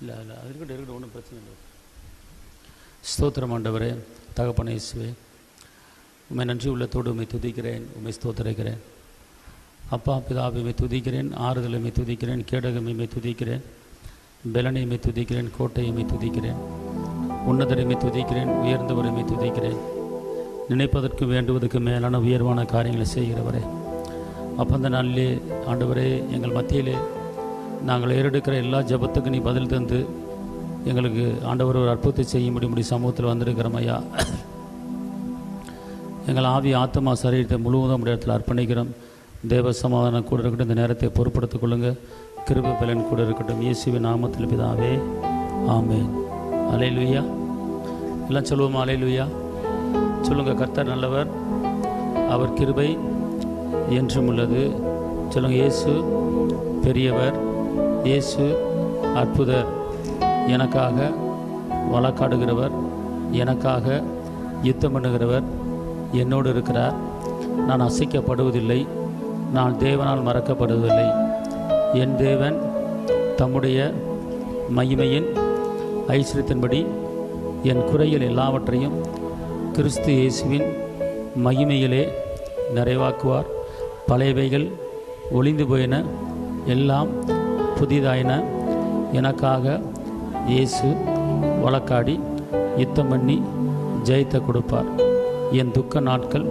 இல்லை அது இருக்கட்டும் ஒன்றும் பிரச்சனை இல்லை. ஸ்தோத்திரம் ஆண்டவரே, தகப்பனே இயேசுவே, உம்மை நன்றி உள்ளத்தோடு உம்மை துதிக்கிறேன், உம்மை ஸ்தோத்திரிக்கிறேன். அப்பா பிதாவை உம்மை துதிக்கிறேன், ஆறுதலை உம்மை துதிக்கிறேன், கேடகமை உம்மை துதிக்கிறேன், பெலனை உம்மை துதிக்கிறேன், கோட்டையை உம்மை துதிக்கிறேன், உன்னதரை உம்மை துதிக்கிறேன், உயர்ந்தவரை உம்மை துதிக்கிறேன். நினைப்பதற்கு வேண்டுவதற்கு மேலான உயர்வான காரியங்களை செய்கிறவரே, அப்போ அந்த நாளிலே ஆண்டவரே எங்கள் மத்தியிலே நாங்கள் ஏறெடுக்கிற எல்லா ஜபத்துக்கு நீ பதில் தந்து எங்களுக்கு ஆண்டவர் ஒரு அற்புதத்தை செய்ய முடியும் சமூகத்தில் வந்திருக்கிறோம் ஐயா. எங்கள் ஆவி ஆத்மா சரீரத்தை முழுவதும் இடத்துல அர்ப்பணிக்கிறோம். தேவ சமாதானம் கூட இருக்கட்டும். இந்த நேரத்தை பொறுப்படுத்திக் கொள்ளுங்கள். கிருபை பலன் கூட இருக்கட்டும். இயேசுவின் நாமத்தில் பிதாவே, ஆமென். அல்லேலூயா. எல்லாம் சொல்லுவோம் அல்லேலூயா. சொல்லுங்கள், கர்த்தர் நல்லவர், அவர் கிருபை என்றும் உள்ளது. சொல்லுங்கள், இயேசு பெரியவர், இயேசு அற்புதர், எனக்காக வழக்காடுகிறவர், எனக்காக யுத்தம் பண்ணுகிறவர் என்னோடு இருக்கிறார். நான் அசைக்கப்படுவதில்லை, நான் தேவனால் மறக்கப்படுவதில்லை. என் தேவன் தம்முடைய மகிமையின் ஐஸ்வரியத்தின்படி என் குறைகள் எல்லாவற்றையும் கிறிஸ்து இயேசுவின் மகிமையிலே நிறைவாக்குவார். பழையவைகள் ஒளிந்து போயின, எல்லாம் புதிதாயின. எனக்காக இயேசு வழக்காடி யுத்தம் பண்ணி ஜெயத்தை கொடுப்பார். என் துக்க நாட்கள்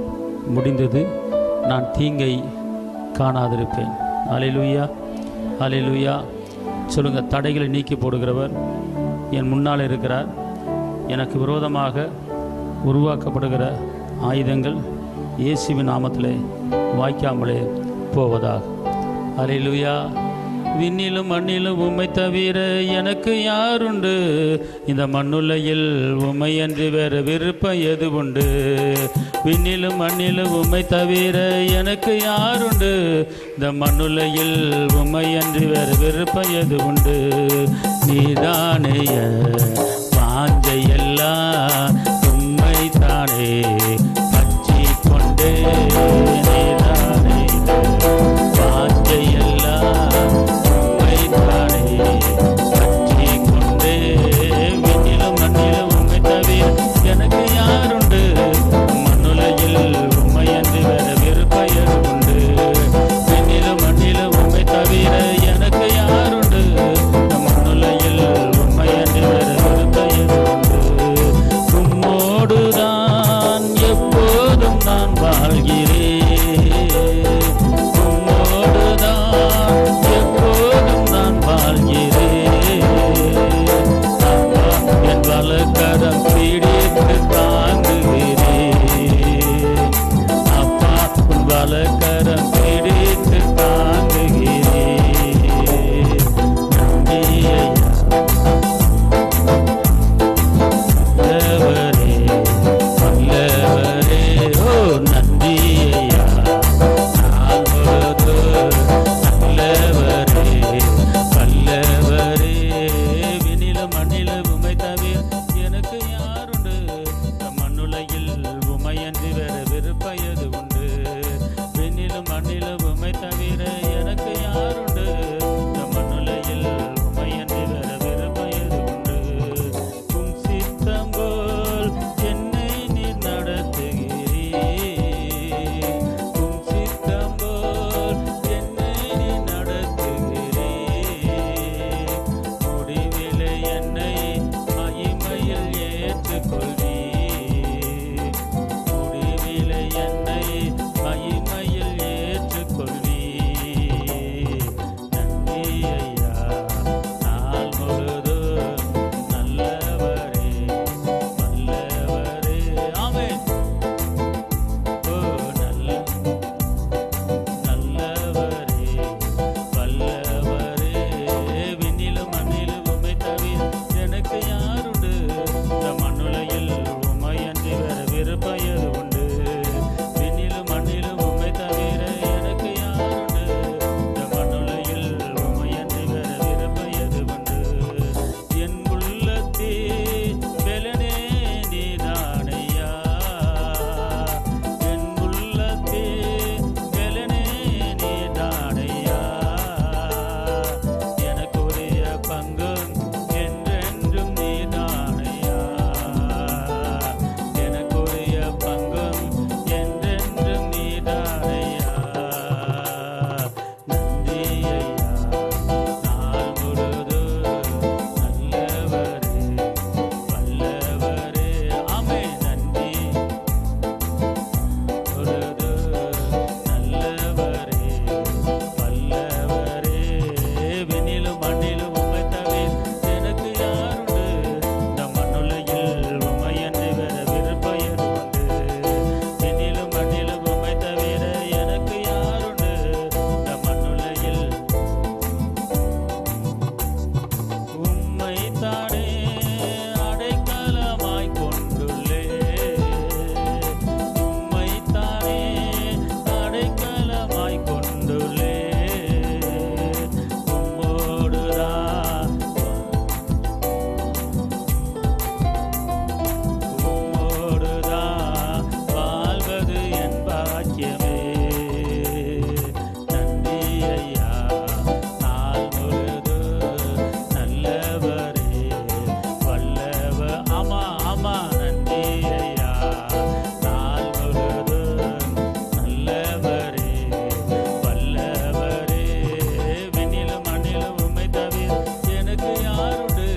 முடிந்தது, நான் தீங்கை காணாதிருப்பேன். அல்லேலூயா, அல்லேலூயா. சொல்லுங்கள், தடைகளை நீக்கி போடுகிறவர் என் முன்னால் இருக்கிறார். எனக்கு விரோதமாக உருவாக்கப்படுகிற ஆயுதங்கள் இயேசுவின் நாமத்திலே வாய்க்காமலே போவதாக. அல்லேலூயா. விண்ணிலும் மண்ணிலும் உம்மை தவிர எனக்கு யாருண்டு? இந்த மண்ணுலையில் உம்மை அன்றி வேறு விருப்பம் எது உண்டு? விண்ணிலும் மண்ணிலும் உம்மை தவிர எனக்கு யாருண்டு? இந்த மண்ணுலையில் உம்மை அன்றி வேறு விருப்பம் எது உண்டு? நீதானே வாஞ்சையெல்லாம் உம்மை தானே பற்றி கொண்டே, நீதானே வாஞ்சையெல்லாம் பற்றி கொண்டே. விண்ணிலும் மண்ணிலும் உம்மை தவிர எனக்கு யாருண்டு? மண்ணுலையில் உம்மை அன்றி வேற விருப்பம் எது உண்டு? விண்ணிலும் மண்ணிலும் உம்மை தவிர எனக்கு யாருண்டு? மண்ணுலையில் உம்மை அன்றி வேற விருப்பம் ஆமா நன்றி ஐயா. நாள் முழுதும் நல்லவரே வல்லவரே, விண்ணிலும் மண்ணிலும் உம்மை தவிர எனக்கு யாருண்டு,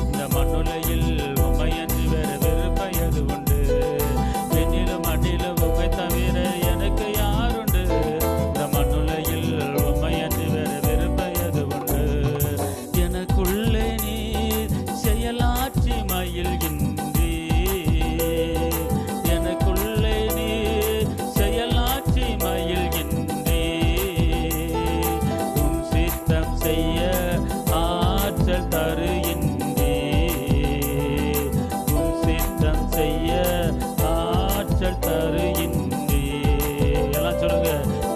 இந்த மண்ணுலையில் உம்மை அன்றி வேற விருப்பம் உண்டு, விண்ணிலும் மண்ணிலும் உம்மை தவிர எனக்கு யாருண்டு, இந்த மண்ணுலையில் உம்மை அன்றி வேற விருப்பம் உண்டு. எனக்குள்ளே நீர் செயலாற்றி மகிழ்கின்றீ, எனக்குள்ளே நீர் செயலாற்றி மகிழ்கின்றீ, உம் சித்தம் செய்ய ஆற்றல் தருகின்றீ, உம் சித்தம் செய்ய ஆற்றல் தருகின்றீ. எல்லாம் சொல்லுங்க.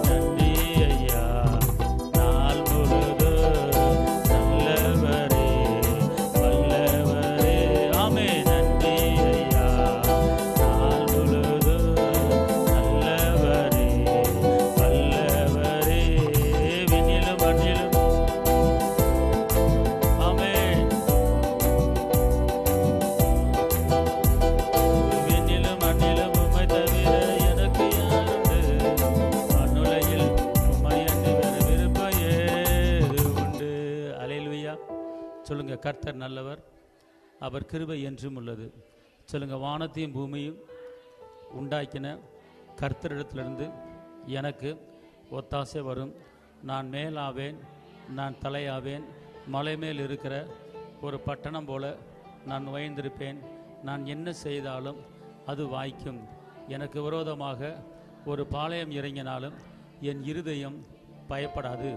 நன்றி ஐயா. நாள் முழுதும் நல்லவரே வல்லவரே, ஆமே நன்றி ஐயா. நாள் முழுதும் நல்லவரே வல்லவரே, விண்ணிலும் மண்ணிலும் ஆமே, விண்ணிலும் மண்ணிலும் உம்மை தவிர எனக்கு யாருண்டு, மண்ணுலகில் உம்மை அன்றி வேற விருப்பம் ஏது உண்டு. அல்லேலூயா. சொல்லுங்க. கர்த்தர் நல்லவர், அவர் கிருபை என்றும் உள்ளது. சொல்லுங்க. வானத்தையும் பூமியும் உண்டாக்கின கர்த்தரிடத்திலிருந்து எனக்கு ஒத்தாசை வரும். நான் மேலாவேன், நான் தலையாவேன், மலை மேல் இருக்கிற ஒரு பட்டணம் போல நான் உயர்ந்திருப்பேன். நான் என்ன செய்தாலும் அது வாய்க்கும். எனக்கு விரோதமாக ஒரு பாளையம் இறங்கினாலும் என் இருதயம் பயப்படாது.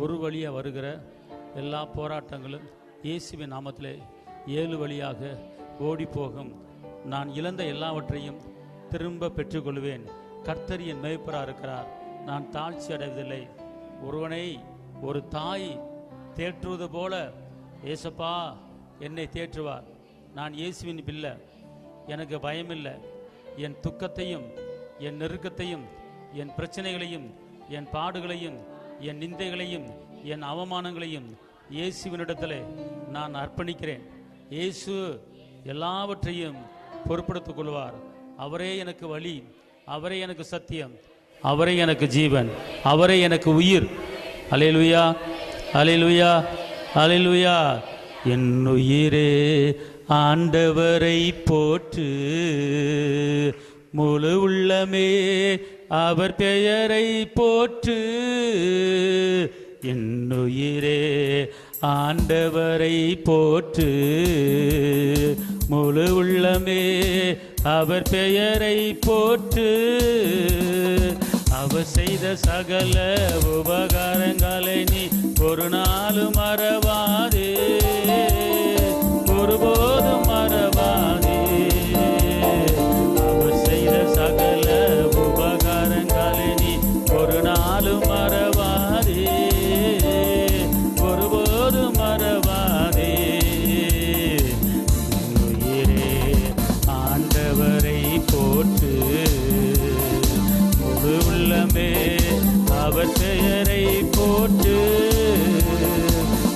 ஒரு வழியாக வருகிற எல்லா போராட்டங்களும் இயேசுவின் நாமத்திலே 7 வழியாக ஓடி போகும். நான் இழந்த எல்லாவற்றையும் திரும்ப பெற்றுக்கொள்வேன். கர்த்தர் என் மேய்ப்பராக இருக்கிறார், நான் தாழ்ச்சி அடைவதில்லை. ஒருவனை ஒரு தாய் தேற்றுவது போல ஏசப்பா என்னை தேற்றுவார். நான் இயேசுவின் பிள்ளை, எனக்கு பயமில்லை. என் துக்கத்தையும் என் நெருக்கத்தையும் என் பிரச்சனைகளையும் என் பாடுகளையும் என் நிந்தைகளையும் என் அவமானங்களையும் இயேசுவினிடத்தில் நான் அர்ப்பணிக்கிறேன். இயேசு எல்லாவற்றையும் பொறுப்படுத்திக் கொள்வார். அவரே எனக்கு வழி, அவரே எனக்கு சத்தியம், அவரே எனக்கு ஜீவன், அவரே எனக்கு உயிர். அல்லேலூயா, அல்லேலூயா, அல்லேலூயா. என் உயிரே ஆண்டவரை போற்று, முழு உள்ளமே அவர் பெயரை போற்று. என் உயிரே ஆண்டவரை போற்று, முழு உள்ளமே அவர் பெயரை போற்று. அவர் செய்த சகல உபகாரங்களை நீ ஒரு நாளும் மறவாதே, ஒருபோதும் மறவாதே. அவர் செய்த சகல உபகாரங்களை நீ ஒரு நாளும் மறவாதே, ஒருபோதும் மறவாதே. உயிரே ஆண்டவரை போற்று, முழு உள்ளமே அவர் பெயரை போற்று.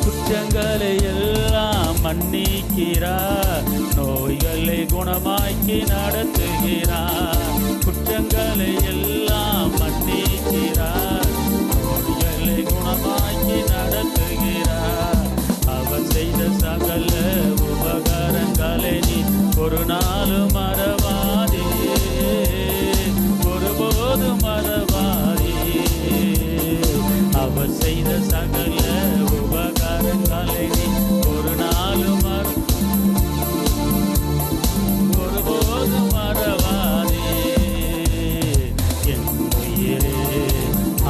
குற்றங்களை எல்லாம் மன்னிக்கிறார், நோய்களை குணமாக்கி நடத்துகிறார். குற்றங்களை எல்லாம் மன்னிக்கிறார், நோய்களை குணமாக்கி நடத்துகிறார். அவர் செய்த சகல உபகாரங்களை நீ ஒரு நாளும் மறவாதே, ஒருபோதும் மறவாதே. அவர் செய்த சகல உபகாரங்களை நீ ஒரு நாளும் ஒருபோதும் மறவாதே. என் உயிரே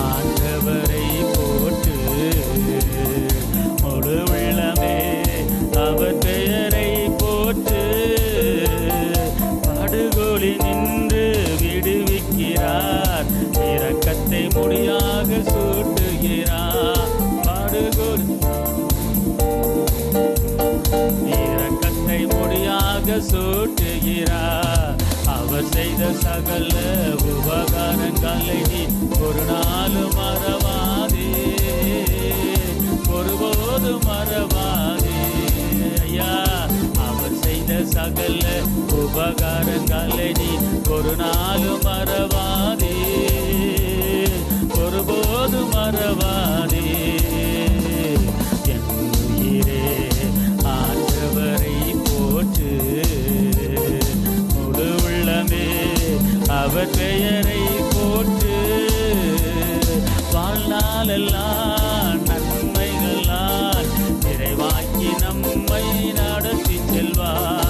ஆண்டவரை போற்று, முழு உள்ளமே அவர் பெயரை போற்று. படுகொலி நின்று விடுவிக்கிறார், இரக்கத்தை முடியாக சூட்டுகிறார். படுகொலி இரக்கத்தை முடியாக சூட்டுகிறார். அவர் செய்த சகல உபகாரங்களை நீ ஒரு நாளும் மறவாதே, ஒருபோதும் மறவாதே. ஐயா அவர் செய்த சகல உபகாரங்களை நீ ஒரு நாளும் மறவாதே, ஒருபோதும் மறவாதே. என் உயிரே ஆண்டவரை போற்று, முழு உள்ளமே அவர் பெயரை போற்று. வாழ்நாளெல்லாம் நன்மைகளால் நிறைவாக்கி நம்மை நடத்தி செல்வார்.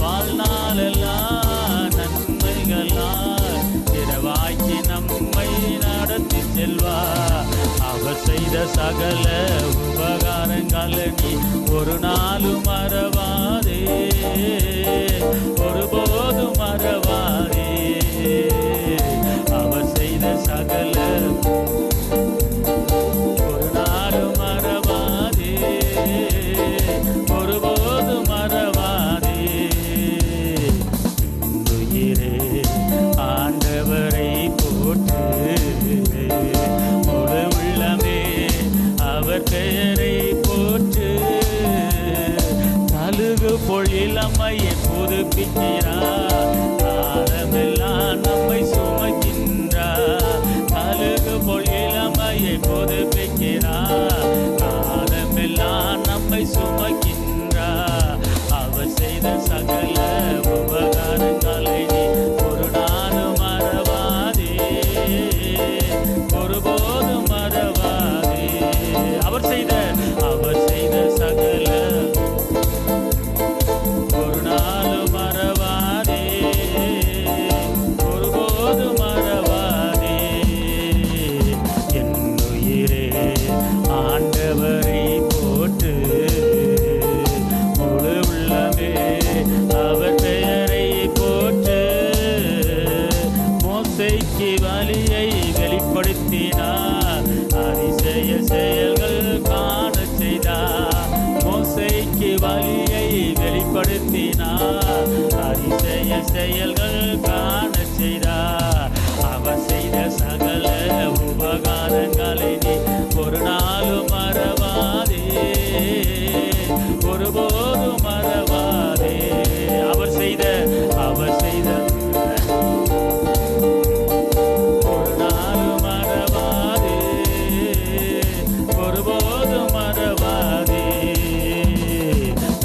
வாழ்நாளெல்லாம் நன்மைகளால் நிறைவாக்கி நம்மை நடத்தி செல்வார். அவர் செய்த சகல உபகாரங்களை நீ ஒரு நாளும் மறவாதே, ஒருபோதும் மறவாதே. அவர் செய்த சகல ஒரு நாளும் மறவாதே, ஒருபோதும் மறவாதே. உயிரே ஆண்டவரை போற்று, முழு உள்ளமே அவர் பெயரை போற்று. கழுகு பொழிலம்மையை புதுப்பிக்கிறார், காலமெல்லாம் நம்மை சுமக்கின்றார். கழுகு பொழிலம்மையை புதுப்பிக்கிறார், காலமெல்லாம் நம்மை சுமக்கின்றார். அவர் செய்த சகல உபகாரங்களை நீ ஒரு நாளும் மறவாதே, ஒருபோதும் மறவாதே. அவர் செய்த சகல ஒரு நாளும் மறவாதே, ஒருபோதும் மறவாதே. என் உயிரே ஆண்டவரை போற்று, முழு உள்ளமே அவர் பெயரை போற்று. மோசேக்கு வழியை வெளிப்படுத்தினார், அதிசய செயல்கள் காண செய்தார். மோசேக்கு வழியை வெளிப்படுத்தினார், அதிசய செயல்கள் காண செய்தார். அவர் செய்த சகல உபகாரங்களை நீ ஒரு நாளும் மறவாதே, ஒருபோதும் மறவாதே. அவர் செய்த ஒரு நாளும் மறவாதே, ஒருபோதும் மறவாதே.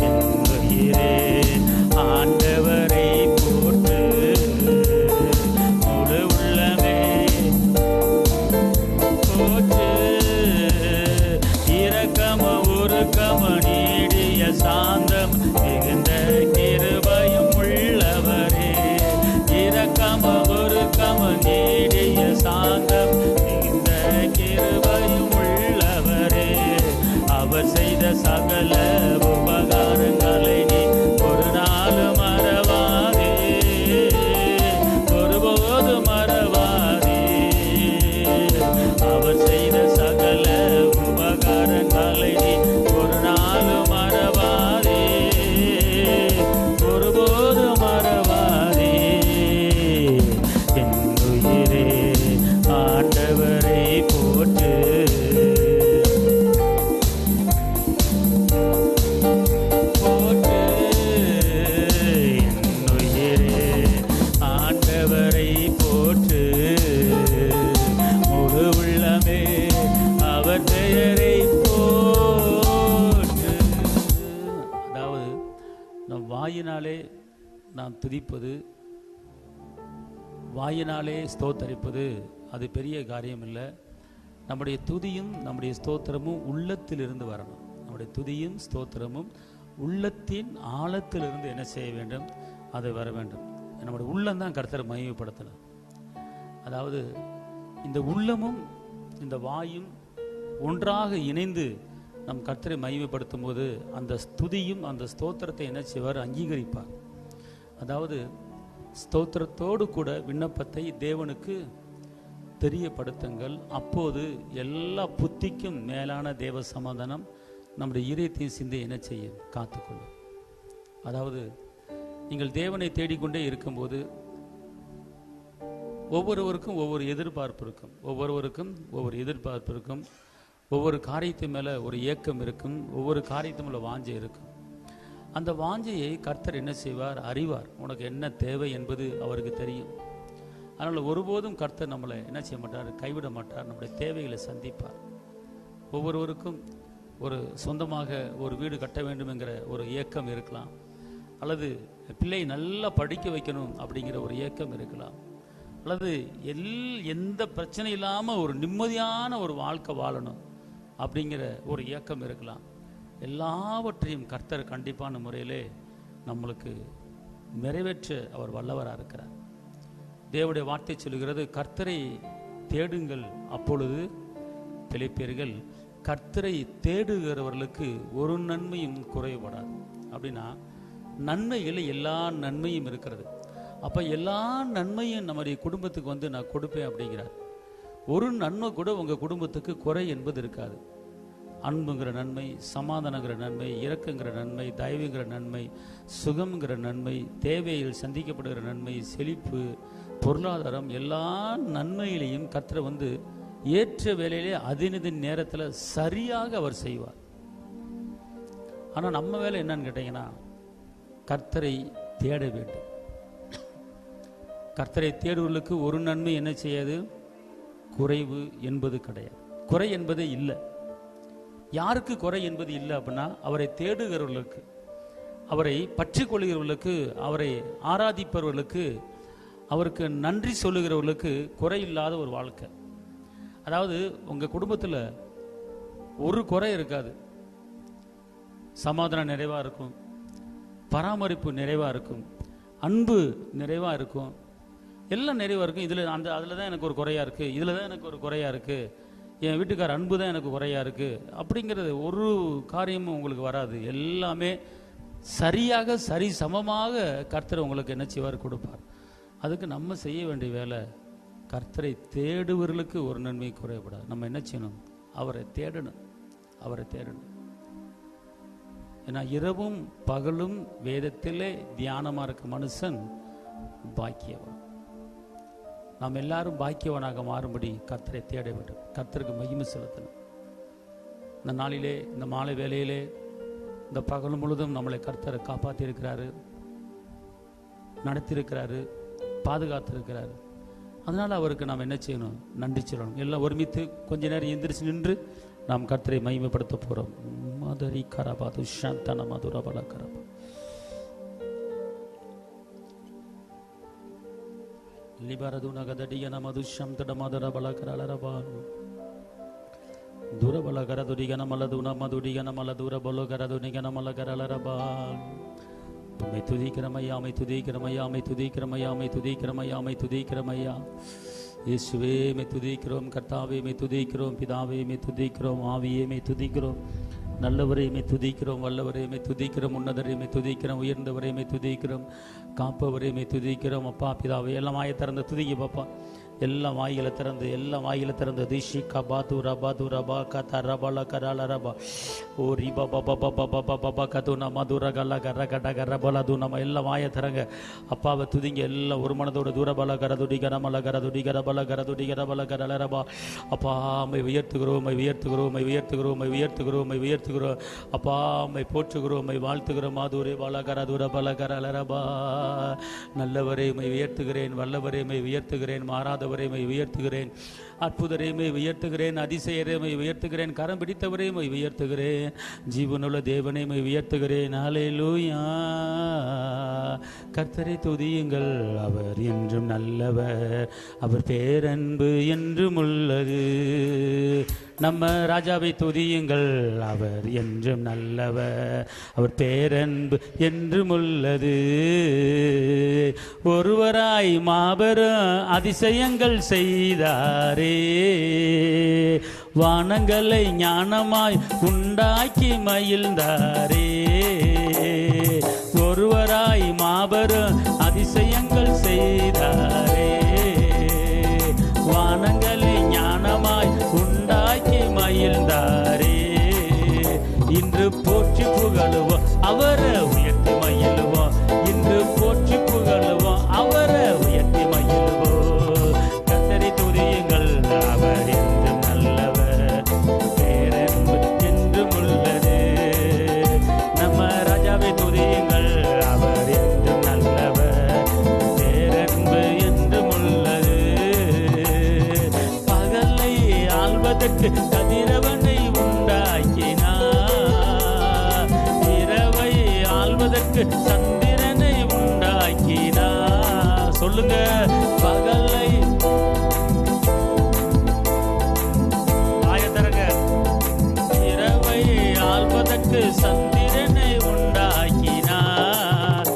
என் உயிரே ஆண்டவரை போற்று, முழு உள்ளமே போற்று. இரக்கம உருக்கம நீடிய சாந்தம் மிகுந்த கிருபையும் உள்ளவரே. இரக்கம உருக்கம நீடிய சாந்தம் மிகுந்த கிருபையும் உள்ளவரே. அவர் செய்த சகல உபகாரங்களை நீ ஒரு நாளும் மறவாதே, ஒருபோதும் மறவாதே. அவர் செய்த சகல உபகாரங்களை நீ ஒரு நாளும் மறவாதே, ஒருபோதும் மறவாதே. என் உயிரே ஆண்டவரை போற்று, போற்று. என் உயிரே ஆண்டவரை போற்று, முழு உள்ளமே அவர் பெயரை போற்று. அதாவது நம் வாயினாலே நாம் துதிப்பது, வாயினாலே ஸ்தோத்தரிப்பது அது பெரிய காரியம் இல்லை. நம்முடைய துதியும் நம்முடைய ஸ்தோத்திரமும் உள்ளத்திலிருந்து வரணும். நம்முடைய துதியும் ஸ்தோத்திரமும் உள்ளத்தின் ஆழத்திலிருந்து என்ன செய்ய வேண்டும்? அது வர வேண்டும். நம்முடைய உள்ளம்தான் கர்த்தரை மகிமைப்படுத்தணும். அதாவது இந்த உள்ளமும் இந்த வாயும் ஒன்றாக இணைந்து நம் கர்த்தரை மகிமைப்படுத்தும் போது அந்த ஸ்துதியும் அந்த ஸ்தோத்திரத்தை என்ன செய்வார்? அங்கீகரிப்பார். அதாவது ஸ்தோத்திரத்தோடு கூட விண்ணப்பத்தை தேவனுக்கு தெரியப்படுத்துங்கள். அப்போது எல்லா புத்திக்கும் மேலான தேவ சமாதானம் நம்முடைய இதயத்தின் சிந்தை என்ன செய்யும்? காத்துக்கொள்ளும். அதாவது நீங்கள் தேவனை தேடிக்கொண்டே இருக்கும்போது ஒவ்வொருவருக்கும் ஒவ்வொரு எதிர்பார்ப்பு இருக்கும், ஒவ்வொரு காரியத்தின் மேலே ஒரு ஏக்கம் இருக்கும், ஒவ்வொரு காரியத்தின் மேலே வாஞ்சை இருக்கும். அந்த வாஞ்சையை கர்த்தர் என்ன செய்வார்? அறிவார். உனக்கு என்ன தேவை என்பது அவருக்கு தெரியும். அதனால் ஒருபோதும் கர்த்தர் நம்மளை என்ன செய்ய மாட்டார்? கைவிட மாட்டார். நம்முடைய தேவைகளை சந்திப்பார். ஒவ்வொருவருக்கும் ஒரு சொந்தமாக ஒரு வீடு கட்ட வேண்டும் என்கிற ஒரு ஏக்கம் இருக்கலாம், அல்லது பிள்ளை நல்லா படிக்க வைக்கணும் அப்படிங்கிற ஒரு ஏக்கம் இருக்கலாம், அல்லது எந்த பிரச்சனை இல்லாமல் ஒரு நிம்மதியான ஒரு வாழ்க்கை வாழணும் அப்படிங்கிற ஒரு ஏக்கம் இருக்கலாம். எல்லாவற்றையும் கர்த்தர் கண்டிப்பான முறையிலே நம்மளுக்கு நிறைவேற்ற அவர் வல்லவராக இருக்கிறார். தேவனுடைய வார்த்தை சொல்கிறது, கர்த்தரை தேடுங்கள் அப்பொழுது பிழைப்பீர்கள். கர்த்தரை தேடுகிறவர்களுக்கு ஒரு நன்மையும் குறைபடாது. அப்படின்னா நன்மைகள் எல்லா நன்மையும் இருக்கிறது. அப்போ எல்லா நன்மையும் நம்முடைய குடும்பத்துக்கு நான் கொடுப்பேன் அப்படிங்கிறார். ஒரு நன்மை கூட உங்கள் குடும்பத்துக்கு குறை என்பது இருக்காது. அன்புங்கிற நன்மை, சமாதானங்கிற நன்மை, இரக்கங்கிற நன்மை, தயவுங்கிற நன்மை, சுகம்ங்கிற நன்மை, தேவையில் சந்திக்கப்படுகிற நன்மை, செழிப்பு, பொருளாதாரம், எல்லா நன்மையிலையும் கர்த்தரை ஏற்ற வேலையிலே அதினதின் நேரத்தில் சரியாக அவர் செய்வார். ஆனால் நம்ம வேலை என்னன்னு கேட்டீங்கன்னா, கர்த்தரை தேட வேண்டும். கர்த்தரை தேடுவர்களுக்கு ஒரு நன்மை என்ன செய்யாது? குறைவு என்பது கிடையாது. குறை என்பதே இல்லை. யாருக்கு குறை என்பது இல்லை அப்படின்னா, அவரை தேடுகிறவர்களுக்கு, அவரை பற்றி கொள்கிறவர்களுக்கு, அவரை ஆராதிப்பவர்களுக்கு, அவருக்கு நன்றி சொல்லுகிறவர்களுக்கு குறை இல்லாத ஒரு வாழ்க்கை. அதாவது உங்கள் குடும்பத்தில் ஒரு குறை இருக்காது. சமாதானம் நிறைவாக இருக்கும், பராமரிப்பு நிறைவாக இருக்கும், அன்பு நிறைவாக இருக்கும், எல்லாம் நிறைவாக இருக்கும். அதில் தான் எனக்கு ஒரு குறையாக இருக்குது, இதில் தான் எனக்கு ஒரு குறையாக இருக்குது, என் வீட்டுக்கார அன்பு தான் எனக்கு குறையாக இருக்குது அப்படிங்கிறது ஒரு காரியமும் உங்களுக்கு வராது. எல்லாமே சரியாக சரி சமமாக கர்த்தர் உங்களுக்கு என்ன செய்வார்? கொடுப்பார். அதுக்கு நம்ம செய்ய வேண்டிய வேலை, கர்த்தரை தேடுவர்களுக்கு ஒரு நன்மை குறையப்படாது. நம்ம என்ன செய்யணும்? அவரை தேடணும். அவரை தேடணும். ஏன்னா இரவும் பகலும் வேதத்திலே தியானமாக இருக்க மனுஷன் பாக்கியவன். நாம் எல்லாரும் பாக்கியவனாக மாறும்படி கர்த்தரை தேட வேண்டும். கர்த்தருக்கு மகிமை செலுத்தணும். இந்த நாளிலே, இந்த மாலை வேளையிலே, இந்த பகல் முழுதும் நம்மளை கர்த்தரை காப்பாற்றியிருக்கிறாரு, நடத்தியிருக்கிறாரு, பாதுகாத்திருக்கிறாரு. அதனால் அவருக்கு நாம் என்ன செய்யணும்? நன்றி சொல்லணும். எல்லாம் ஒருமித்து கொஞ்ச நேரம் எந்திரிச்சு நின்று நாம் கர்த்தரை மகிமைப்படுத்த போகிறோம். மதுரி கரபாது சாந்தன மதுரபல கரபா லிபரது நகதடியன மதுஷம் தட மதுரபல கரலரபா துரபல கரதுடிகன மலதுன மதுடிகன மலதுர பலோ கரதுனிகன மல கரலரபா. மை துதிக்கிறமையா, மை துதிக்கிறமையா, மை துதிக்கிறமையா, மை துதிக்கிறமையா, மை துதிக்கிறமையா. இயேசுவே மை துதிக்கிறோம், கர்த்தாவே மை துதிக்கிறோம், பிதாவே மை துதிக்கிறோம், ஆவியே மை துதிக்கிறோம், நல்லவரே மை துதிக்கிறோம், வல்லவரே மை துதிக்கிறோம், உன்னதரே மை துதிக்கிறோம், உயர்ந்தவரே மை துதிக்கிறோம், காப்பவரே மை துதிக்கிறோம். அப்பா பிதாவே, எல்லாம் வாயை திறந்து துதிக்க பாப்பா. எல்லாம் வாயில திறந்து திஷிகா பாதுரா பாதுரா பா கதா ரபல கரால ரபா ஓ ரிபா பாபா பாபா பாபா பாபா கதுனா மதுர கல்ல கர கட கர பலது. நம்ம எல்லாம் வாயை திறங்க, அப்பாவை துதிங்க. எல்லாம் ஒரு மனதோட தூரபல கரதுடி கரமல கரதுடி கரபல கரதுடி கரபல கரல ரபா. அப்பா மை உயர்த்துகிறோம், மை உயர்த்துகிறோம், மை உயர்த்துகிறோம், மை உயர்த்துகிறோம், மை உயர்த்துகிறோம். அப்பா மை போற்றுகிறோம், மை வாழ்த்துகிறோம். மாதுரே பல கரதுர பல கரல ரபா. நல்லவரே மை உயர்த்துகிறேன், வல்லவரே மை உயர்த்துகிறேன், மாறாத மை உயர்த்துகிறேன், அற்புதரே மை உயர்த்துகிறேன், அதிசயரே மை உயர்த்துகிறேன், கரம் பிடித்தவரே மை உயர்த்துகிறேன், ஜீவனுள்ள தேவனை மை உயர்த்துகிறேன். அல்லேலூயா. கர்த்தரை துதியுங்கள், அவர் என்றும் நல்லவர், அவர் பேரன்பு என்றும் உள்ளது. நம்ம ராஜாவை துதியுங்கள், அவர் என்றும் நல்லவர், அவர் பேரன்பு என்றும் உள்ளது. ஒருவராய் மாபெரும் அதிசயங்கள் செய்தாரே, வானங்களை ஞானமாய் உண்டாக்கி மகிழ்ந்தாரே. ஒருவராய் மாபெரும் அதிசயங்கள் செய்தாரே, வானங்களை ஞானமாய் உண்டாக்கி மகிழ்ந்தாரே. இன்று போற்றி புகழுவோம், அவரை உயர்த்தி மகிழ்வோம். இன்று போற்றி புகழுவோம், அவரை உயர்த்தி மகிழ்வோம். கர்த்தரை துதியுங்கள், அவர் என்றும் நல்லவர், பேரன்பு என்றும் உள்ளது. நம்ம ராஜாவை துதி சொல்லுங்க. பகலை ஆயத்தரங்க, இரவை ஆள்வதற்கு சந்திரனை உண்டாக்கினார்.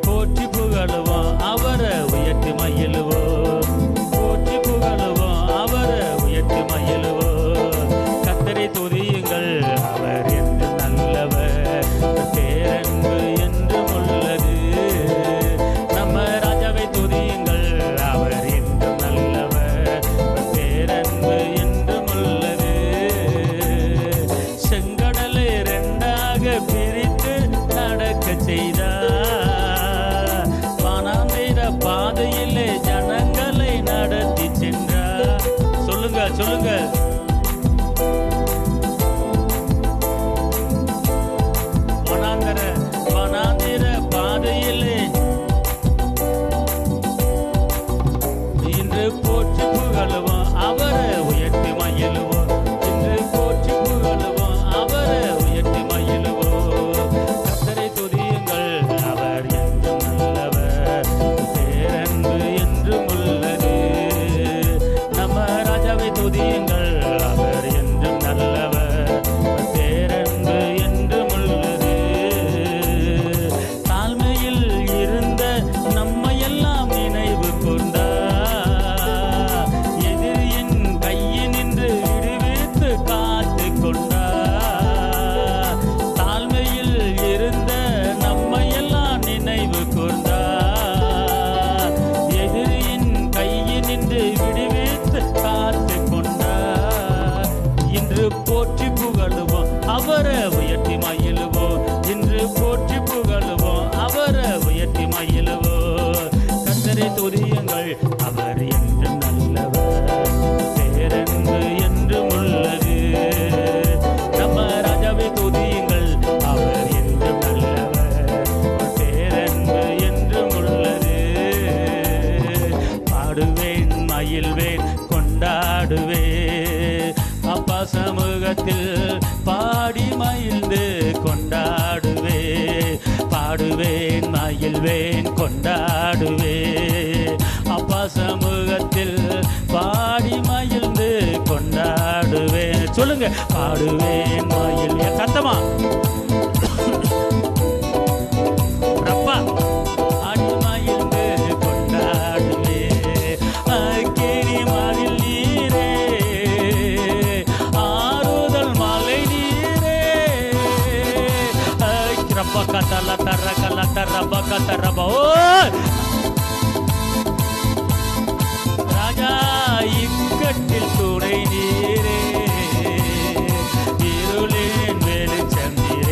போற்றி புகழுவோம் அவரை உயர்த்தி மகிழுவோம், போற்றி புகழுவோம் அவரை உயர்த்தி மகிழுவோம். கர்த்தரை துதியுங்கள், அவர் என்று நல்லவர், பேரன்பு என்றும் உள்ளது. நம்ம ராஜாவை துதியுங்கள், அவர் என்றும் நல்லவர், பேரன்பு என்றும் உள்ளது. செங்கடலை இரண்டாக பிரித்து நடக்க செய்தார், வானாந்திர பாதையிலே ஜனங்களை நடத்தி சென்றார். சொல்லுங்க சொல்லுங்க. வனாந்திர பாதையிலே இன்று போற்றி புகழுவோம் அவரை உயர்த்தி மகிழுவோம், இன்று போற்றி புகழுவோம் அவரை உயர்த்தி மகிழுவோம். கர்த்தரை துதியுங்கள், அவர் என்றும் நல்லவர், பேரன்பு என்றும் உள்ளது. நம்ம ராஜாவை துதியுங்கள், அவர் என்றும் நல்லவர், பேரன்பு என்றும் உள்ளது. தாழ்மையில் இருந்த நம்மையெல்லாம் நினைவு கொண்டார், எதிரியின் கையினின்று விடுவித்து காத்து கொண்டார். தாழ்மையில் இருந்த நம்மையெல்லாம் நினைவு கொண்டார், எதிரியின் கையினின்று விடுவித்து காத்து கொண்டார். இன்று போற்றி புகழுவோம் அவரை உயர்த்தி மகிழுவோம், இன்று போற்றி புகழுவோம் அவரை உயர்த்தி மகிழுவோம். கர்த்தரை துதியுங்கள், அவர் என்றும் நல்லவர், பேரன்பு என்றும் உள்ளது. நம்ம ராஜாவை துதியுங்கள், அவர் என்றும் நல்லவர், பேரன்பு என்றும் உள்ளது. பாடுவேன் மகிழ்வேன் கொண்டாடுவேன், அப்பா சமூகத்தில் பாடி மகிழ்ந்து கொண்டாடுவேன். பாடுவேன் மகிழ்வேன் கொண்டாடுவேன், அப்பா சமூகத்தில் பாடி மகிழ்ந்து கொண்டாடுவேன். சொல்லுங்க. பாடுவேன் மகிழ்வேன் சத்தமா ரப்பா பாடி மகிழ்ந்து கொண்டாடுவேன். அக்கினி மதில் நீரே, ஆறுதல் மலை நீரே. ரப்பா கத்தல தர கல தரப கத்தரப. ஓ ராஜா இக்கட்டில் துணை நீரே, இருளின் வெளிச்சம் நீரே.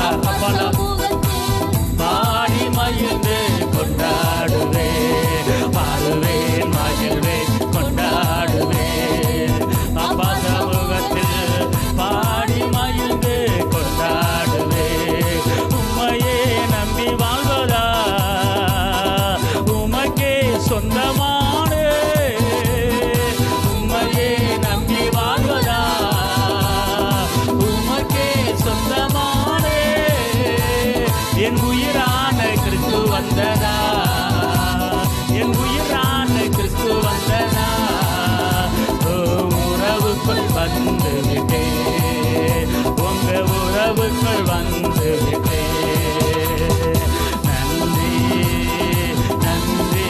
ரபலா ரபலா பாடி மகிழ்ந்து கொண்டாடுவேன், பாடுவேன் மகிழ்வேன் கொண்டாடுவேன். அப்பா சமூகத்தில் பாடி மகிழ்ந்து கொண்டாடுவேன். உம்மையே நம்பி வாழ்வதா உமக்கே சொந்தமானே, உம்மையே நம்பி வாழ்வதா உமக்கே சொந்தமானே. என் உயிரான கிறிஸ்து வந்ததா, என் உயிரான கிறிஸ்து வந்ததா. உறவுக்குள் வந்து விட்டேன், உங்க உறவுக்குள் வந்து விட்டேன். நன்றி நன்றி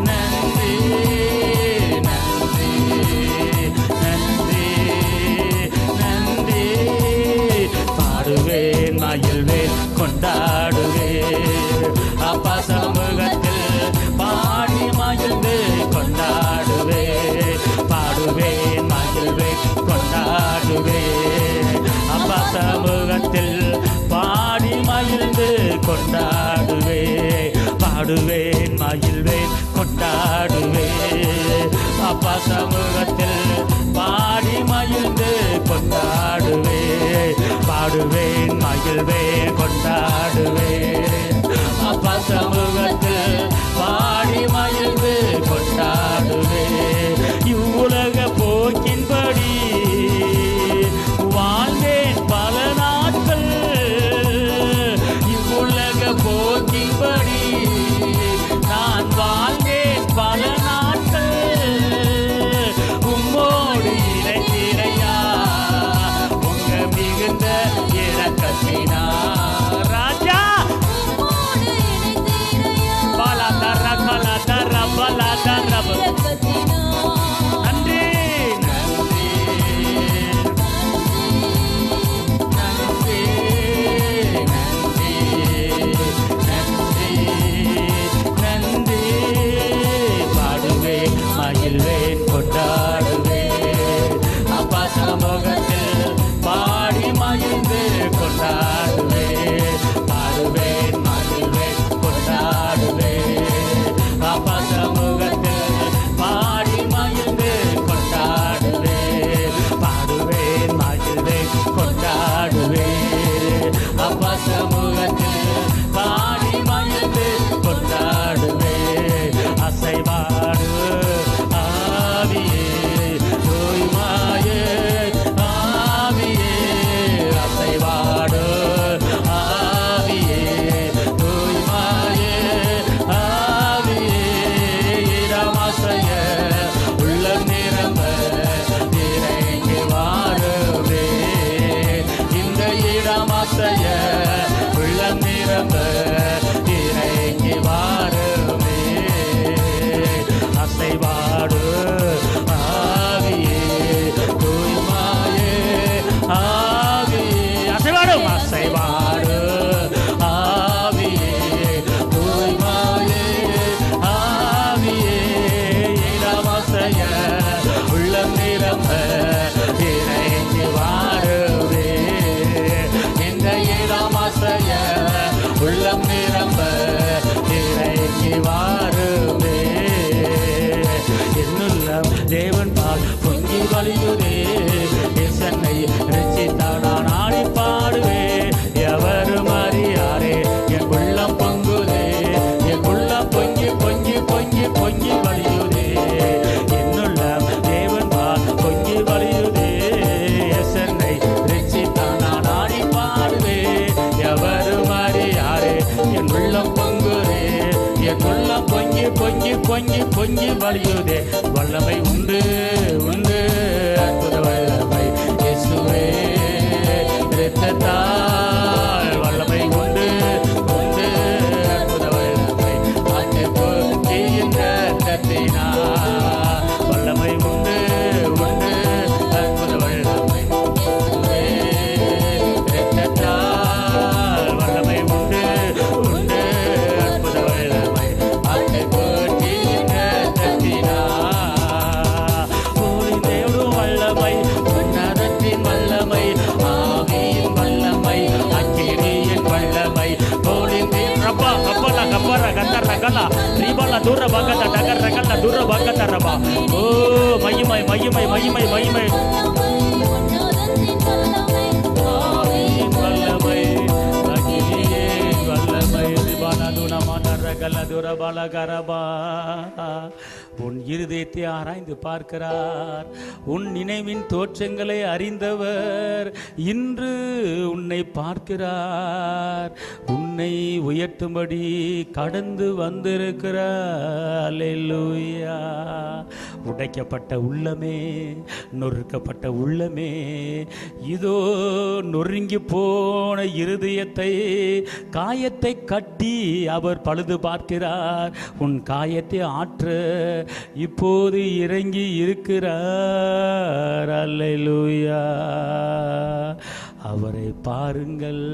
நன்றி நன்றி நன்றி நன்றி. பாடுவேன் மகிழ்வேன் கொண்டாடுவேன், அப்பா சமூகத்தில் பாடி மகிழ்ந்து கொண்டாடுவேன், பாடுவேன் மகிழ்வேன் கொண்டாடுவேன். அப்பா சமூகத்தில் பாடி மகிழ்ந்து கொண்டாடுவேன், பாடுவேன் மகிழ்வேன் கொண்டாடுவேன். அப்பா சமூகத்தில் பாடி மகிழ்ந்து கொண்டாடுவேன், பாடுவேன் மகிழ்வேன் கொண்டாடுவேன். அப்பா சமூகத்தில் பாடி மகிழ்ந்து கொண்டாடுவேன். இவ்வுலக போக்கின்படி வாழ்ந்தேன் பல நாட்கள், இவ்வுலக போக்கின்படி நான் வாழ்ந்தேன் பல நாட்கள். உம்மோடு இணைந்திரையா உங்க மிகுந்த இரக்கத்தினா ராஜா. பல தர கல தர பல தர நன்றி நன்றி நன்றி நன்றி நன்றி. பாடுவேன் மகிழ்வேன் கொண்டாடுவேன், அப்பா சமூகத்தில் பாடி மகிழ்ந்து கொண்டாடுவேன், பாடுவேன் மகிழ்வேன் கொண்டாடுவேன். அப்பா சமூகத்தில் பாடி மகிழ்ந்து கொண்டாடுவேன், பாடுவேன் மகிழ்வேன் கொண்டாடுவேன். அப்பா சமூகத்தில் பாடி மகிழ்ந்து கொண்டாடுவேன். அசைவாடு ஆவியே தூய்மாயே ஆவியே, அசைவாடு ஆவியே தூய்மாயே ஆவியே. இடமாசைய உள்ள நிரம்ப இறங்கி வாருவே, இந்த இடமாசைய உள்ள நிரம்ப இறங்கி வாருவே. அசைவாடு ஆவியே தூய்மாயே ஆவியே, அசைவாடும் அசைவாடு ஆவியே தூய்மாயே ஆவியே. இடமாசைய உள்ள நிரம்ப இறங்கி வாருவே, இந்த இடமாசைய உள்ளம் நிரம்ப இறங்கி வாருவே. என்னுள்ளம் தேவன் பால் பொங்கி வழியுதே, என்னை ரட்சித்தார் நான் ஆடி பாடுவேன். எவரும் அறியாரே என் உள்ளம் பொங்குதே, என் உள்ளம் பொங்கி பொங்கி பொங்கி பொங்கி வழியுதே. என்னுள்ளம் தேவன் பால் பொங்கி வழியுதே, என்னை ரட்சித்தார் நான் ஆடி பாடுவேன். எவரும் அறியாரே என் உள்ளம் பொங்குதே, என் உள்ளம் பொங்கி பொங்கி பொங்கி பொங்கி வழியுதே. வல்லமை உண்டு உண்டு அற்புத வல்லமை இயேசுவே இரத்தத்தால். வல்லமை உண்டு உண்டு அற்புத வல்லமை ஆட்டு போக்கியின் இரத்தத்தினால். வல்லமை உண்டு உண்டு அற்புத வல்லமை இயேசுவே இரத்தத்தால். வல்லமை உண்டு உண்டு அற்புத வல்லமை ஆட்டு போக்கியின் இரத்தத்தினால். ரகலா ரிபலா துர பகத டகர் ரகலா துர பகத ரபா. ஓ மகிமை மகிமை மகிமை மகிமை வல்லமை அகிலே வல்லமை ரிபலா துனமான ரகலா துர பலகரபா. உன் இருதயத்தை ஆராய்ந்து பார்க்கிறார். உன் நினைவின் தோற்றங்களை அறிந்தவர் இன்று உன்னை பார்க்கிறார். உன்னை உயர்த்தும்படி கடந்து வந்திருக்கிறார். அல்லேலூயா. உடைக்கப்பட்ட உள்ளமே, நொறுக்கப்பட்ட உள்ளமே, இதோ நொறுங்கி போன இருதயத்தை, காயத்தை கட்டி அவர் பழுது பார்க்கிறார். உன் காயத்தை ஆற்ற இப்போது இறங்கி இருக்கிறார். அல்லேலூயா. அவரை பாருங்கள்.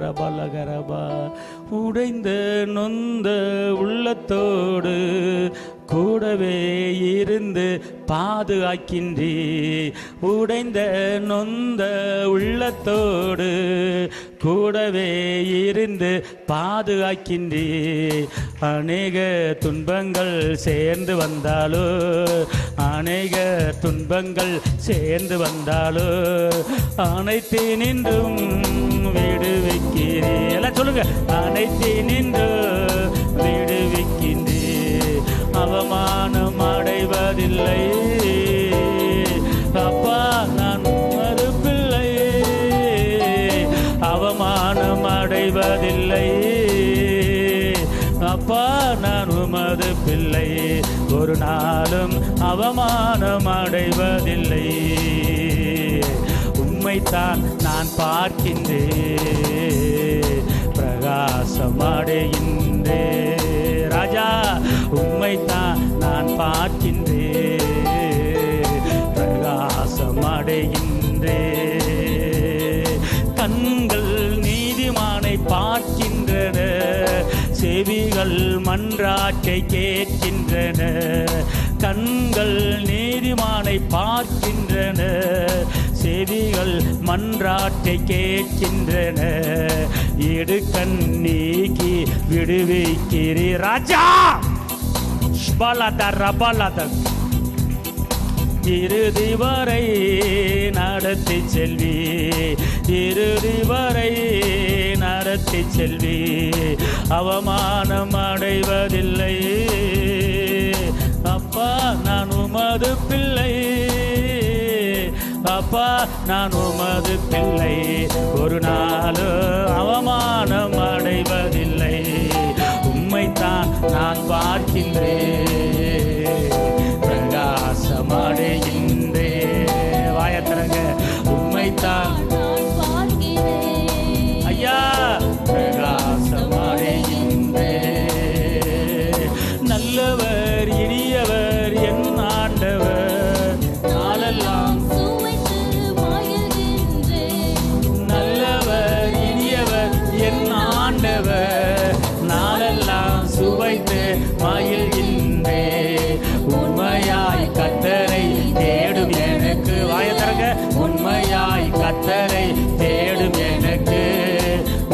ரபலகரபா. உடைந்த நொந்த உள்ளத்தோடு கூடவே இருந்து பாதுகாக்கின்றே. உடைந்த நொந்த உள்ளத்தோடு கூடவே இருந்து பாதுகாக்கின்றே. அநேக துன்பங்கள் சேர்ந்து வந்தாலோ, அநேக துன்பங்கள் சேர்ந்து வந்தாலோ அனைத்து நின்றும் விடுவிக்கிறே. எல்லாம் சொல்லுங்க. அனைத்து நின்று விடுவிக்கின்றே. அவமானம் அடைவதில்லை அப்பா நான் உமது பிள்ளை. அவமானம் அடைவதில்லை அப்பா நான் உமது பிள்ளை. ஒரு நாளும் அவமானம் அடைவதில்லை. உம்மைத்தான் நான் பார்க்கின்றேன், பிரகாசம் அடைகின்றேன். ராஜா உம்மைத்தான் நான் பார்க்கின்றேன், பிரகாசம் அடைகின்றேன். கண்கள் நீதிமானை பார்க்கின்றன, செவிகள் மன்றாட்டை கேட்கின்றன. கண்கள் நீதிமானை பார்க்கின்றன, செவிகள் மன்றாட்டை கேட்கின்றன. இடுக்கண் நீக்கி விடுவிக்கிறீ ராஜா. இறுதி வரை நடத்தி செல்வி, இறுதி வரை நடத்தி செல்வி. அவமானம் அடைவதில்லை அப்பா நான் உமது பிள்ளை. அப்பா நான் உமது பிள்ளை. ஒரு நாள் அவமானம் அடைவதில்லை. உம்மைத்தான் நான் பார்க்கின்றேன், பிரகாசம் அடைகின்றேன். வாயத்திறங்க. உம்மைத்தான் ஐயா பிரகாசம் அடைகின்றேன். நல்லவர் இனியவர் என் ஆண்டவர், நாளெல்லாம் நாளெல்லாம் சுவைத்து மகிழ்கின்றே. உண்மையாய் கர்த்தரை தேடும் எனக்கு. வாயத்தரங்க. உண்மையாய் கர்த்தரை தேடும் எனக்கு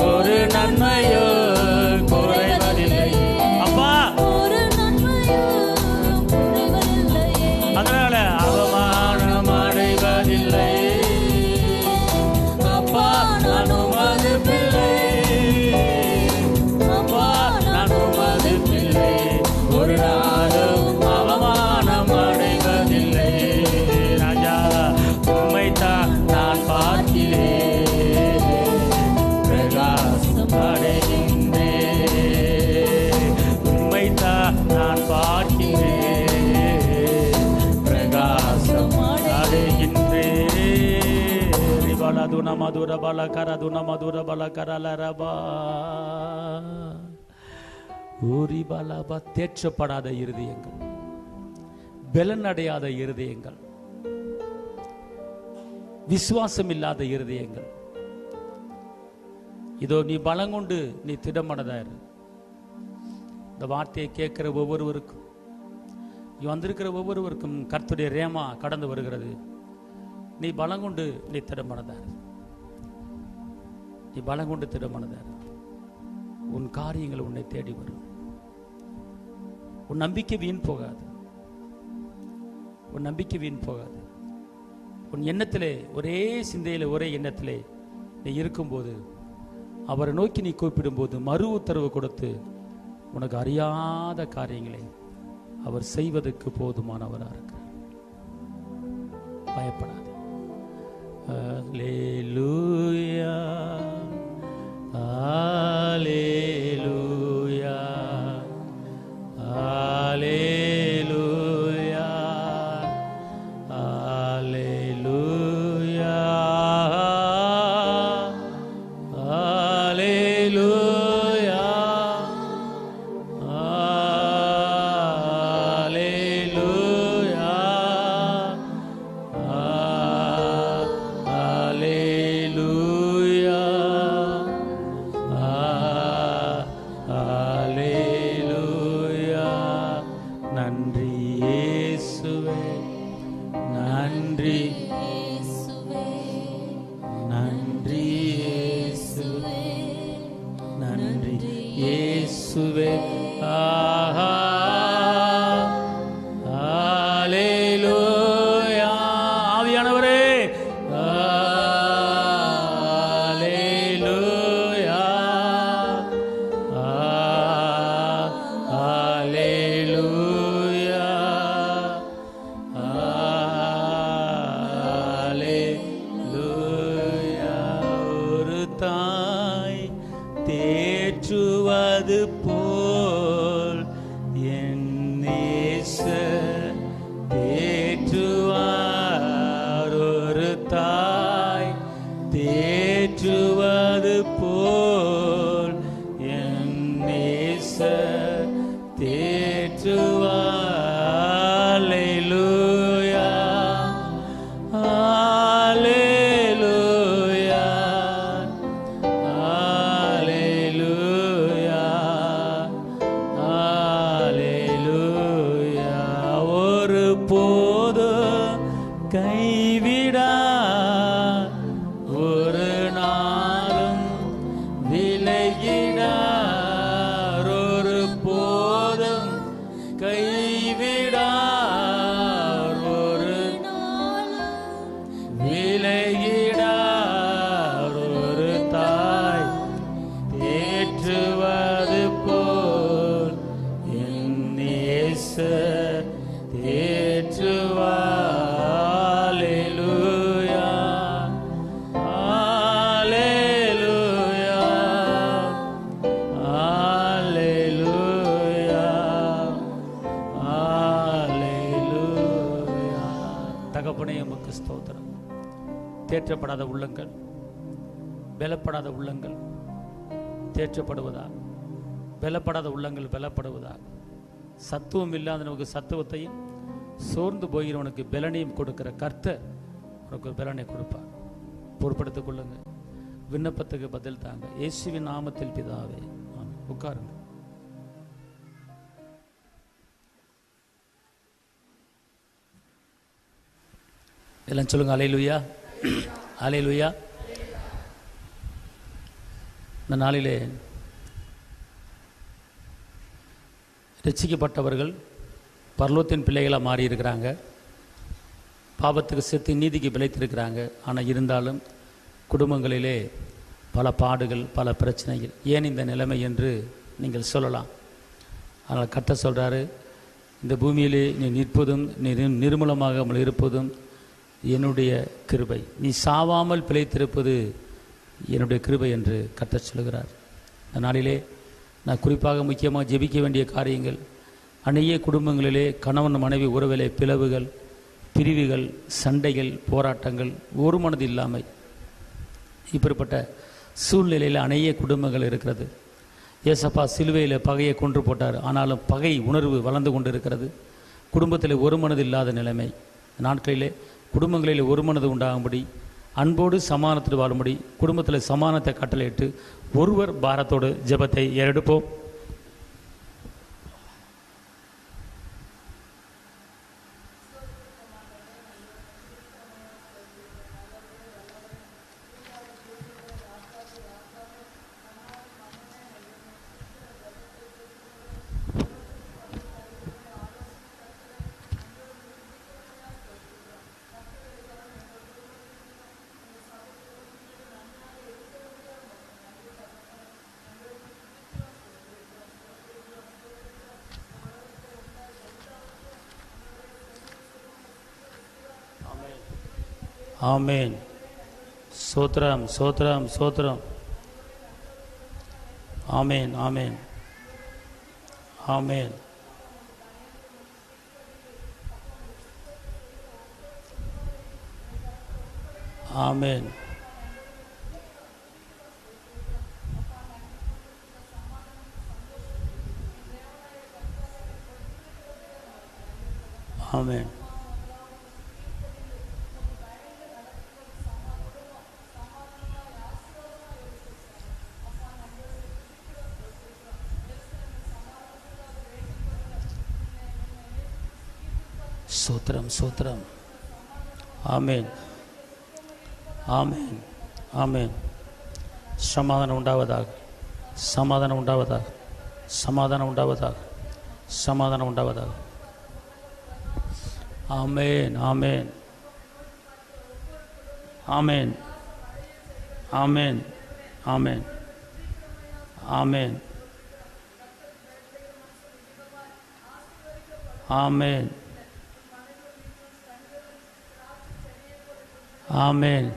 ஒரு நன்மையோ குறைவதில்லை அப்பா. அதனால அவமானம் அடைவதில்லை அப்பா நான் உமது பிள்ளை. ஒரு நாளும் அவமானம் அடைவதில்லை ராஜா. உம்மைத்தான் நான் பார்க்கிறேன், பிரகாசம் அடைகின்றேன். உம்மைத்தான் நான் பார்க்கிறேன், பிரகாசம் அடைகின்றேன். ரிபலதுன மதுர பலகரதுன மதுர பலகரலரபா. தேற்றப்படாத இருதயங்கள், பலனடையாத இருதயங்கள், விசுவாசம் இல்லாத இருதயங்கள். இதோ நீ பலங்கொண்டு நீ திடமனதாயிரு. இந்த வார்த்தையை கேட்கிற ஒவ்வொருவருக்கும், வந்திருக்கிற ஒவ்வொருவருக்கும் கர்த்தருடைய ரேமா கடந்து வருகிறது. நீ பலங்கொண்டு நீ திடமனதாயிரு. நீ பலங்கொண்டு திடமனதாயிரு. உன் காரியங்கள் உன்னை தேடி வரும். உன் நம்பிக்கை வீண் போகாது. உன் நம்பிக்கை வீண் போகாது. உன் எண்ணத்திலே, ஒரே சிந்தையிலே, ஒரே எண்ணத்திலே நீ இருக்கும்போது, அவரை நோக்கி நீ கூப்பிடும்போது மறு உத்தரவு கொடுத்து உனக்கு அறியாத காரியங்களை அவர் செய்வதற்கு போதுமானவராக இருக்கிறார். பயப்படாது. அல்லேலூயா, அல்லேலூயா, அல்லேலூயா, அல்லேலூயா, அல்லேலூயா, அல்லேலூயா, அல்லேலூயா, அல்லேலூயா. நன்றி இயேசுவே, நன்றி, நன்றி இயேசுவே, நன்றி இயேசுவே. அல்லேலூயா. ஆவியானவரே, அல்லேலூயா, அல்லேலூயா, அல்லேலூயா. ஒரு தாய் தேற்றுவது போல் என் நேசர் தேற்றுவார். ஒரு தாய் தேற்றுவது போல் என் நேசர் தேற்றுவார். அல்லேலூயா, அல்லேலூயா, அல்லேலூயா, அல்லேலூயா. ஒரு போது கைவிடா, ஒரு நாளும் விலகிடார். ஒரு போதும் கைவிடார், ஒரு விலகிடார். ஒரு தாய் தேற்றுவது போல் என் நேசர் தேற்றுவார். அல்லேலூயா, அல்லேலூயா, அல்லேலூயா, அல்லேலூயா. தகப்பனே, உமக்கு ஸ்தோத்திரம். தேற்றப்படாத உள்ளங்கள், பலப்படாத உள்ளங்கள் தேற்றப்படுவதாக, பலப்படாத உள்ளங்கள் பலப்படுவதாக. சத்துவம் இல்லாதவனுக்கு சத்துவத்தையும், சோர்ந்து போகிறவனுக்கு பலனையும் கொடுக்கிற கர்த்தர் உனக்கு ஒரு பலனை கொடுப்பார். பொறுப்படுத்திக் கொள்ளுங்க. விண்ணப்பத்துக்கு பதில் தாங்க. இயேசுவின் நாமத்தில் பிதாவே, ஆமென். உட்காருங்க. எல்லாம் சொல்லுங்க. அல்லேலூயா, அல்லேலூயா. இந்த நாளிலே ரட்சிக்கப்பட்டவர்கள் பரலோகத்தின் பிள்ளைகளாக மாறி இருக்கிறாங்க. பாவத்துக்கு செத்து நீதிக்கு பிழைத்திருக்கிறாங்க. ஆனால் இருந்தாலும் குடும்பங்களிலே பல பாடுகள், பல பிரச்சனைகள். ஏன் இந்த நிலைமை என்று நீங்கள் சொல்லலாம். ஆனால் கட்ட சொல்கிறாரு, இந்த பூமியிலே நீ நிற்பதும் நீ நிர்மூலமாக இருப்பதும் என்னுடைய கிருபை, நீ சாவாமல் பிழைத்திருப்பது என்னுடைய கிருபை என்று கர்த்தர் சொல்கிறார். இந்த நாளிலே நான் குறிப்பாக முக்கியமாக ஜெபிக்க வேண்டிய காரியங்கள், அநேக குடும்பங்களிலே கணவன் மனைவி உறவிலே பிளவுகள், பிரிவுகள், சண்டைகள், போராட்டங்கள், ஒரு மனது இல்லாமை, இப்படிப்பட்ட சூழ்நிலையில் அநேக குடும்பங்கள் இருக்கிறது. ஏசப்பா சிலுவையில் பகையை கொன்று போட்டார். ஆனாலும் பகை உணர்வு வளர்ந்து கொண்டு இருக்கிறது. குடும்பத்தில் ஒரு மனது இல்லாத நிலைமை. நாட்களிலே குடும்பங்களில் ஒரு மனது உண்டாகும்படி, அன்போடு சமானத்தில் வாழும்படி, குடும்பத்தில் சமானத்தை கட்டளையிட்டு ஒருவர் பாரத்தோடு ஜெபத்தை ஏறெடுப்போம். ஆமேன். சோத்ரம் சோத்ரம் சோத்ரம். ஆமேன் ஆமேன் ஆமேன். ஆமேன் ஆமேன். சோத்ரம் சோத்ரம். ஆமேன் ஆமேன் ஆமேன். சமாதானம் உண்டாவதாக, சமாதானம் உண்டாவதாக, சமாதானம் உண்டாவதாக, சமாதானம் உண்டாவதாக. ஆமேன் ஆமேன் ஆமேன் ஆமேன் ஆமேன் ஆமேன் ஆமேன் ஆமேன்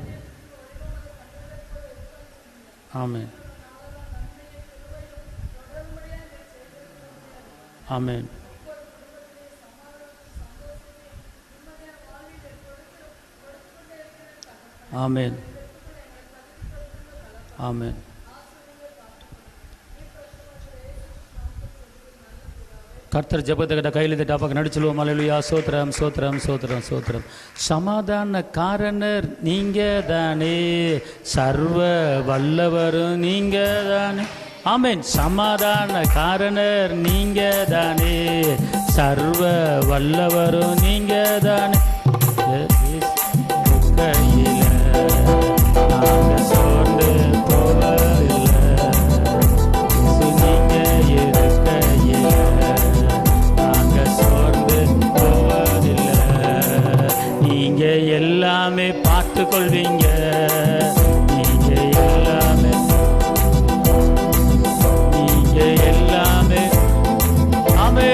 ஆமேன் ஆமேன் ஆமேன் ஆமேன். கர்த்தர் ஜெபத்தை கிட்ட கையில் டாப்பாக்க நடிச்சுடுவோம். அல்லேலூயா. சோத்திரம் சோத்திரம் சோத்திரம் சோத்திரம். சமாதான காரணர் நீங்க தானே, சர்வ வல்லவரும் நீங்க தானே. ஆமேன். சமாதான காரணர் நீங்க தானே, சர்வ வல்லவரும் நீங்க தானே. சோர்ந்து போவதில்லை, நீங்க இருக்கையில நாங்க சோர்ந்து போவதில்லை. நீங்க எல்லாமே பார்த்து கொள்வீங்க, நீங்க எல்லாமே, நீங்க எல்லாமே. ஆமே.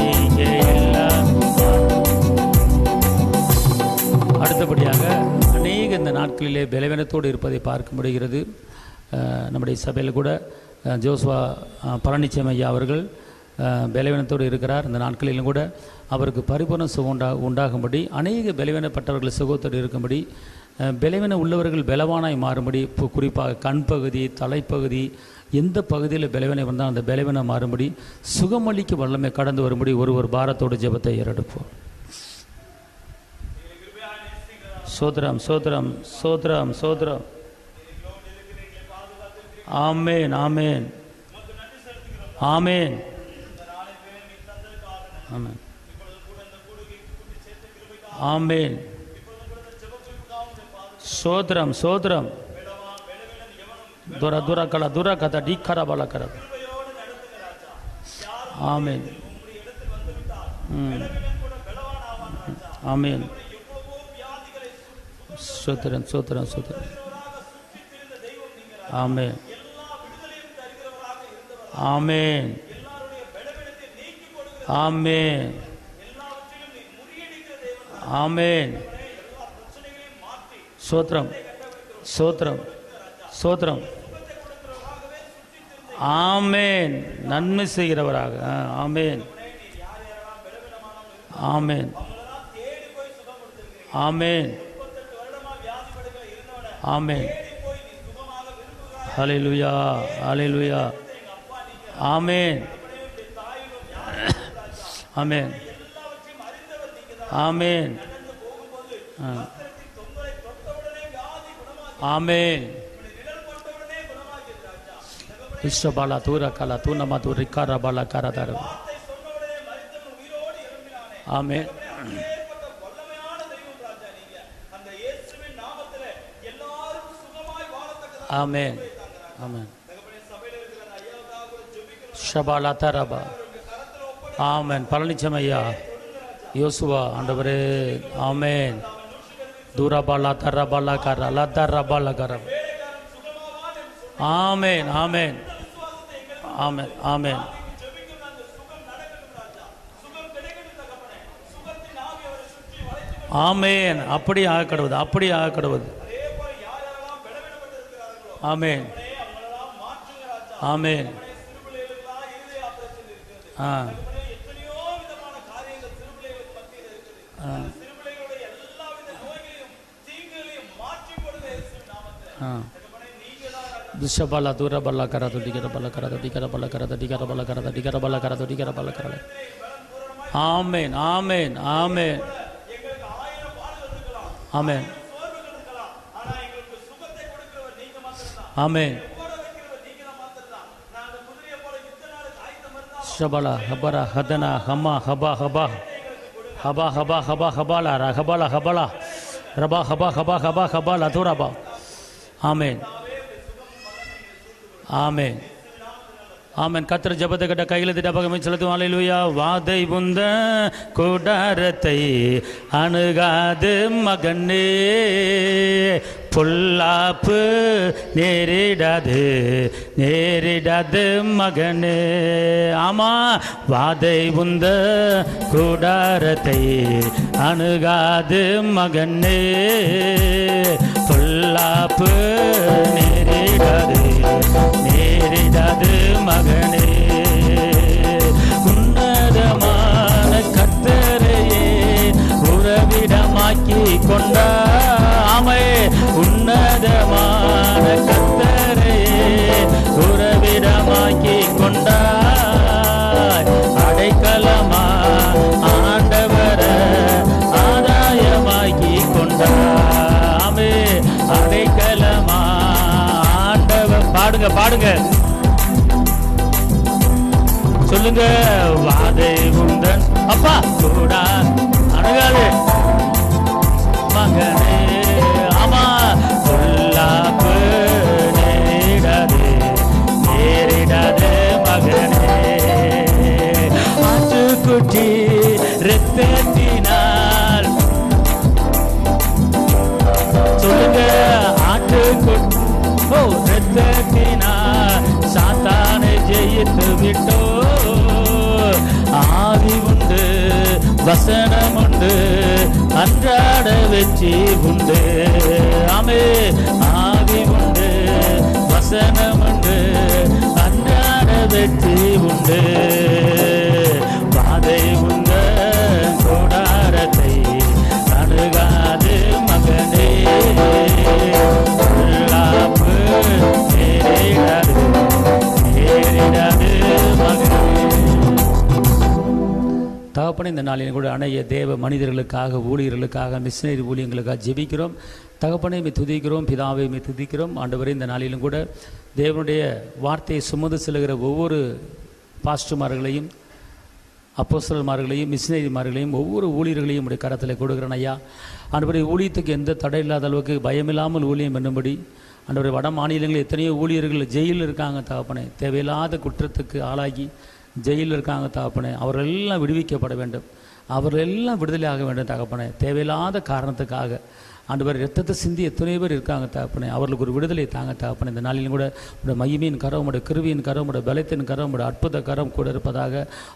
நீங்க எல்லாமே. அடுத்தபடியாக அநேக இந்த நாட்களிலே பலவீனத்தோடு இருப்பதை பார்க்க முடிகிறது. நம்முடைய சபையில் கூட ஜோசுவா பழனிச்சாமி ஐயா அவர்கள் பலவீனத்தோடு இருக்கிறார். இந்த நாட்களிலும் கூட அவருக்கு பரிபூர்ண சுகம் உண்டாகும்படி, அநேக பலவீனப்பட்டவர்கள் சுகத்தோடு இருக்கும்படி, பலவீனம் உள்ளவர்கள் பலவானாய் மாறும்படி, குறிப்பாக கண் பகுதி, தலைப்பகுதி, எந்த பகுதியில் பலவீனம் வந்தால் அந்த பலவீனம் மாறும்படி, சுகமளிக்க வல்லமை கடந்து வரும்படி ஒரு பாரத்தோடு ஜெபத்தை ஏறெடுப்போம். சோத்ரம் சோத்ரம் சோத்ரம் சோத்ரம். ஆமேன் ஆமேன் ஆமேன் ஆமேன் ஆமேன். சோத்ரம் சோத்ரம். துர துர கல துர கத டீக்கர பல கர. ஆமேன் ஆமேன். சோத்ரம் சோத்ரம் சோத்ரம். ஆமேன் ஆமேன் ஆமேன் ஆமேன். சோத்ரம் சோத்ரம் சோத்ரம். ஆமேன். நன்மை செய்கிறவராக. ஆமேன் ஆமேன் ஆமேன் ஆமேன். ஹல்லேலூயா ஹல்லேலூயா. ஆமேன் ஆமேன் ஆமேன் ஆமேன். இஷ்டபாலா தூர கலா தூணமா தூர் ரிக்காரா பாலா காராதார. ஆமேன் ஆமேன் ஆமேன். ஷபாலா தரபா. ஆமேன். பழனிச்சாமி ஐயா, யோசுவா ஆண்டவரே. ஆமேன். தூரபாலா தரபாலா கர லத்தரபாலா கர. ஆமேன் ஆமேன் ஆமேன் ஆமேன். ஆமேன். அப்படி ஆக கடவுது, அப்படி ஆக கடவுது. ஆமேன், ஆமேன். ஆ துஷபல தூரபல்ல கரது டிகர பல்ல கரது டிகர பல்ல கரது டிகர பல்ல கரது டிகர பல்ல கரது டிகர பல்ல கரது. ஆமேன், ஆமேன், ஆமேன், ஆமேன், ஆமேன். ஷபல ஹபர ஹதன ஹமா ஹபா ஹபா ஹபா ஹபா ஹபா ஹபாலா ரஹபல ஹபலா ரபா ஹபா ஹபா ஹபா ஹபாலா தூரபா. ஆமேன், ஆமேன், ஆமேன். கர்த்தர் ஜெபத்தை கேட்ட கையில் திட்டப்பகமே செலுத்தும். அல்லேலூயா. வாதை புந்த கூடாரத்தை அணுகாது மகனே, பொல்லாப்பு நேரிடாது நேரிடாது மகனே. ஆமா, வாதை புந்த கூடாரத்தை அணுகாது மகனே, பொல்லாப்பு நேரிடாது நேரிடாது மகனே. உன்னதமான கர்த்தரையே உறவிடமாக்கி கொண்டாமே, உன்னதமான கர்த்தரையே உறவிடமாக்கி கொண்டாய். அடைக்கலமா ஆண்டவர ஆதாயமாக்கி கொண்டாமே, அடைக்கலமா ஆண்டவர். பாடுங்க, பாடுங்க, சொல்லுங்க. வாதை உந்தன் அப்பா கூடா அணுகாது மகனே. ஆமா, பொல்லாப்பு நேரிடாது நேரிடாது மகனே. ஆட்டுக்குட்டி இரத்தத்தினால், சொல்லுங்க. ஆட்டுக்குட்டி இரத்தத்தினால் சாத்தானை ஜெயித்து விட்டோ. ஆவி உண்டு, வசனம் உண்டு, அன்றாட வெற்றி உண்டு. ஆமே, ஆவி உண்டு, வசனம் உண்டு, அன்றாட வெற்றி உண்டு. வாதை உண்ட கூடாரத்தை அணுகாது மகனே, பொல்லாப்பு நேரிடாது நேரிடாது மகனே. தகப்பனே, இந்த நாளில் கூட அணைய தேவ மனிதர்களுக்காக, ஊழியர்களுக்காக, மிஷனரி ஊழியங்களுக்காக ஜெபிக்கிறோம். தகப்பனை மே துதிக்கிறோம், பிதாவை மே துதிக்கிறோம். ஆண்டவரே, இந்த நாளிலும் கூட தேவனுடைய வார்த்தையை சுமந்து செல்கிற ஒவ்வொரு பாஸ்டர்மார்களையும், அப்போஸ்தலர்மார்களையும், மிஷனரிமார்களையும், ஒவ்வொரு ஊழியர்களையும் உடைய கரத்தில் கொடுக்குறேன் ஐயா. ஆண்டவரே, ஊழியத்துக்கு எந்த தடை இல்லாத அளவுக்கு பயமில்லாமல் ஊழியம் பண்ணும்படி. ஆண்டவரே, வட மாநிலங்களில் எத்தனையோ ஊழியர்கள் ஜெயிலில் இருக்காங்க தகப்பனே, தேவையில்லாத குற்றத்துக்கு ஆளாகி ஜெயிலில் இருக்காங்க தகப்பனே. அவர்கள் எல்லாம் விடுவிக்கப்பட வேண்டும், அவர்கள் எல்லாம் விடுதலை ஆக வேண்டும் தகப்பனே. தேவையில்லாத காரணத்துக்காக ஆண்டவர் இரத்தத்தை சிந்தி எத்தனையோ பேர் இருக்காங்க தகப்பனே, அவர்களுக்கு ஒரு விடுதலை தாங்க தகப்பனே. இந்த நாளிலும் கூட உடைய மகிமையின் கரம், உடைய கிருவியின் கரம், உடைய பலத்தின் கரம், உடைய அற்புத கரம் கூட இருப்பதாக.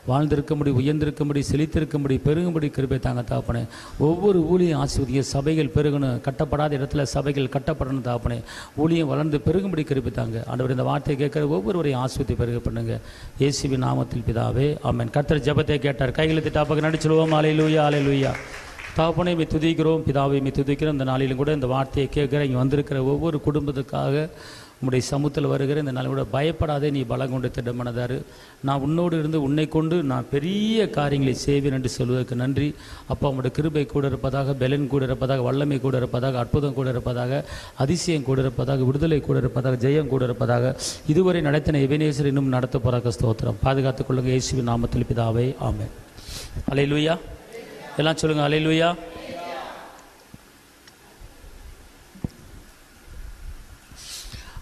வாழ்ந்திருக்கும்படி, உயர்ந்திருக்கும்படி, செழித்திருக்கும்படி, பெருகும்படி கிருபை தாங்க தகப்பனே. ஒவ்வொரு ஊழியம் ஆசீர்வதிங்க. சபைகள் பெருகணும், கட்டப்படாத இடத்துல சபைகள் கட்டப்படணும் தகப்பனே. ஊழியம் வளர்ந்து பெருகும்படி கிருபை தாங்க ஆண்டவர். இந்த வார்த்தையை கேட்கிற ஒவ்வொருவரையும் ஆசீர்வதி பெருக பண்ணுங்க, இயேசுவின் நாமத்தில் பிதாவே, ஆமென். கர்த்தர் ஜெபத்தை கேட்டார். கைகளை திட்டாப்பக நடிச்சிடுவோம். அல்லேலூயா, அல்லேலூயா. தகப்பனை மே துதிக்கிறோம், பிதாவை மே துதிக்கிறோம். இந்த நாளிலும் கூட இந்த வார்த்தையை கேட்குற இங்கே வந்திருக்கிற ஒவ்வொரு குடும்பத்துக்காக உம்முடைய சமூகத்தில் வருகிற இந்த நாளில் கூட பயப்படாதே, நீ பலம் கொண்டு திட்டமானதாரு. நான் உன்னோடு இருந்து உன்னை கொண்டு நான் பெரிய காரியங்களை செய்வேன் என்று சொல்வதற்கு நன்றி அப்பா. உங்களுடைய கிருபை கூட இருப்பதாக, பெலன் கூட இருப்பதாக, வல்லமை கூட இருப்பதாக, அற்புதம் கூட இருப்பதாக, அதிசயம் கூட இருப்பதாக, விடுதலை கூட இருப்பதாக, ஜெயம் கூட இருப்பதாக. இதுவரை நடத்தின எபெனேசர் இன்னும் நடத்த போறாக ஸ்தோத்திரம். பாதுகாத்துக் கொள்ளுங்க இயேசுவின் நாமத்தில் பிதாவே, ஆமென். அல்லேலூயா. எல்லாம் சொல்லுங்க, அல்லேலூயா.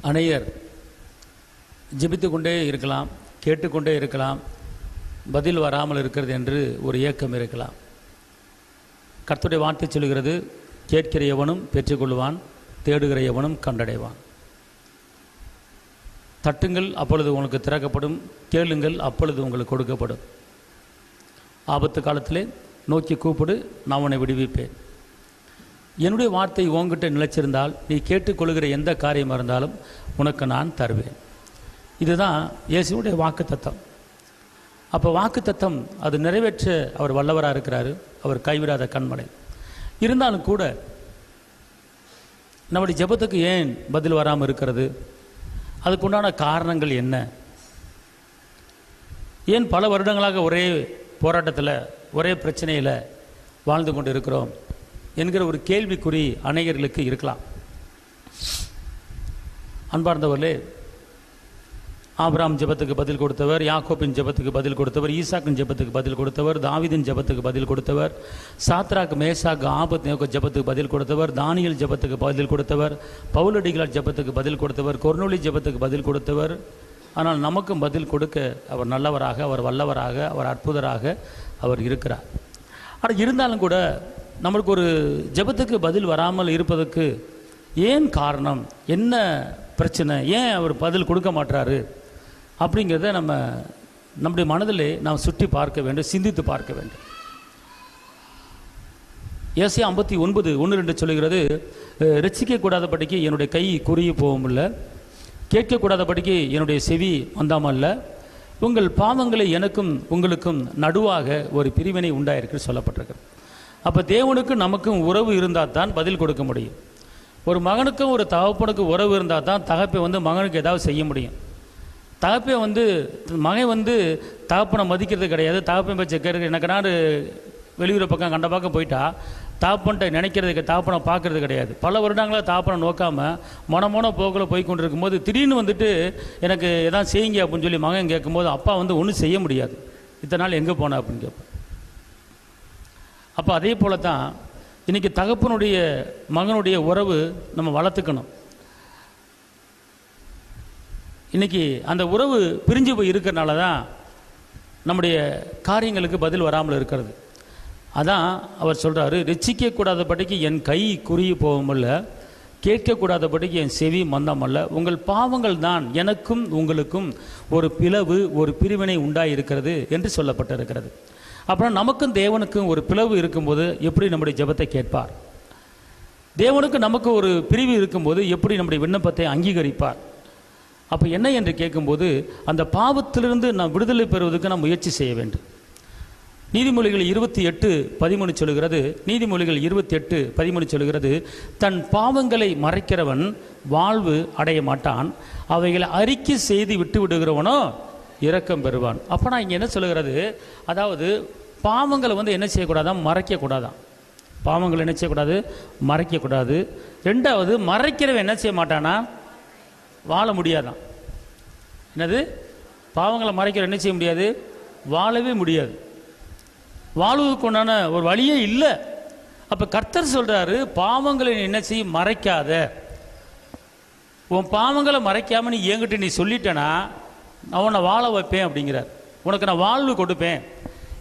அநேகர் ஜெபித்து கொண்டே இருக்கலாம், கேட்டுக்கொண்டே இருக்கலாம், பதில் வராமல் இருக்கிறது என்று ஒரு ஏக்கம் இருக்கலாம். கர்த்தருடைய வார்த்தை சொல்கிறது, கேட்கிற எவனும் பெற்றுக்கொள்வான், தேடுகிற எவனும் கண்டடைவான். தட்டுங்கள், அப்பொழுது உங்களுக்கு திறக்கப்படும், கேளுங்கள், அப்பொழுது உங்களுக்கு கொடுக்கப்படும். ஆபத்து காலத்திலே நோக்கி கூப்பிடு, நான் உன்னை விடுவிப்பேன். என்னுடைய வார்த்தை உங்ககிட்ட நிலைச்சிருந்தால் நீ கேட்டுக்கொள்கிற எந்த காரியமாக இருந்தாலும் உனக்கு நான் தருவேன். இதுதான் இயேசுவுடைய வாக்குத்தத்தம். அப்போ வாக்குத்தத்தம் அது நிறைவேற்ற அவர் வல்லவராக இருக்கிறாரு. அவர் கைவிடாத கண்மலை. இருந்தாலும் கூட நம்முடைய ஜெபத்துக்கு ஏன் பதில் வராமல் இருக்கிறது? அதுக்குண்டான காரணங்கள் என்ன? ஏன் பல வருடங்களாக ஒரே போராட்டத்தில் ஒரே பிரச்சனையில் வாழ்ந்து கொண்டு இருக்கிறோம் என்கிற ஒரு கேள்விக்குறி அநேகர்களுக்கு இருக்கலாம். அன்பார்ந்தவர்களே, ஆபிரகாம் ஜெபத்துக்கு பதில் கொடுத்தவர், யாக்கோபின் ஜெபத்துக்கு பதில் கொடுத்தவர், ஈசாக்கின் ஜெபத்துக்கு பதில் கொடுத்தவர், தாவீதின் ஜெபத்துக்கு பதில் கொடுத்தவர், சாத்ராக் மேசாக் ஆபத்நேகோ ஜெபத்துக்கு பதில் கொடுத்தவர், தானியேல் ஜெபத்துக்கு பதில் கொடுத்தவர், பவுலடிகளார் ஜெபத்துக்கு பதில் கொடுத்தவர், கொர்நேலியு ஜெபத்துக்கு பதில் கொடுத்தவர். ஆனால் நமக்கும் பதில் கொடுக்க அவர் நல்லவராக, அவர் வல்லவராக, அவர் அற்புதராக அவர் இருக்கிறார். ஆனால் இருந்தாலும் கூட நம்மளுக்கு ஒரு ஜெபத்துக்கு பதில் வராமல் இருப்பதற்கு ஏன் காரணம், என்ன பிரச்சனை, ஏன் அவர் பதில் கொடுக்க மாட்டாரு அப்படிங்கிறத நம்முடைய மனதிலே நாம் சுற்றி பார்க்க வேண்டும், சிந்தித்து பார்க்க வேண்டும். ஏசாயா 59:1-2 சொல்லுகிறது, ரட்சிக்கக்கூடாதபடிக்கு என்னுடைய கை குறுகி போகும்ல, கேட்கக்கூடாதபடிக்கு என்னுடைய செவி வந்தாமல்ல, உங்கள் பாவங்களை எனக்கும் உங்களுக்கும் நடுவாக ஒரு பிரிவினை உண்டாயிருக்கு சொல்லப்பட்டிருக்கு. அப்போ தேவனுக்கும் நமக்கும் உறவு இருந்தால் தான் பதில் கொடுக்க முடியும். ஒரு மகனுக்கும் ஒரு தகப்பனுக்கும் உறவு இருந்தால் தான் தகப்பை மகனுக்கு ஏதாவது செய்ய முடியும். தகப்பை மகன் தகப்பனை மதிக்கிறது கிடையாது. தகப்பன் பேச்சை கேட்க எனக்கு நாடு வெளியூர் பக்கம் கண்ட பக்கம் போயிட்டா தகப்பன்ட்ட நினைக்கிறதுக்கு தகப்பனை பார்க்கறது கிடையாது. பல வருடங்களாக தகப்பனை நோக்காமல் மொன போக்கில் போய் கொண்டு இருக்கும்போது திடீர்னு எனக்கு எதாவது செய்யுங்க அப்படின்னு சொல்லி மகன் கேட்கும்போது அப்பா ஒன்றும் செய்ய முடியாது. இத்தனை நாள் எங்கே போன அப்படின்னு கேட்பேன். அப்போ அதே போல தான் இன்றைக்கி தகப்பனுடைய மகனுடைய உறவு நம்ம வளர்த்துக்கணும். இன்றைக்கி அந்த உறவு பிரிஞ்சு போய் இருக்கிறனால தான் நம்முடைய காரியங்களுக்கு பதில் வராமல் இருக்கிறது. அதான் அவர் சொல்கிறாரு, ரட்சிக்கக்கூடாதபடிக்கு என் கை குறுகி போகுமல்ல, கேட்கக்கூடாதபடிக்கு என் செவி மந்தமல்ல, உங்கள் பாவங்கள் தான் எனக்கும் உங்களுக்கும் ஒரு பிளவு, ஒரு பிரிவினை உண்டாயிருக்கிறது என்று சொல்லப்பட்டிருக்கிறது. அப்புறம் நமக்கும் தேவனுக்கும் ஒரு பிளவு இருக்கும்போது எப்படி நம்முடைய ஜெபத்தை கேட்பார்? தேவனுக்கு நமக்கு ஒரு பிரிவு இருக்கும்போது எப்படி நம்முடைய விண்ணப்பத்தை அங்கீகரிப்பார்? அப்போ என்ன என்று கேட்கும்போது அந்த பாவத்திலிருந்து நாம் விடுதலை பெறுவதற்கு நாம் முயற்சி செய்ய வேண்டும். நீதிமொழிகள் 28:13 சொல்கிறது, நீதிமொழிகள் 28:13 சொல்கிறது, தன் பாவங்களை மறைக்கிறவன் வாழ்வு அடைய மாட்டான், அவைகளை அறிக்கை செய்து விட்டு விடுகிறவனோ இரக்கம் பெறுவான். அப்போ நான் இங்கே என்ன சொல்லுகிறது, அதாவது பாவங்களை என்ன செய்யக்கூடாதான், மறைக்கக்கூடாதான். பாவங்களை என்ன செய்யக்கூடாது, மறைக்கக்கூடாது. ரெண்டாவது, மறைக்கிறவன் என்ன செய்ய மாட்டானா, வாழ முடியாதான். என்னது, பாவங்களை மறைக்கிற என்ன செய்ய முடியாது, வாழவே முடியாது. வாழ்வதற்கு உண்டான ஒரு வழியே இல்லை. அப்போ கர்த்தர் சொல்கிறாரு, பாவங்களை என்ன செய்ய, மறைக்காத. உன் பாவங்களை மறைக்காமல் நீ என்கிட்ட நீ சொல்லிட்டேன்னா நான் உன்னை வாழ வைப்பேன் அப்படிங்கிறார். உனக்கு நான் வாழ்வு கொடுப்பேன்.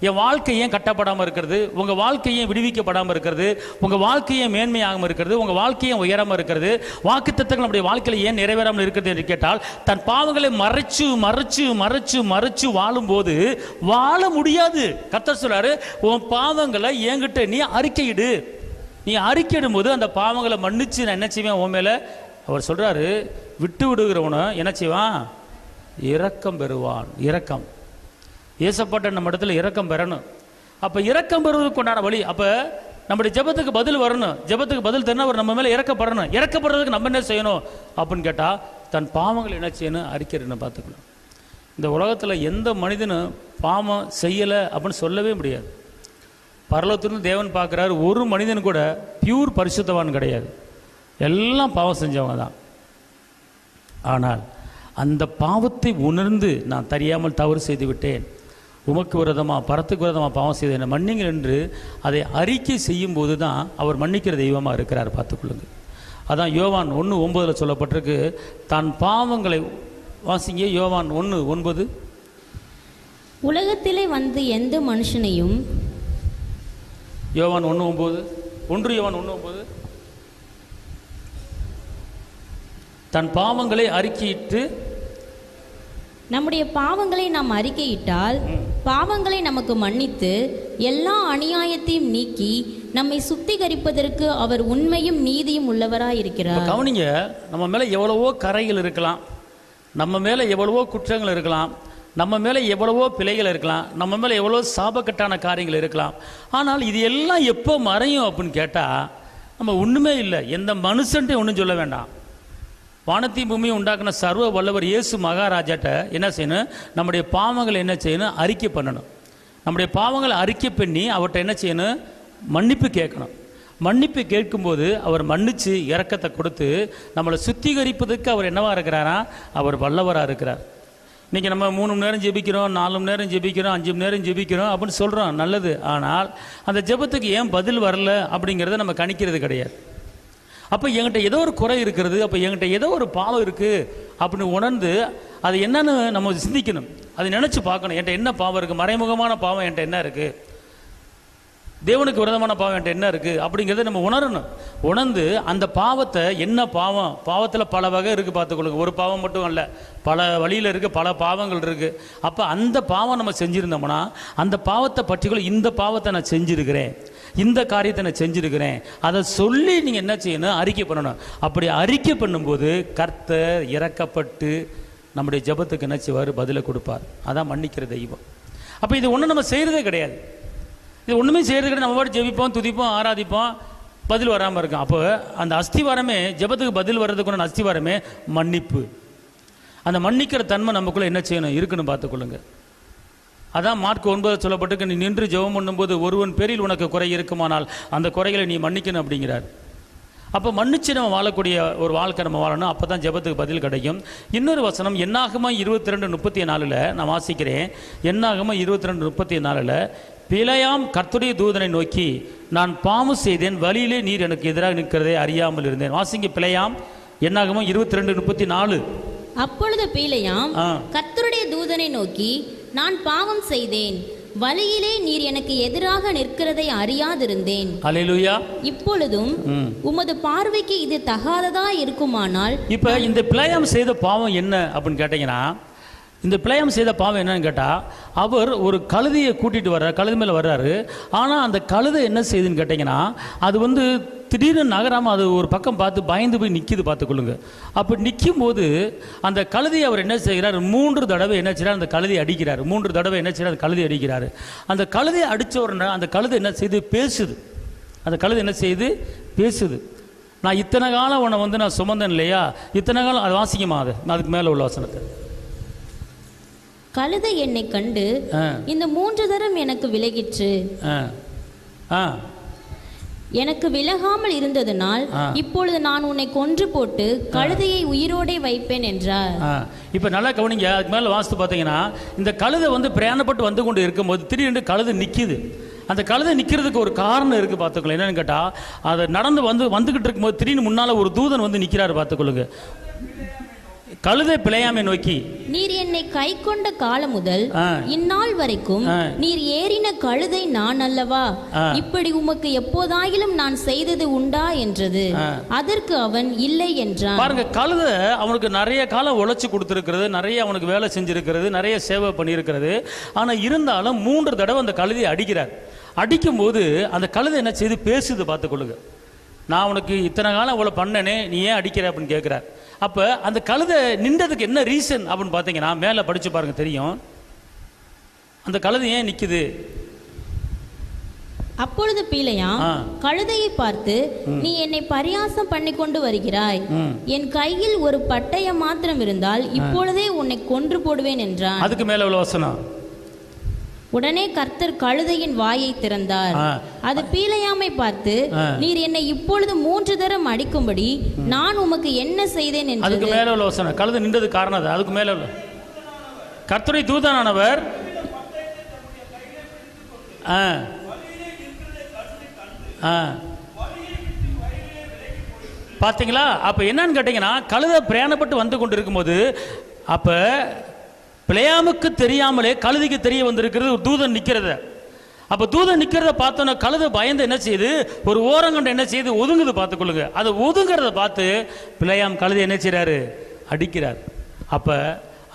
என் வாழ்க்கை ஏன் கட்டப்படாமல் இருக்கிறது, உங்கள் வாழ்க்கை ஏன் விடுவிக்கப்படாமல் இருக்கிறது, உங்கள் வாழ்க்கை ஏன் மேன்மையாகாமல் இருக்கிறது, உங்கள் வாழ்க்கை ஏன் உயராமல் இருக்கிறது, வாக்குத்தத்தங்கள் நம்முடைய வாழ்க்கையில் ஏன் நிறைவேறாமல் இருக்கிறது என்று கேட்டால், தன் பாவங்களை மறைச்சு மறைச்சு மறைச்சு மறைச்சு வாழும்போது வாழ முடியாது. கர்த்தர் சொல்றாரு, உன் பாவங்களை என்கிட்ட நீ அறிக்கையிடு. நீ அறிக்கையிடும் போது அந்த பாவங்களை மன்னிச்சு நான் என்ன செய்வேன் உன் மேலே. அவர் சொல்றாரு, விட்டு விடுகிறவனை என்ன செய்வான், இரக்கம் பெறுவான். இரக்கம் ஏசப்பட்ட நம்ம இடத்துல இரக்கம் பெறணும். அப்போ இரக்கம் பெறுவதற்கு உண்டான வழி, அப்போ நம்முடைய ஜெபத்துக்கு பதில் வரணும். ஜெபத்துக்கு பதில் தரணும், அவர் நம்ம மேலே இறக்கப்படணும். இறக்கப்படுறதுக்கு நம்ம என்ன செய்யணும் அப்படின்னு கேட்டால், தன் பாவங்கள் என்ன செய்யணும், அறிக்கைன்னு பார்த்துக்கணும். இந்த உலகத்தில் எந்த மனிதனும் பாவம் செய்யலை அப்படின்னு சொல்லவே முடியாது. பரலோகத்திலிருந்து தேவன் பார்க்குறாரு, ஒரு மனிதன் கூட பியூர் பரிசுத்தவான் கிடையாது, எல்லாம் பாவம் செஞ்சவங்க தான். ஆனால் அந்த பாவத்தை உணர்ந்து நான் தெரியாமல் தவறு செய்து விட்டேன், உமக்கு விரோதமாக பரத்துக்கு விரோதமாக பாவம் செய்த என்னை மன்னிங்கள் என்று அதை அறிக்கை செய்யும் போது தான் அவர் மன்னிக்கிற தெய்வமாக இருக்கிறார். பார்த்துக்கொள்ளுங்க. அதான் யோவான் 1:9 சொல்லப்பட்டிருக்கு, தான் பாவங்களை வாசிங்க. யோவான் 1:9, உலகத்திலே வந்து எந்த மனுஷனையும், யோவான் 1:9, 1 யோவான் 1:9, தன் பாவங்களை அறிக்கையிட்டு, நம்முடைய பாவங்களை நாம் அறிக்கையிட்டால் பாவங்களை நமக்கு மன்னித்து எல்லா அநியாயத்தையும் நீக்கி நம்மை சுத்திகரிப்பதற்கு அவர் உண்மையும் நீதியும் உள்ளவராயிருக்கிறார். கவனிங்க, நம்ம மேலே எவ்வளவோ கரைகள் இருக்கலாம், நம்ம மேலே எவ்வளவோ குற்றங்கள் இருக்கலாம், நம்ம மேலே எவ்வளவோ பிழைகள் இருக்கலாம், நம்ம மேலே எவ்வளோ சாபக்கட்டான காரியங்கள் இருக்கலாம். ஆனால் இது எல்லாம் எப்போ மறையும் அப்படின்னு கேட்டால் நம்ம ஒன்றுமே இல்லை. எந்த மனுஷன்ட்டையும் ஒன்றும் சொல்ல வேண்டாம். வானத்தையும் பூமியும் உண்டாக்குன சர்வ வல்லவர் இயேசு மகாராஜாட்ட என்ன செய்யணும்? நம்முடைய பாவங்களை என்ன செய்யணும்? அறிக்கை பண்ணணும். நம்முடைய பாவங்களை அறிக்கை பண்ணி அவர்கிட்ட என்ன செய்யணும்? மன்னிப்பு கேட்கணும். மன்னிப்பு கேட்கும்போது அவர் மன்னித்து இரக்கத்தை கொடுத்து நம்மளை சுத்திகரிப்பதற்கு அவர் என்னவா இருக்கிறாரா? அவர் வல்லவராக இருக்கிறார். இன்றைக்கி நம்ம 3 மணி நேரம் ஜெபிக்கிறோம், 4 மணி நேரம் ஜெபிக்கிறோம், 5 மணி நேரம் ஜெபிக்கிறோம் அப்படின்னு சொல்கிறோம், நல்லது. ஆனால் அந்த ஜெபத்துக்கு ஏன் பதில் வரல அப்படிங்கிறத நம்ம கணிக்கிறது கிடையாது. அப்போ என்கிட்ட ஏதோ ஒரு குறை இருக்கிறது, அப்போ என்கிட்ட ஏதோ ஒரு பாவம் இருக்குது அப்படின்னு உணர்ந்து அது என்னன்னு நம்ம சிந்திக்கணும். அதை நினச்சி பார்க்கணும். என்கிட்ட என்ன பாவம் இருக்குது? மறைமுகமான பாவம் என்கிட்ட என்ன இருக்குது? தேவனுக்கு விரோதமான பாவம் என்கிட்ட என்ன இருக்குது அப்படிங்கிறத நம்ம உணரணும். உணர்ந்து அந்த பாவத்தை, என்ன பாவம், பாவத்தில் பல வகை இருக்குது பார்த்துக்கொள்ளுங்க. ஒரு பாவம் மட்டும் அல்ல, பல வழியில் இருக்குது, பல பாவங்கள் இருக்குது. அப்போ அந்த பாவம் நம்ம செஞ்சுருந்தோம்னா அந்த பாவத்தை பற்றிக்குள்ள இந்த பாவத்தை நான் செஞ்சுருக்கிறேன், இந்த காரியத்தை நான் செஞ்சுருக்கிறேன், அதை சொல்லி நீங்கள் என்ன செய்யணும்? அறிக்கை பண்ணணும். அப்படி அறிக்கை பண்ணும்போது கர்த்தர் இரக்கப்பட்டு நம்முடைய ஜெபத்துக்கு என்ன செய்வார்? பதிலை கொடுப்பார். அதான் மன்னிக்கிற தெய்வம். அப்போ இது ஒன்றும் நம்ம செய்கிறதே கிடையாது. இது ஒன்றுமே செய்கிறது கிடையாது. நம்ம பாட்டு ஜெபிப்போம், துதிப்போம், ஆராதிப்போம், பதில் வராமல் இருக்கும். அப்போ அந்த அஸ்திவாரமே, ஜெபத்துக்கு பதில் வர்றதுக்குன்னு அஸ்திவாரமே மன்னிப்பு. அந்த மன்னிக்கிற தன்மை நமக்குள்ளே என்ன செய்யணும்? இருக்கணும், பார்த்துக்கொள்ளுங்க. அதான் மார்க் 9 சொல்லப்பட்டு, நீ நின்று ஜெபம் பண்ணும்போது ஒருவன் பேரில் உனக்கு குறை இருக்குமானால் அந்த குறைகளை நீ மன்னிக்கணும் அப்படிங்கிறார். அப்போ மன்னிச்சு நம்ம வாழக்கூடிய ஒரு வாழ்க்கை நம்ம வாழணும். அப்போ தான் ஜெபத்துக்கு பதில் கிடைக்கும். இன்னொரு வசனம் என்னாகம 22:34 நான் வாசிக்கிறேன். என்னாகம 22:34 பிலேயாம் கர்த்தருடைய தூதனை நோக்கி, நான் பாவம் செய்தேன், வழியிலே நீர் எனக்கு எதிராக நிற்கிறதை அறியாமல் இருந்தேன். வாசிங்க பிலேயாம், என்னாகம 22:34. அப்பொழுது பிலேயாம் கர்த்தருடைய தூதனை நோக்கி, நான் பாவம் செய்தேன், வழியிலே நீர் எனக்கு எதிராக நிற்கிறதை அறியாதிருந்தேன். அல்லேலூயா. இப்பொழுதும் உமது பார்வைக்கு இது தகாததா இருக்குமானால். இப்ப இந்த பிலேயாம் செய்த பாவம் என்ன அப்படின்னு கேட்டீங்கன்னா, இந்த பிலேயாம் செய்த பாவம் என்னன்னு கேட்டால், அவர் ஒரு கழுதையை கூட்டிகிட்டு வர்றார், கழுது மேலே வர்றாரு. ஆனால் அந்த கழுதை என்ன செய்யுதுன்னு கேட்டிங்கன்னா, அது திடீர்னு நகராமல் அது ஒரு பக்கம் பார்த்து பயந்து போய் நிற்கிது, பார்த்துக்கொள்ளுங்க. அப்போ நிற்கும் போது அந்த கழுதையை அவர் என்ன செய்கிறார்? 3 தடவை என்ன செய்கிறார்? அந்த கழுதையை அடிக்கிறார். 3 தடவை என்ன செய்கிறார்? அந்த கழுதையை அடிக்கிறார். அந்த கழுதையை அடித்த உடனே அந்த கழுதை என்ன செய்து? பேசுது. அந்த கழுதை என்ன செய்யுது? பேசுது. நான் இத்தனை காலம் உன்னை நான் சுமந்தேன் இல்லையா? இத்தனை காலம் அது வாசிக்குமா? அதுக்கு மேலே உள்ள வசனத்தை. கழுதை என்னை கண்டு இந்த 3 தரம் எனக்கு விலகிற்று, எனக்கு விலகாமல் இருந்ததனால் இப்பொழுது நான் உன்னை கொன்று போட்டு கழுதையை உயிரோடே வைப்பேன் என்றார். இப்ப நல்லா கவனிங்க. அதுக்கு மேல வாசித்து பார்த்தீங்கன்னா, இந்த கழுதை பிரயாணப்பட்டு வந்து கொண்டு இருக்கும்போது திடீரென்று கழுதை நிற்கிது. அந்த கழுதை நிற்கிறதுக்கு ஒரு காரணம் இருக்குது, பார்த்துக்கொள்ளுங்க. என்னன்னு கேட்டால், அதை நடந்து வந்துக்கிட்டு இருக்கும்போது திடீர்னு முன்னால் ஒரு தூதன் நிற்கிறாரு, பார்த்துக்கொள்ளுங்க. கழுதை பிலேயாமை நோக்கி, நீர் என்னை கை கொண்ட காலம் முதல் இந்நாள் வரைக்கும் நீர் ஏறின கழுதை நான் அல்லவா? இப்படி உமக்கு எப்போதாயிலும் நான் செய்தது உண்டா என்றது. அதற்கு அவன் இல்லை என்றான். பாருங்க, கழுதை அவனுக்கு நிறைய காலம் உழைச்சி கொடுத்துருக்கிறது, நிறைய அவனுக்கு வேலை செஞ்சிருக்கிறது, நிறைய சேவை பண்ணியிருக்கிறது. ஆனால் இருந்தாலும் 3 தடவை அந்த கழுதையை அடிக்கிறார். அடிக்கும் போது அந்த கழுதை என்ன செய்து? பேசுது, பார்த்துக்கொள்ளுங்க. நான் உனக்கு இத்தனை காலம் அவ்வளோ பண்ணனே, நீ ஏன் அடிக்கிற அப்படின்னு கேட்குறார். அப்போ அந்த கழுதை நின்றதுக்கு என்ன ரீசன் அப்படின்னு பார்த்தீங்கன்னா, மேலே படித்து பாருங்க, தெரியும். அந்த கழுதை ஏன் நிற்குது? அப்பொழுது பிலேயாம் கழுதையை பார்த்து, நீ என்னை பரியாசம் பண்ணி கொண்டு வருகிறாய், என் கையில் ஒரு பட்டயம் மாத்திரம் இருந்தால் இப்பொழுதே உன்னை கொன்று போடுவேன் என்றான். அதுக்கு மேலே உள்ள வசனம். உடனே கர்த்தர் கழுதையின் வாயை திறந்தார். அது பீலையாமை பார்த்து, நீர் என்னை இப்பொழுது 3 தரம் அடிக்கும்படி நான் உமக்கு என்ன செய்தேன் என்று. அதுக்கு மேல உள்ள வசனம். கழுதை நின்றது காரணம் அதுக்கு மேல உள்ள கர்த்தருடைய தூதனானவர் பார்த்தீங்களா? அப்ப என்னன்னு கேட்டீங்கன்னா, கழுதை பிரயாணப்பட்டு வந்து கொண்டு இருக்கும்போது அப்ப பிலேயாமுக்கு தெரியாமலே கழுதைக்கு தெரிய வந்திருக்கிறது ஒரு தூதன் நிற்கிறத. அப்போ தூதன் நிற்கிறத பார்த்தோன்னா கழுதை பயந்து என்ன செய்யுது? ஒரு ஓரங்கண்டு என்ன செய்யுது? ஒதுங்குது, பார்த்துக்கொள்ளுங்க. அதை ஒதுங்கிறத பார்த்து பிலேயாம் கழுதை என்ன செய்கிறாரு? அடிக்கிறார். அப்போ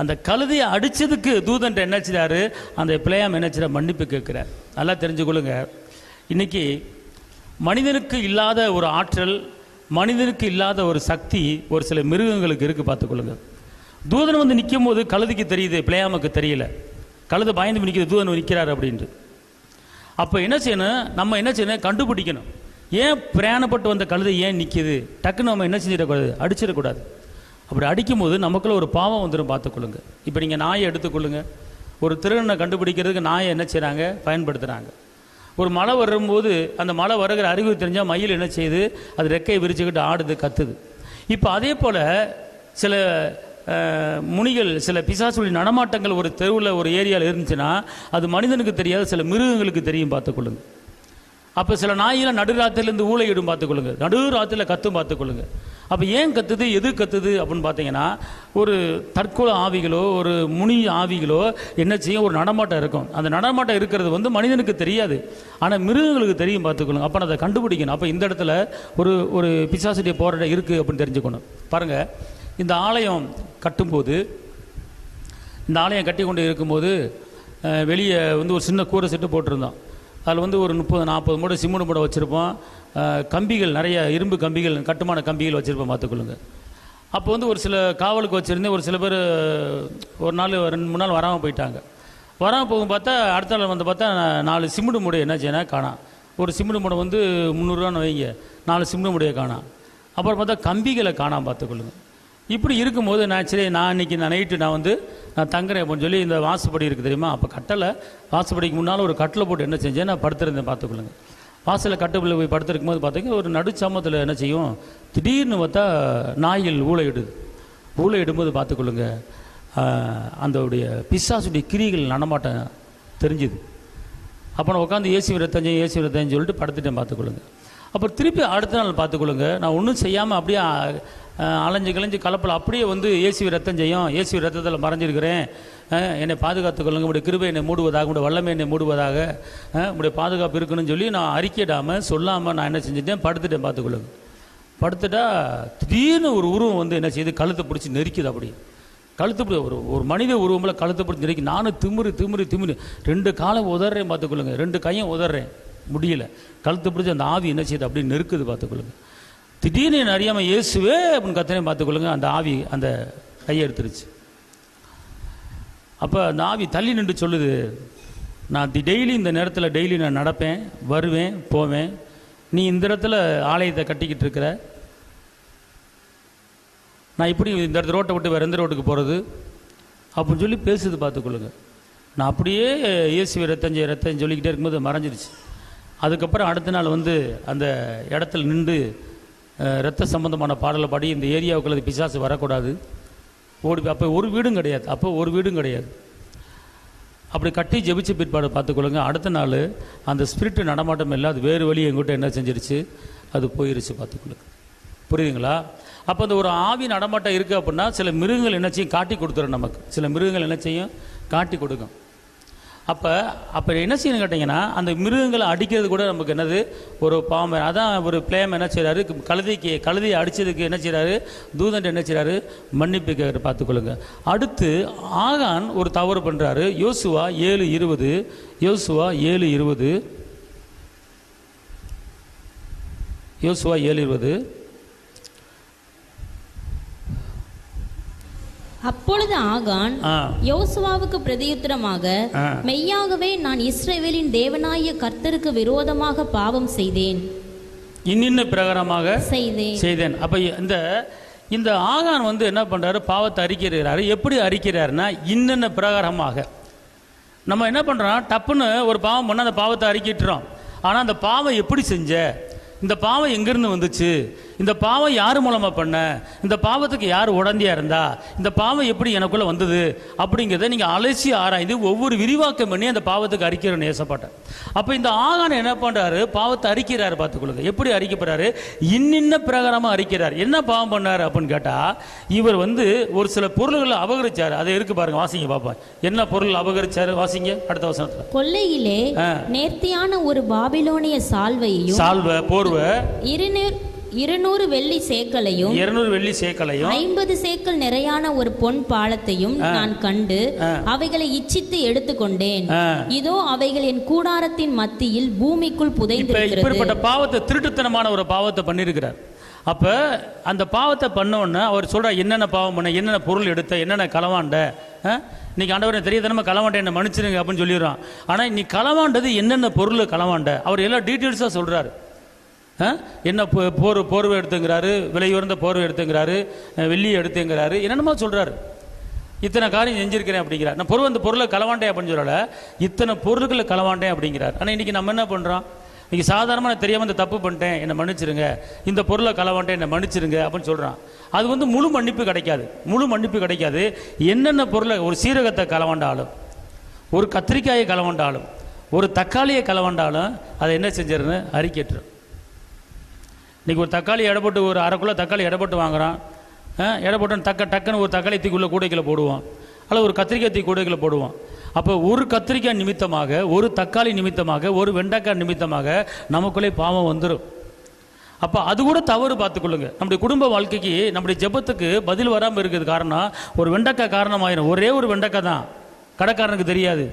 அந்த கழுதையை அடித்ததுக்கு தூதன் என்ன செய்கிறாரு? அந்த பிலேயாம் என்ன செய்கிறார்? மன்னிப்பு கேட்குறார். நல்லா தெரிஞ்சுக்கொள்ளுங்க. இன்னைக்கு மனிதனுக்கு இல்லாத ஒரு ஆற்றல், மனிதனுக்கு இல்லாத ஒரு சக்தி ஒரு சில மிருகங்களுக்கு இருக்குது, பார்த்துக்கொள்ளுங்க. தூதன் வந்து நிற்கும் போது கழுதைக்கு தெரியுது, பிளேயாமுக்கு தெரியல. கழுதை பயந்து நிற்கிது, தூதன் நிற்கிறார் அப்படின்ட்டு. அப்போ என்ன செய்யணும், நம்ம என்ன செய்யணும், கண்டுபிடிக்கணும். ஏன் பிரயாணப்பட்டு வந்த கழுதை ஏன் நிற்கிது, டக்குன்னு நம்ம என்ன செஞ்சிடக்கூடாது, அடிச்சிடக்கூடாது. அப்படி அடிக்கும்போது நமக்குள்ள ஒரு பாவம் வந்துடும், பார்த்துக்கொள்ளுங்க. இப்போ நீங்கள் நாயை எடுத்துக்கொள்ளுங்க. ஒரு திருடனை கண்டுபிடிக்கிறதுக்கு நாயை என்ன செய்கிறாங்க, பயன்படுத்துகிறாங்க. ஒரு மழை வரும்போது அந்த மழை வருகிற அறிவு தெரிஞ்சால் மயில் என்ன செய்யுது, அது ரெக்கையை விரிச்சுக்கிட்டு ஆடுது, கத்துது. இப்போ அதே போல் சில முனிகள், சில பிசாசுகளின் நடமாட்டங்கள் ஒரு தெருவில் ஒரு ஏரியாவில் இருந்துச்சுன்னா அது மனிதனுக்கு தெரியாது, சில மிருகங்களுக்கு தெரியும், பார்த்துக்கொள்ளுங்க. அப்போ சில நாயெல்லாம் நடுராத்திரிலேருந்து ஊழையிடும், பார்த்துக்கொள்ளுங்க. நடுராத்திரியில் கத்தும், பார்த்துக்கொள்ளுங்க. அப்போ ஏன் கத்துது, எது கத்துது அப்படின்னு பார்த்தீங்கன்னா, ஒரு தற்கொலை ஆவிகளோ ஒரு முனி ஆவிகளோ என்ன செய்யும், ஒரு நடமாட்டம் இருக்கும். அந்த நடமாட்டம் இருக்கிறது வந்து மனிதனுக்கு தெரியாது, ஆனால் மிருகங்களுக்கு தெரியும், பார்த்துக்கொள்ளுங்க. அப்போ அதை கண்டுபிடிக்கணும். அப்போ இந்த இடத்துல ஒரு ஒரு பிசாசுடைய போராட்டம் இருக்குது அப்படின்னு தெரிஞ்சுக்கணும். பாருங்கள், இந்த ஆலயம் கட்டும்போது, இந்த ஆலயம் கட்டி கொண்டு இருக்கும்போது வெளியே வந்து ஒரு சின்ன கூரை செட்டு போட்டிருந்தோம். அதில் வந்து ஒரு 30-40 மூடை சிமெண்ட் மூடை வச்சுருப்போம். கம்பிகள், நிறைய இரும்பு கம்பிகள், கட்டுமான கம்பிகள் வச்சுருப்போம், பார்த்துக்கொள்ளுங்க. அப்போ வந்து ஒரு சில காவலுக்கு வச்சுருந்தேன். ஒரு சில பேர் ஒரு நாள் 2-3 நாள் வராமல் போயிட்டாங்க. வராமல் போகும் பார்த்தா அடுத்த நாள் வந்து பார்த்தா 4 சிமெண்ட் மூடை என்ன செய்யணும் காணாம். ஒரு சிமெண்ட் மூடை வந்து 300ரூவான்னு வைங்க, 4 சிமெண்ட் மூடையை காணாம். அப்புறம் பார்த்தா கம்பிகளை காணாமல், பார்த்துக்கொள்ளுங்க. இப்படி இருக்கும்போது நான் இன்றைக்கி நைட்டு நான் தங்குறேன் அப்படின்னு சொல்லி, இந்த வாசப்படி இருக்குது தெரியுமா, அப்போ கட்டலை, வாசப்படிக்கு முன்னால் ஒரு கட்டில் போட்டு என்ன செஞ்சேன், நான் படுத்துருந்தேன், பார்த்துக்கொள்ளுங்க. வாசலில் கட்டுப்பில் போய் படுத்துருக்கும் போது பார்த்தீங்கன்னா ஒரு நடுச்சமத்தில் என்ன செய்யும், திடீர்னு பார்த்தா நாய்கள் ஊழையிடும்போது பார்த்துக்கொள்ளுங்க அந்தோடைய பிசாசுடைய கிரிகள் நடமாட்டம் தெரிஞ்சுது. அப்போ நான் உட்காந்து ஏசி ரத்தஞ்சு சொல்லிட்டு படுத்துட்டேன், பார்த்துக்கொள்ளுங்க. அப்புறம் திருப்பி அடுத்த நாள் பார்த்துக்கொள்ளுங்க, நான் ஒன்றும் செய்யாமல் அப்படியே அலைஞ்சு கலப்பில் அப்படியே வந்து ஏசி ரத்தம் செய்யும், ஏசி ரத்தத்தில் மறைஞ்சிருக்கிறேன், என்னை பாதுகாத்துக்கொள்ளுங்க, உடைய கிருபை என்னை மூடுவதாக, உடைய வல்லமை என்னை மூடுவதாக, உடைய பாதுகாப்பு இருக்குன்னு சொல்லி நான் அறிக்கையிடாமல் சொல்லாமல் நான் என்ன செஞ்சுட்டேன், படுத்துட்டேன், பார்த்துக்கொள்ளுங்க. படுத்துட்டா திடீர்னு ஒரு உருவம் வந்து என்ன செய்யுது, கழுத்தை பிடிச்சி நெரிக்குது. அப்படி கழுத்து ஒரு மனித உருவமில் கழுத்தை பிடிச்சி நெரிக்கி, நானும் திமிரு 2 காலம் உதறேன், பார்த்துக்கொள்ளுங்க. 2 கையும் உதறேன், முடியல. கழுத்து பிடிச்சி அந்த ஆவி என்ன செய்யுது, அப்படி நெருக்குது, பார்த்துக்கொள்ளுங்க. திடீர்னு என்ன அறியாமல் இயேசுவே அப்படின்னு கத்தனையும், பார்த்துக்கொள்ளுங்க. அந்த ஆவி அந்த கையை எடுத்துருச்சு. அப்போ அந்த ஆவி தள்ளி நின்று சொல்லுது, நான் டெய்லி இந்த நேரத்தில் டெய்லி நான் நடப்பேன், வருவேன், போவேன், நீ இந்த இடத்துல ஆலயத்தை கட்டிக்கிட்டு இருக்கிற, நான் இப்படி இந்த இடத்துல ரோட்டை விட்டு வேறு எந்த ரோட்டுக்கு போகிறது அப்படின்னு சொல்லி பேசுது, பார்த்துக்கொள்ளுங்க. நான் அப்படியே இயேசுவை ரத்தம் சொல்லிக்கிட்டே இருக்கும்போது மறைஞ்சிருச்சு. அதுக்கப்புறம் அடுத்த நாள் வந்து அந்த இடத்துல நின்று இரத்த சம்பந்தமான பாடலை பாடி, இந்த ஏரியாவுக்குள்ள பிசாசு வரக்கூடாது ஓடி. அப்போ ஒரு வீடும் கிடையாது. அப்படி கட்டி ஜெபிச்ச பிற்பாடு பார்த்துக்கொள்ளுங்க, அடுத்த நாள் அந்த ஸ்பிரிட்டு நடமாட்டம் இல்லை, அது வேறு வழி எங்கிட்ட என்ன செஞ்சிருச்சு, அது போயிருச்சு, பார்த்துக்கொள்ளுங்க. புரியுதுங்களா? அப்போ அந்த ஒரு ஆவி நடமாட்டம் இருக்குது அப்படின்னா சில மிருகங்கள் என்ன செய்யும், காட்டி கொடுத்துரும் நமக்கு. சில மிருகங்கள் என்ன செய்யும், காட்டி கொடுக்கும். அப்போ என்ன செய்யணும் கேட்டிங்கன்னா, அந்த மிருகங்களை அடிக்கிறது கூட நமக்கு என்னது, ஒரு பாவம். அதான் ஒரு பிளேம் என்ன செய்கிறாரு, கழுதையை அடித்ததுக்கு என்ன செய்கிறாரு, தூதன் என்ன செய்கிறாரு, மன்னிப்பு கேட்குற, பார்த்துக்கொள்ளுங்க. அடுத்து ஆகான் ஒரு தவறு பண்ணுறாரு. யோசுவா 7:20 அப்பொழுது ஆகான் யோசுவாவுக்கு பிரதியுத்தரமாக, மெய்யாகவே நான் இஸ்ரவேலின் தேவனாகிய கர்த்தருக்கு விரோதமாக பாவம் செய்தேன், இன்னின்ன பிரகாரமாக செய்தேன். அப்ப இந்த ஆகான் வந்து என்ன பண்றாரு, பாவத்தை அறிக்கிறாரு. எப்படி அறிக்கிறாருன்னா, இன்னென்ன பிரகாரமாக. நம்ம என்ன பண்றோம், டப்புன்னு ஒரு பாவம் பண்ண அந்த பாவத்தை அறிக்கிட்டுறோம். ஆனா அந்த பாவம் எப்படி செஞ்ச, இந்த பாவம் எங்கிருந்து வந்துச்சு, இந்த பாவம் யார் மூலமாக பண்ண, இந்த பாவத்துக்கு யார் உடந்தையாக இருந்தா, இந்த பாவம் எப்படி எனக்குள்ளே வந்தது அப்படிங்கிறத நீங்கள் அலசி ஆராய்ந்து ஒவ்வொரு விரிவாக்கம் பண்ணி அந்த பாவத்துக்கு அறிக்கிறோன்னு ஏசப்பட்டேன். அப்போ இந்த ஆகான் என்ன பண்ணுறாரு, பாவத்தை அறிக்கிறாரு, பார்த்துக்கொள்ளுங்க. எப்படி அறிக்கப்படுறாரு, இன்னின்ன பிரகாரமாக அறிக்கிறார். என்ன பாவம் பண்ணார் அப்படின்னு கேட்டால், இவர் வந்து ஒரு சில பொருள்களை அபகரிச்சார். அதை இருக்கு பாருங்க, வாசிங்க பார்ப்போம். என்ன பொருள் அபகரிச்சாரு, வாசிங்க அடுத்த வசனத்தில். கொள்ளையிலே நேர்த்தியான ஒரு பாபிலோனிய சால்வை, போர்வை, 200 வெள்ளி சேக்கலையும் 50 சேக்கல் நிறையான ஒரு பொன் பாலத்தையும் நான் கண்டு அவைகளை இச்சித்து எடுத்துக்கொண்டேன். இதோ அவைகள் என் கூடாரத்தின் மத்தியில் பூமிக்குள் புதைந்திருக்கிறது. இப்படிப்பட்ட பாவத்தை, திருட்டுத்தனமான ஒரு பாவத்தை பண்ணியிருக்கிறார். அப்ப அந்த பாவத்தை பண்ண உடனே அவர் சொல்ற, என்னென்ன பாவம் பண்ண, என்னென்ன பொருள் எடுத்த, என்னென்ன களவாண்ட. இன்னைக்கு ஆண்டவர் தெரியாதனமா களவாண்ட என்ன மன்னிச்சிருங்க அப்படின்னு சொல்லிடுறான். ஆனா நீ களவாண்டது என்னென்ன பொருள் களவாண்ட அவர் எல்லா டீட்டெயில்ஸா சொல்றாரு. என்ன போர்வை எடுத்துங்கிறாரு, விலை உயர்ந்த போர்வை எடுத்துங்கிறாரு, வெள்ளியை எடுத்துங்கிறாரு, என்னென்னமோ சொல்றாரு. இத்தனை காரியம் செஞ்சிருக்கிறேன் அப்படிங்கிறார். நான் அந்த பொருளை களவாண்டேன் அப்படின்னு சொல்லல, இத்தனை பொருட்களை களவாண்டேன் அப்படிங்கிறார். ஆனால் இன்னைக்கு நம்ம என்ன பண்றோம்? இன்னைக்கு சாதாரணமாக தெரியாமல் இந்த தப்பு பண்ணிட்டேன், என்னை மன்னிச்சிருங்க, இந்த பொருளை களவாண்டேன், என்னை மன்னிச்சிருங்க அப்படின்னு சொல்றான். அது முழு மன்னிப்பு கிடைக்காது. முழு மன்னிப்பு கிடைக்காது. என்னென்ன பொருளை, ஒரு சீரகத்தை களவாண்டாலும், ஒரு கத்திரிக்காயை களவாண்டாலும், ஒரு தக்காளியை களவாண்டாலும் அதை என்ன செஞ்சிருன்னு அறிக்கைட்டுரும். இன்னைக்கு ஒரு தக்காளி எடைப்பட்டு, ஒரு அரை கிலோ தக்காளி எடைப்பட்டு வாங்குறான். எடைப்பட்டு டக்குன்னு ஒரு தக்காளி தூக்கி உள்ள கூடைகளை போடுவான், அல்லது ஒரு கத்திரிக்காய் தூக்கி கூடைகளை போடுவான். அப்போ ஒரு கத்திரிக்காய் நிமித்தமாக, ஒரு தக்காளி நிமித்தமாக, ஒரு வெண்டைக்காய் நிமித்தமாக நமக்குள்ளே பாவம் வந்துடும். அப்போ அது கூட தவறு பார்த்துக்கொள்ளுங்க. நம்முடைய குடும்ப வாழ்க்கைக்கு, நம்முடைய ஜெபத்துக்கு பதில் வராமல் இருக்கிறது காரணம் ஒரு வெண்டைக்காய் காரணமாயிரும். ஒரே ஒரு வெண்டைக்காய் தான் கடைக்காரனுக்கு தெரியாது,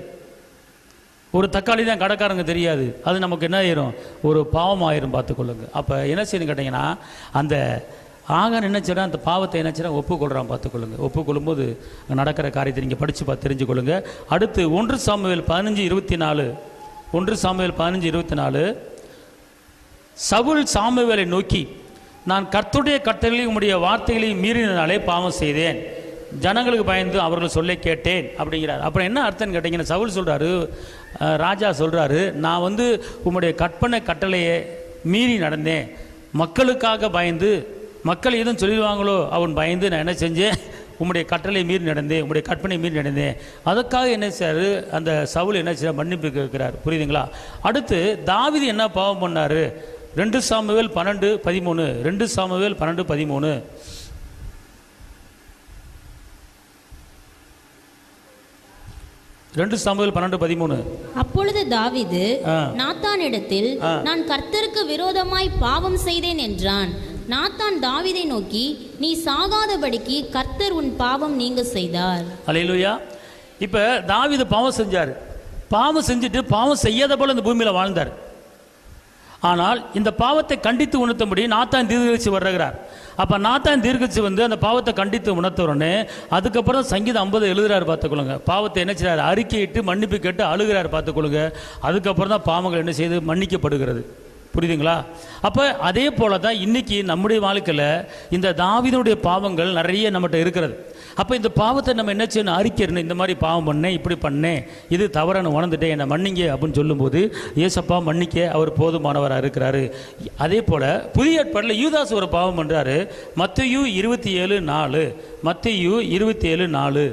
ஒரு தக்காளி தான் கடைக்காரங்க தெரியாது. அது நமக்கு என்ன ஆயிரும்? ஒரு பாவம் ஆயிரும். பார்த்துக்கொள்ளுங்க. அப்போ என்ன செய்யணும் கேட்டிங்கன்னா, அந்த ஆகான் என்ன செய்யறான், அந்த பாவத்தை என்ன செய்யறான், ஒப்புக்கொள்றான். பார்த்துக்கொள்ளுங்க. ஒப்புக்கொள்ளும்போது நடக்கிற காரியத்தை நீங்கள் படித்து பார்த்து தெரிஞ்சுக்கொள்ளுங்க. அடுத்து 1 சாமுவேல் 15:24, 1 சாமுவேல் 15:24, சவுல் சாமுவேலை நோக்கி, நான் கர்த்தருடைய கட்டளைகளையும் உம்முடைய வார்த்தைகளையும் மீறினாலே பாவம் செய்தேன், ஜனங்களுக்கு பயந்து அவர்கள் சொல்ல கேட்டேன் அப்படிங்கிறார். அப்புறம் என்ன அர்த்தம்னு கேட்டீங்கன்னா, சவுல் சொல்றாரு, ராஜா சொல்றாரு, நான் உம்முடைய கற்பனை கட்டளையை மீறி நடந்தேன், மக்களுக்காக பயந்து, மக்கள் எதுவும் சொல்லிடுவாங்களோ அவன் பயந்து நான் என்ன செஞ்சேன், உம்முடைய கட்டளை மீறி நடந்தேன், உம்முடைய கற்பனை மீறி நடந்தேன். அதுக்காக என்ன செய்யாரு, அந்த சவுல் என்ன செய்ய, மன்னிப்பு கேட்கிறார். புரியுதுங்களா? அடுத்து தாவீது என்ன பாவம் பண்ணாரு? 2 சாமுவேல் 12:13, 2 சாமுவேல் 12:13. அப்பொழுது தாவீது நாத்தானிடத்தில், நான் கர்த்தருக்கு விரோதமாய் பாவம் செய்தேன் என்றான். நாத்தான் தாவீதை நோக்கி, நீ சாகாதபடிக்கு கர்த்தர் உன் பாவம் நீங்க செய்தார். அல்லேலூயா. இப்ப தாவீது பாவம் செஞ்சார். பாவம் செஞ்சுட்டு பாவம் செய்யாத போல இந்த பூமியில வாழ்ந்தார். ஆனால் இந்த பாவத்தை கண்டித்து உணர்த்தும்படி நாத்தான் தீர்க்கதரிசி வருகிறார். அப்போ நாத்தான் தீர்க்கதரிசி அந்த பாவத்தை கண்டித்து உணர்த்தவுடனே அதுக்கப்புறம் சங்கீதம் 50 எழுதுறாரு. பார்த்துக்கொள்ளுங்க. பாவத்தை என்ன செய்யறாரு, அறிக்கையிட்டு மன்னிப்பு கேட்டு அழுகிறாரு. பார்த்துக்கொள்ளுங்க. அதுக்கப்புறம் தான் பாவங்கள் என்ன செய்து மன்னிக்கப்படுகிறது. புரியுதுங்களா? அப்போ அதே போல தான் இன்னைக்கு நம்முடைய வாழ்க்கையில் இந்த தாவீதுடைய பாவங்கள் நிறைய நம்மகிட்ட இருக்கிறது. அப்போ இந்த பாவத்தை நம்ம என்ன செய்யணும், அறிக்கிறணும். இந்த மாதிரி பாவம் பண்ணேன், இப்படி பண்ணேன், இது தவறான உணர்ந்துட்டேன், என்னை மன்னிங்க அப்படின்னு சொல்லும்போது ஏசப்பா மன்னிக்க அவர் போதுமானவராக இருக்கிறாரு. அதே போல் புதிய ஏற்பாட்டில் யூதாஸ் ஒரு பாவம் பண்ணுறாரு. மத்தேயு 27:4, மத்தேயு 27:4,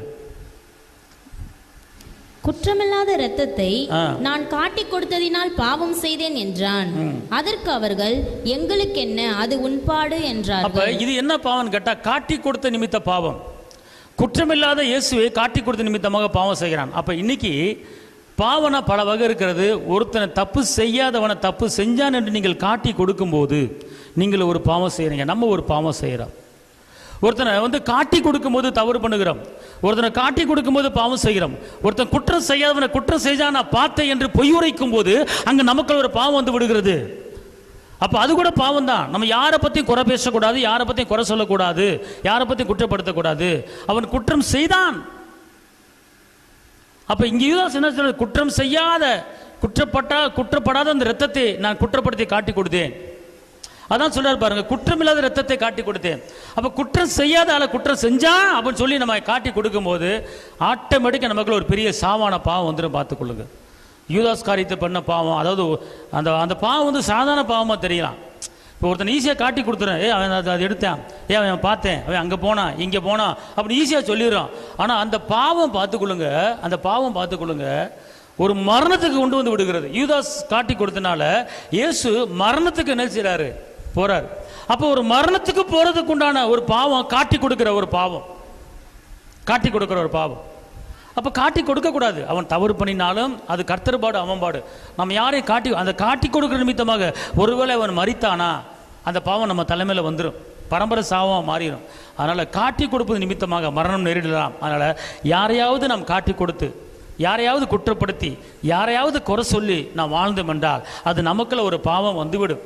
குற்றமில்லாத இரத்தத்தை நான் காட்டி கொடுத்ததினால் பாவம் செய்தேன் என்றான். அதற்கு அவர்கள், எங்களுக்கு என்ன, அது உன்பாடு என்றார். அப்ப இது என்ன பாவம் கேட்டா, காட்டி கொடுத்த நிமித்த பாவம். குற்றமில்லாத இயேசுவை காட்டி கொடுத்த நிமித்தமாக பாவம் செய்கிறான். அப்ப இன்னைக்கு பாவனா பல வகை இருக்கிறது. ஒருத்தனை தப்பு செய்யாதவனை தப்பு செஞ்சான் என்று நீங்கள் காட்டி கொடுக்கும்போது நீங்கள் ஒரு பாவம் செய்யறீங்க. நம்ம ஒரு பாவம் செய்யறோம். ஒருத்தனை காட்டி கொடுக்கும்போது தவறு பண்ணுகிறோம். ஒருத்தனை காட்டி கொடுக்கும்போது பாவம் செய்கிறோம். ஒருத்தன் குற்றம் செய்யாதவனை குற்றம் செய்தா நான் பார்த்தேன் என்று பொய் உரைக்கும் போது அங்க நமக்கு ஒரு பாவம் விடுகிறது. அப்ப அது கூட பாவம் தான். நம்ம யாரை பத்தியும் குறை பேசக்கூடாது, யாரை பத்தியும் குறை சொல்லக்கூடாது, யாரை பத்தியும் குற்றப்படுத்தக்கூடாது. அவன் குற்றம் செய்தான். அப்ப இங்க யூதாஸ் என்ன சொல்றது, குற்றம் செய்யாத குற்றப்படாத அந்த இரத்தத்தை நான் குற்றப்படுத்தி காட்டி கொடுத்தேன். அதான் சொல்றாரு பாருங்க, குற்றம் இல்லாத ரத்தத்தை காட்டி கொடுத்தேன். அப்ப குற்றம் செய்யாத ஆளை குற்றம் செஞ்சா அப்படின்னு சொல்லி நம்ம காட்டி கொடுக்கும் போது ஆட்டோமேட்டிக்கா நமக்குள்ள ஒரு பெரிய சாவான பாவம் வந்துடும். பார்த்துக்கொள்ளுங்க. யூதாஸ் காரியத்தை பண்ண பாவம், அதாவது அந்த பாவம் சாதாரண பாவமா தெரியலாம். இப்போ ஒருத்தன் ஈஸியாக காட்டி கொடுத்துறேன், அவன் அதை எடுத்தான், அவன் பார்த்தேன், அவன் அங்கே போனான், இங்கே போனான் அப்படி ஈஸியாக சொல்லிடுறான். ஆனால் அந்த பாவம் பார்த்துக்கொள்ளுங்க, அந்த பாவம் பார்த்துக்கொள்ளுங்க ஒரு மரணத்துக்கு கொண்டு வந்து விடுகிறது. யூதாஸ் காட்டி கொடுத்தனால இயேசு மரணத்துக்கு என்ன செய்றாரு, போறாரு. அப்போ ஒரு மரணத்துக்கு போறதுக்கு உண்டான ஒரு பாவம், காட்டி கொடுக்கிற ஒரு பாவம், காட்டி கொடுக்கிற ஒரு பாவம். அப்போ காட்டி கொடுக்க கூடாது. அவன் தவறு பண்ணினாலும் அது கர்த்தர் பாடு, அவன் பாடு. நம்ம யாரையும் அந்த காட்டி கொடுக்கிற நிமித்தமாக ஒருவேளை அவன் மரித்தானா, அந்த பாவம் நம்ம தலைமையில் வந்துடும், பரம்பரை சாபமாக மாறிடும். அதனால் காட்டி கொடுப்பது நிமித்தமாக மரணம் நேரிடலாம். அதனால் யாரையாவது நாம் காட்டி கொடுத்து, யாரையாவது குற்றப்படுத்தி, யாரையாவது குறை சொல்லி நாம் வாழ்ந்தோம் என்றால் அது நமக்குள்ள ஒரு பாவம் வந்துவிடும்.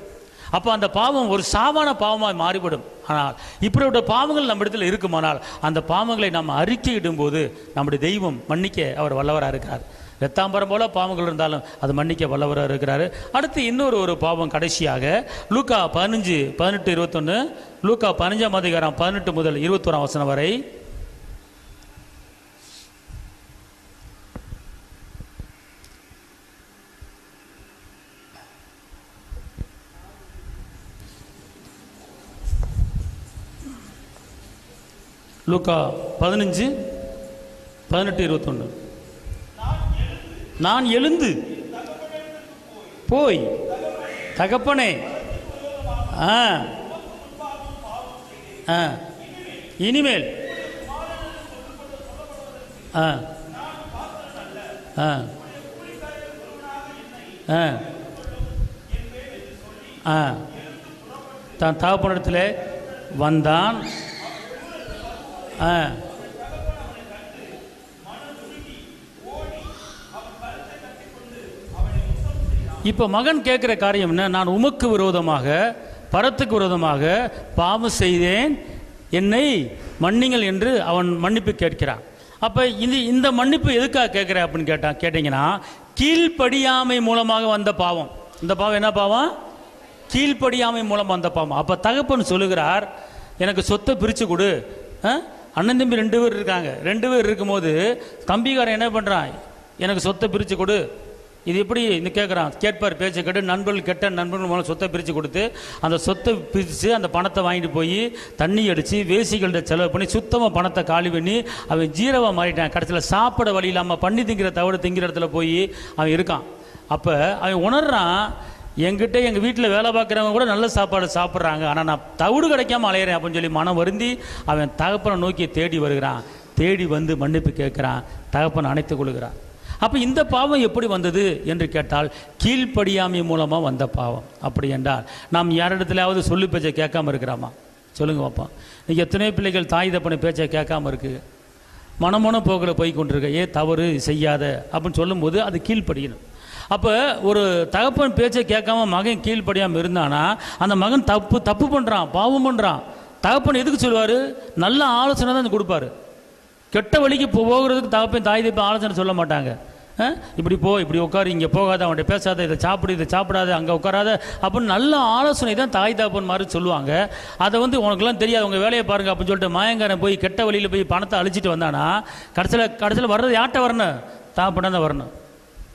அப்போ அந்த பாவம் ஒரு சாவான பாவமாக மாறிவிடும். ஆனால் இப்படிப்பட்ட பாவங்கள் நம்ம இடத்துல இருக்குமானால் அந்த பாவங்களை நாம் அறிக்கையிடும்போது நம்முடைய தெய்வம் மன்னிக்க அவர் வல்லவராக இருக்கிறார். ரத்தாம்பரம் போல பாவங்கள் இருந்தாலும் அது மன்னிக்க வல்லவராக இருக்கிறாரு. அடுத்து இன்னொரு பாவம் கடைசியாக லூக்கா 15:18-21, லூக்கா 15 18 முதல் 21 வரை. லூக்கா 15:18-21. நான் எழுந்து போய் தகப்பனே, இனிமேல் தான் தகப்பனிடத்தில் வந்தான். இப்போ மகன் கேட்குற காரியம் என்ன? நான் உமக்கு விரோதமாக, பரத்துக்கு விரோதமாக பாவம் செய்தேன், என்னை மன்னிங்கள் என்று அவன் மன்னிப்பு கேட்கிறான். அப்போ இந்த மன்னிப்பு எதுக்காக கேட்குற அப்படின்னு கேட்டிங்கன்னா, கீழ்ப்படியாமை மூலமாக வந்த பாவம். இந்த பாவம் என்ன பாவம்? கீழ்ப்படியாமை மூலம் வந்த பாவம். அப்போ தகப்பன் சொல்லுகிறார், எனக்கு சொத்தை பிரித்து கொடு. அண்ணன் தம்பி 2 பேர் இருக்காங்க. 2 பேர் இருக்கும்போது தம்பிக்காரன் என்ன பண்ணுறான்? எனக்கு சொத்தை பிரித்து கொடு. இது எப்படி கேட்குறான்? கேட்பார், பேச்சை கேட்டு நண்பர்கள், கெட்ட நண்பர்கள் மூலம் சொத்தை பிரித்து கொடுத்து அந்த சொத்தை பிரித்து அந்த பணத்தை வாங்கிட்டு போய் தண்ணி அடித்து வேசிகள்கிட்ட செலவு பண்ணி சுத்தமாக பணத்தை காலி பண்ணி அவன் ஜீரவாக மாறிட்டான். கடைசியில் சாப்பிட வழி இல்லாமல் பண்ணி திங்கிற தவிர திங்கிற இடத்துல போய் அவன் இருக்கான். அப்போ அவன் உணர்றான், என்கிட்ட எங்கள் வீட்டில் வேலை பார்க்குறவங்க கூட நல்ல சாப்பாடு சாப்பிட்றாங்க, ஆனால் நான் தவிடு கிடைக்காம அலையிறேன் அப்படின்னு சொல்லி மனம் வருந்தி அவன் தகப்பனை நோக்கி தேடி வருகிறான். தேடி வந்து மன்னிப்பு கேட்குறான். தகப்பன் அணைத்துக் கொள்கிறான். அப்போ இந்த பாவம் எப்படி வந்தது என்று கேட்டால் கீழ்ப்படியாமை மூலமாக வந்த பாவம். அப்படி என்றால் நாம் யாரிடத்துலையாவது சொல்லி பேச்சை கேட்காம இருக்கிறாமா? சொல்லுங்க பாப்போம். இன்றைக்கி எத்தனையோ பிள்ளைகள் தாய் தப்பனை பேச்சை கேட்காம இருக்குது, மனமோன போக்கில் போய் கொண்டிருக்க. தவறு செய்யாத அப்படின்னு சொல்லும்போது அது கீழ்ப்படியணும். அப்போ ஒரு தகப்பன் பேச்சை கேட்காம மகன் கீழ்ப்படியாமல் இருந்தானா அந்த மகன் தப்பு பண்ணுறான், பாவம் பண்ணுறான். தகப்பன் எதுக்கு சொல்லுவார்? நல்ல ஆலோசனை தான் கொடுப்பாரு. கெட்ட வழிக்கு போகிறதுக்கு தகப்பன் தாய் தப்ப ஆலோசனை சொல்ல மாட்டாங்க. இப்படி போ, இப்படி உட்காரு, இங்கே போகாத, அவன்கிட்ட பேசாத, இதை சாப்பிடு, இதை சாப்பிடாத, அங்கே உட்காராத அப்படின்னு நல்ல ஆலோசனை தான் தாய் தகப்பன் மாதிரி சொல்லுவாங்க. அதை உனக்குலாம் தெரியாது, உங்கள் வேலையை பாருங்க அப்படின்னு சொல்லிட்டு மாயங்காரன் போய் கெட்ட வழியில் போய் பணத்தை அழிச்சிட்டு வந்தானா கடைசியில் வர்றது யார்கிட்ட வரணும்? தகப்பன தான் வரணும்.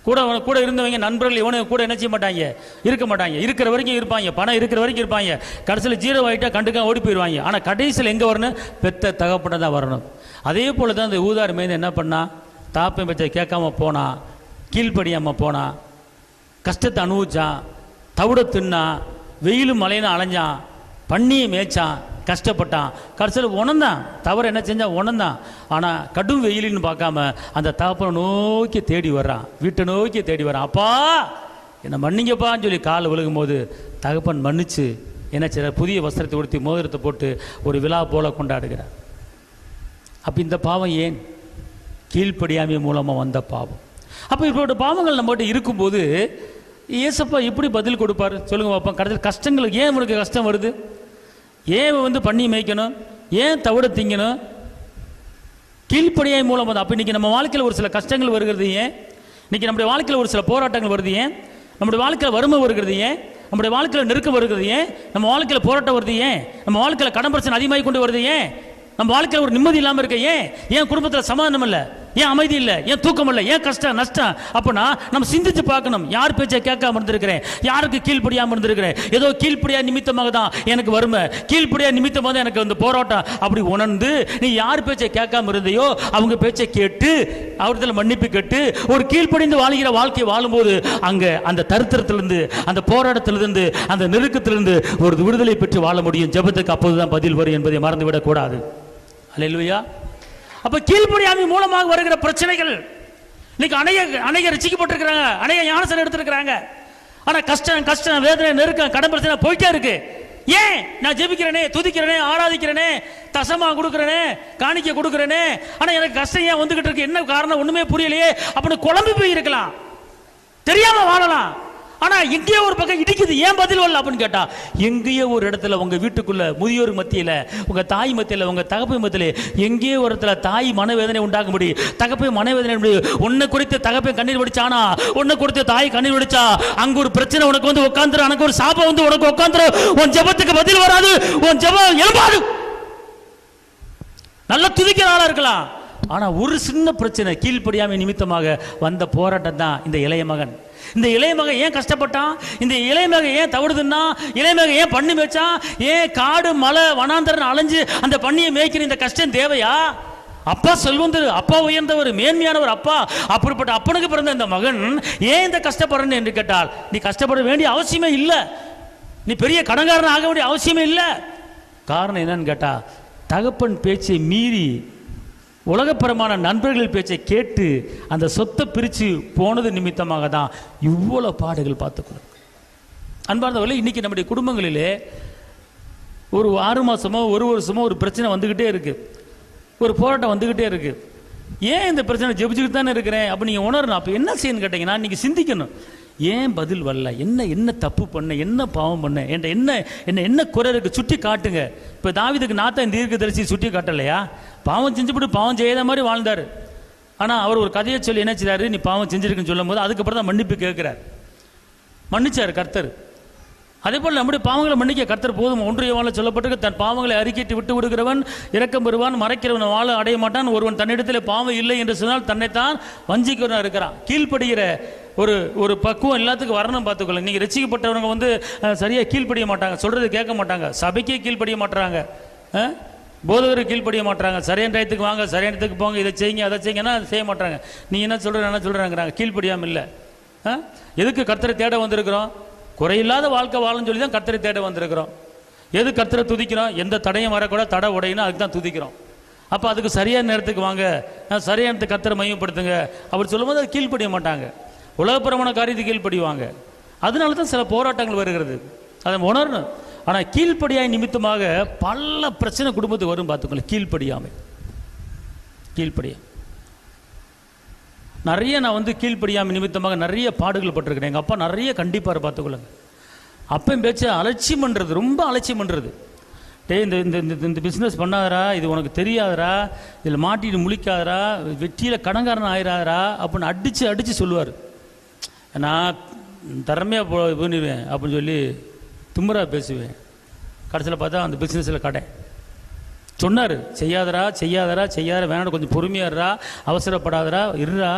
கூட இருந்தவங்க நண்பர்கள் இவனு கூட என்ன செய்ய மாட்டாங்க, இருக்க மாட்டாங்க. இருக்கிற வரைக்கும் இருப்பாங்க, பணம் இருக்கிற வரைக்கும் இருப்பாங்க. கடைசியில் 0 ஆகிட்டா கண்டுக்க ஓடி போயிடுவாங்க. ஆனால் கடைசியில் எங்கே வரணும்? பெத்த தகப்பன தான் வரணும். அதே போல் தான் இந்த ஊதாரி மேய்ந்து என்ன பண்ணா? தாப்பன் பேச்சை கேட்காம போனான், கீழ்ப்படியாமல் போனான், கஷ்டத்தை அனுபவிச்சான், தவிட தின்னான், வெயிலும் மழையிலும் அலைஞ்சான், பண்ணியை மேய்ச்சான், கஷ்டப்பட்டான். கடைசியில் உணர்ந்தான், தவறு என்ன செஞ்சான்? உணர்ந்தான். ஆனால் கடும் வெயிலின்னு பார்க்காம அந்த தகப்பனை நோக்கி தேடி வர்றான், வீட்டை நோக்கி தேடி வர்றான். அப்பா என்னை மன்னிங்கப்பான்னு சொல்லி கால் விழுகும் போது தகப்பன் மன்னிச்சு என்ன செய்ய, புதிய வஸ்திரத்தை உடுத்தி மோதிரத்தை போட்டு ஒரு விழா போல கொண்டாடுகிறார். அப்போ இந்த பாவம் ஏன்? கீழ்ப்படியாமை மூலமாக வந்த பாவம். அப்போ இப்போட பாவங்கள் நம்மகிட்ட இருக்கும்போது ஏசப்பா எப்படி பதில் கொடுப்பார்? சொல்லுங்க பார்ப்போம். கடைசியில் கஷ்டங்களுக்கு ஏன் உனக்கு கஷ்டம் வருது? ஏன் பண்ணி மேய்க்கணும்? ஏன் தவிட திங்கணும்? கீழ்ப்படியாமை மூலம் வந்து. அப்போ இன்றைக்கி நம்ம வாழ்க்கையில் ஒரு சில கஷ்டங்கள் வருகிறது ஏன்? இன்றைக்கி நம்முடைய வாழ்க்கையில் ஒரு சில போராட்டங்கள் வருது ஏன்? நம்முடைய வாழ்க்கையில் வறுமை வருகிறது ஏன்? நம்முடைய வாழ்க்கையில் நெருக்கம் வருகிறது ஏன்? நம்ம வாழ்க்கையில் போராட்டம் வருது ஏன்? நம்ம வாழ்க்கையில் கடன் பிரச்சனை அதிகமாகி கொண்டு வருது ஏன்? நம்ம வாழ்க்கையில் ஒரு நிம்மதி இல்லாமல் இருக்க ஏன்? ஏன் குடும்பத்தில் சமாதானம் இல்லை? ஏன் அமைதி இல்லை? ஏன் தூக்கம் இல்லை? ஏன் கஷ்டம் நஷ்டம்? அப்படின்னா நம்ம சிந்திச்சு பார்க்கணும். யார் பேச்சை கேட்காம இருந்திருக்கிறேன்? யாருக்கு கீழ்ப்படியாமல் இருந்திருக்கிறேன்? ஏதோ கீழ்ப்படியா நிமித்தமாக தான் எனக்கு வறுமை, கீழ்ப்படியா நிமித்தமாக தான் எனக்கு வந்து போராட்டம். அப்படி உணர்ந்து நீ யார் பேச்சை கேட்காம இருந்தையோ அவங்க பேச்சை கேட்டு அவர்களில் மன்னிப்பு கேட்டு ஒரு கீழ்ப்படிந்து வாழ்கிற வாழ்க்கையை வாழும்போது அங்கே அந்த தரித்திரத்திலிருந்து, அந்த போராட்டத்திலிருந்து, அந்த நெருக்கத்திலிருந்து ஒரு விடுதலை பெற்று வாழ முடியும். ஜெபத்துக்கு அப்போதுதான் பதில் வரும் என்பதை மறந்துவிடக்கூடாது. அல்லேலூயா. அப்ப கீழ்ப்படியாமை மூலமாக வருகிற பிரச்சனைகள் இன்னைக்கு அநேக ரட்சிக்கப்பட்டிருக்கிறாங்க, அநேக ஞானஸ்நானம் எடுத்திருக்கிறாங்க. ஆனா கஷ்டம் வேதனை நெருக்கம் கடன் பிரச்சனை போயிட்டே இருக்கு. ஏன் நான் ஜெபிக்கிறேனே, துதிக்கிறேனே, ஆராதிக்கிறேனே, தசமா கொடுக்கிறேனே, காணிக்க கொடுக்கிறேனே, ஆனா எனக்கு கஷ்டம் ஏன் வந்துகிட்டு இருக்கு, என்ன காரணம் ஒண்ணுமே புரியலையே அப்படின்னு குழம்பி போய் இருக்கலாம், தெரியாம வாழலாம். ஆனா எங்கேயோ ஒரு பக்கம் இடிக்குது, ஏன் பதில் வரல அப்படின்னு கேட்டா, எங்கேயோ ஒரு இடத்துல உங்க வீட்டுக்குள்ள முதியோர் மத்தியில, உங்க தாய் மத்தியில, உங்க தகப்பை மத்தியில எங்கேயோ ஒரு இடத்துல தாய் மனவேதனை உண்டாகும்படி, தகப்பை மனவேதனை, உன்னை குறித்து தகப்பை கண்ணீர் வடிச்சானா, உன்னை குறித்து தாய் கண்ணீர் வடிச்சா, அங்க ஒரு பிரச்சனை உனக்கு வந்து உட்காந்துரு, அங்க ஒரு சாபம் வந்து உனக்கு உட்காந்துரு, உன் ஜெபத்துக்கு பதில் வராது, உன் ஜெபம் எழும்பாது. நல்ல துதிக்கிற ஆளா இருக்கலாம், ஆனா ஒரு சின்ன பிரச்சனை, கீழ்ப்படியாமை நிமித்தமாக வந்த போராட்டம் தான் இந்த இளைய மகன். இந்த இளைய மகன் ஏன் கஷ்டப்பட்டான், இந்த இளைய மகன் ஏன் தவறுதுன்னா, இளைய மகன் ஏன் பண்ணி மேய்ச்சான், ஏன் காடு மலை வனாந்தரன் அலைஞ்சு அந்த பண்ணியை மேய்க்கிற இந்த கஷ்டம் தேவையா? அப்பா செல்வந்தர், அப்பா உயர்ந்தவர், மேன்மையானவர் அப்பா, அப்படிப்பட்ட அப்பனுக்கு பிறந்த இந்த மகன் ஏன் இந்த கஷ்டப்படுறன்னு என்று கேட்டால், நீ கஷ்டப்பட வேண்டிய அவசியமே இல்லை, நீ பெரிய கடன்காரன் ஆக வேண்டிய அவசியமே இல்லை. காரணம் என்னன்னு கேட்டா, தகப்பன் பேச்சை மீறி உலகப்பரமான நண்பர்கள் பேச்சை கேட்டு அந்த சொத்தை பிரித்து போனது நிமித்தமாக தான் இவ்வளோ பாடுகள் பார்த்துக்கணும். அன்பார்ந்தவர்களே, இன்னைக்கு நம்முடைய குடும்பங்களிலே ஒரு 6 மாதமோ 1 வருஷமோ ஒரு பிரச்சனை வந்துக்கிட்டே இருக்கு, ஒரு போராட்டம் வந்துக்கிட்டே இருக்கு. ஏன் இந்த பிரச்சனை ஜெபிச்சுக்கிட்டு தானே இருக்கிறேன் அப்போ நீங்கள் உணரணும். அப்போ என்ன செய்யணும்னு கேட்டிங்கன்னா, நீங்கள் சிந்திக்கணும், ஏன் பதில் வரல, என்ன தப்பு பண்ண, என்ன பாவம் பண்ண, என்ன குறை இருக்கு, சுட்டி காட்டுங்க. இப்போ தாவீதுக்கு நாத்தான் தீர்க்கதரிசி சுட்டி காட்டலையா? பாவம் செஞ்சுவிட்டு பாவம் செய்யாத மாதிரி வாழ்ந்தார். ஆனால் அவர் ஒரு கதையை சொல்லி என்ன செய்றாரு, நீ பாவம் செஞ்சிருக்குன்னு சொல்லும் போது அதுக்கப்புறம் தான் மன்னிப்பு கேட்கிறார், மன்னிச்சார் கர்த்தர். அதே போல் நம்முடைய பாவங்களை மன்னிக்க கர்த்தர் போதும். 1 யோவானில் சொல்லப்பட்டிருக்கு, தன் பாவங்களை அறிக்கையிட்டு விட்டு விடுகிறவன் இரக்கம் பெறுவான், மறைக்கிறவன் வாழ அடைய மாட்டான், ஒருவன் தன்னிடத்தில் பாவம் இல்லை என்று சொன்னால் தன்னைத்தான் வஞ்சிக்கிறவன் இருக்கிறான். கீழ்ப்படுகிற ஒரு பக்குவம் எல்லாத்துக்கும் வரணும். பார்த்துக்கொள்ள, நீங்கள் ரசிக்கப்பட்டவங்க வந்து சரியாக கீழ்ப்படிய மாட்டாங்க, சொல்றது கேட்க மாட்டாங்க, சபைக்கே கீழ்ப்படிய மாட்டாங்க, போதகருக்கு கீழ்ப்படிய மாட்டாங்க, சரியான டயத்துக்கு வாங்க, சரியான இடத்துக்கு போங்க, இதை செய்யுங்க அதை செய்யுங்கன்னா செய்ய மாட்டாங்க. நீ என்ன சொல்கிறாங்கிறாங்க, கீழ்ப்படியாமல் இல்லை. எதுக்கு கர்த்தரை தேட வந்திருக்கிறோம்? குறையில்லாத வாழ்க்கை வாழன்னு சொல்லி தான் கர்த்தரை தேட வந்திருக்கிறோம். எது கர்த்தரை துதிக்கிறோம்? எந்த தடையும் வரக்கூடாது, தடை உடையினா அதுக்கு தான் துதிக்கிறோம். அப்போ அதுக்கு சரியான நேரத்துக்கு வாங்க, சரியான நேரத்துக்கு கர்த்தரை மையப்படுத்துங்க அப்படி சொல்லும்போது அது கீழ்ப்படிய மாட்டாங்க, உலகப்புறமான காரியத்துக்கு கீழ்ப்படிவாங்க. அதனால தான் சில போராட்டங்கள் வருகிறது, அதை உணரணும். ஆனால் கீழ்ப்படியாய் நிமித்தமாக பல பிரச்சனை குடும்பத்துக்கு வரும். பார்த்துக்கோங்க, கீழ்ப்படியா நிறைய நான் வந்து கீழ்ப்படியாமல் நிமித்தமாக நிறைய பாடுகள் பட்டிருக்கிறேன். எங்கள் அப்பா நிறைய கண்டிப்பார். பார்த்துக்கொள்ளுங்க, அப்பையும் பேச்சு அலட்சியம் பண்ணுறது, ரொம்ப அலட்சியம் பண்ணுறது. இந்த பிஸ்னஸ் பண்ணாதரா, இது உனக்கு தெரியாதரா, இதில் மாட்டிட்டு முழிக்காதரா, வெற்றியில் கடங்காரன் ஆயிராதரா அப்படின்னு அடித்து சொல்லுவார். நான் திறமையாக பண்ணிடுவேன் அப்படின்னு சொல்லி திமிரா பேசுவேன். கடைசியில் பார்த்தா அந்த பிஸ்னஸில் கடை சொன்னார், செய்யாதரா வேணாம், கொஞ்சம் பொறுமையாடுறா, அவசரப்படாதரா, இருறா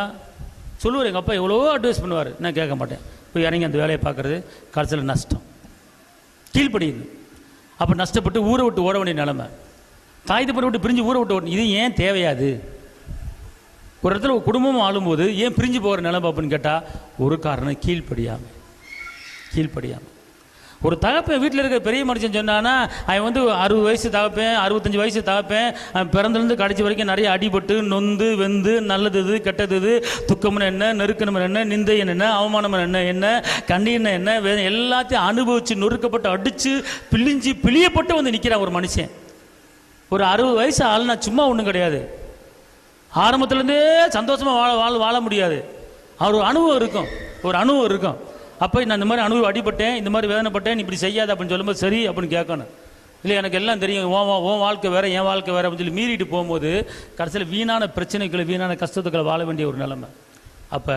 சொல்லுவார். எங்கள் அப்பா எவ்வளவோ அட்வைஸ் பண்ணுவார், நான் கேட்க மாட்டேன். போய் இறங்கி அந்த வேலையை பார்க்குறது, கடைசியில் நஷ்டம். கீழ்ப்படியுது. அப்போ நஷ்டப்பட்டு ஊரை விட்டு ஓட வேண்டிய நிலைமை, தாய் தப்பரை விட்டு பிரிஞ்சு ஊரை விட்டு ஓட. இது ஏன் தேவையாது? ஒரு இடத்துல ஒரு குடும்பமும் ஆளும்போது ஏன் பிரிஞ்சு போகிற நிலைமை அப்படின்னு கேட்டால் ஒரு காரணம் கீழ்ப்படியாமல். ஒரு தகப்பன் வீட்டில் இருக்கிற பெரிய மனுஷன் சொன்னான்னா, அவன் வந்து 60 வயசு தகப்பேன், 65 வயசு தகப்பேன், அவன் பிறந்திலிருந்து கடைசி வரைக்கும் நிறைய அடிபட்டு நொந்து வெந்து நல்லது இது கெட்டது இது, துக்கம்னு என்ன, நெருக்கணும் என்ன, நிந்தை என்ன, அவமானம் என்ன, கண்ணீர்னு என்ன, எல்லாத்தையும் அனுபவித்து நொறுக்கப்பட்டு அடித்து பிழியப்பட்டு வந்து நிற்கிறான் ஒரு மனுஷன். ஒரு 60 வயசு ஆளுனா சும்மா ஒன்றும் கிடையாது. ஆரம்பத்துலேருந்தே சந்தோஷமாக வாழ முடியாது. அவர் ஒரு அனுபவம் இருக்கும். அப்போ நான் இந்த மாதிரி அனுபவம் அடிபட்டேன், இந்த மாதிரி வேதனைப்பட்டேன், நீ இப்படி செய்யாத அப்படின்னு சொல்லும்போது சரி அப்படின்னு கேட்கணும். இல்லை எனக்கு எல்லாம் தெரியும், உன் வாழ்க்கை வேறு என் வாழ்க்கை வேறு அப்படின்னு சொல்லி மீறிட்டு போகும்போது கடைசியில் வீணான பிரச்சனைகளை, வீணான கஷ்டத்துக்களை வாழ வேண்டிய ஒரு நிலைமை. அப்போ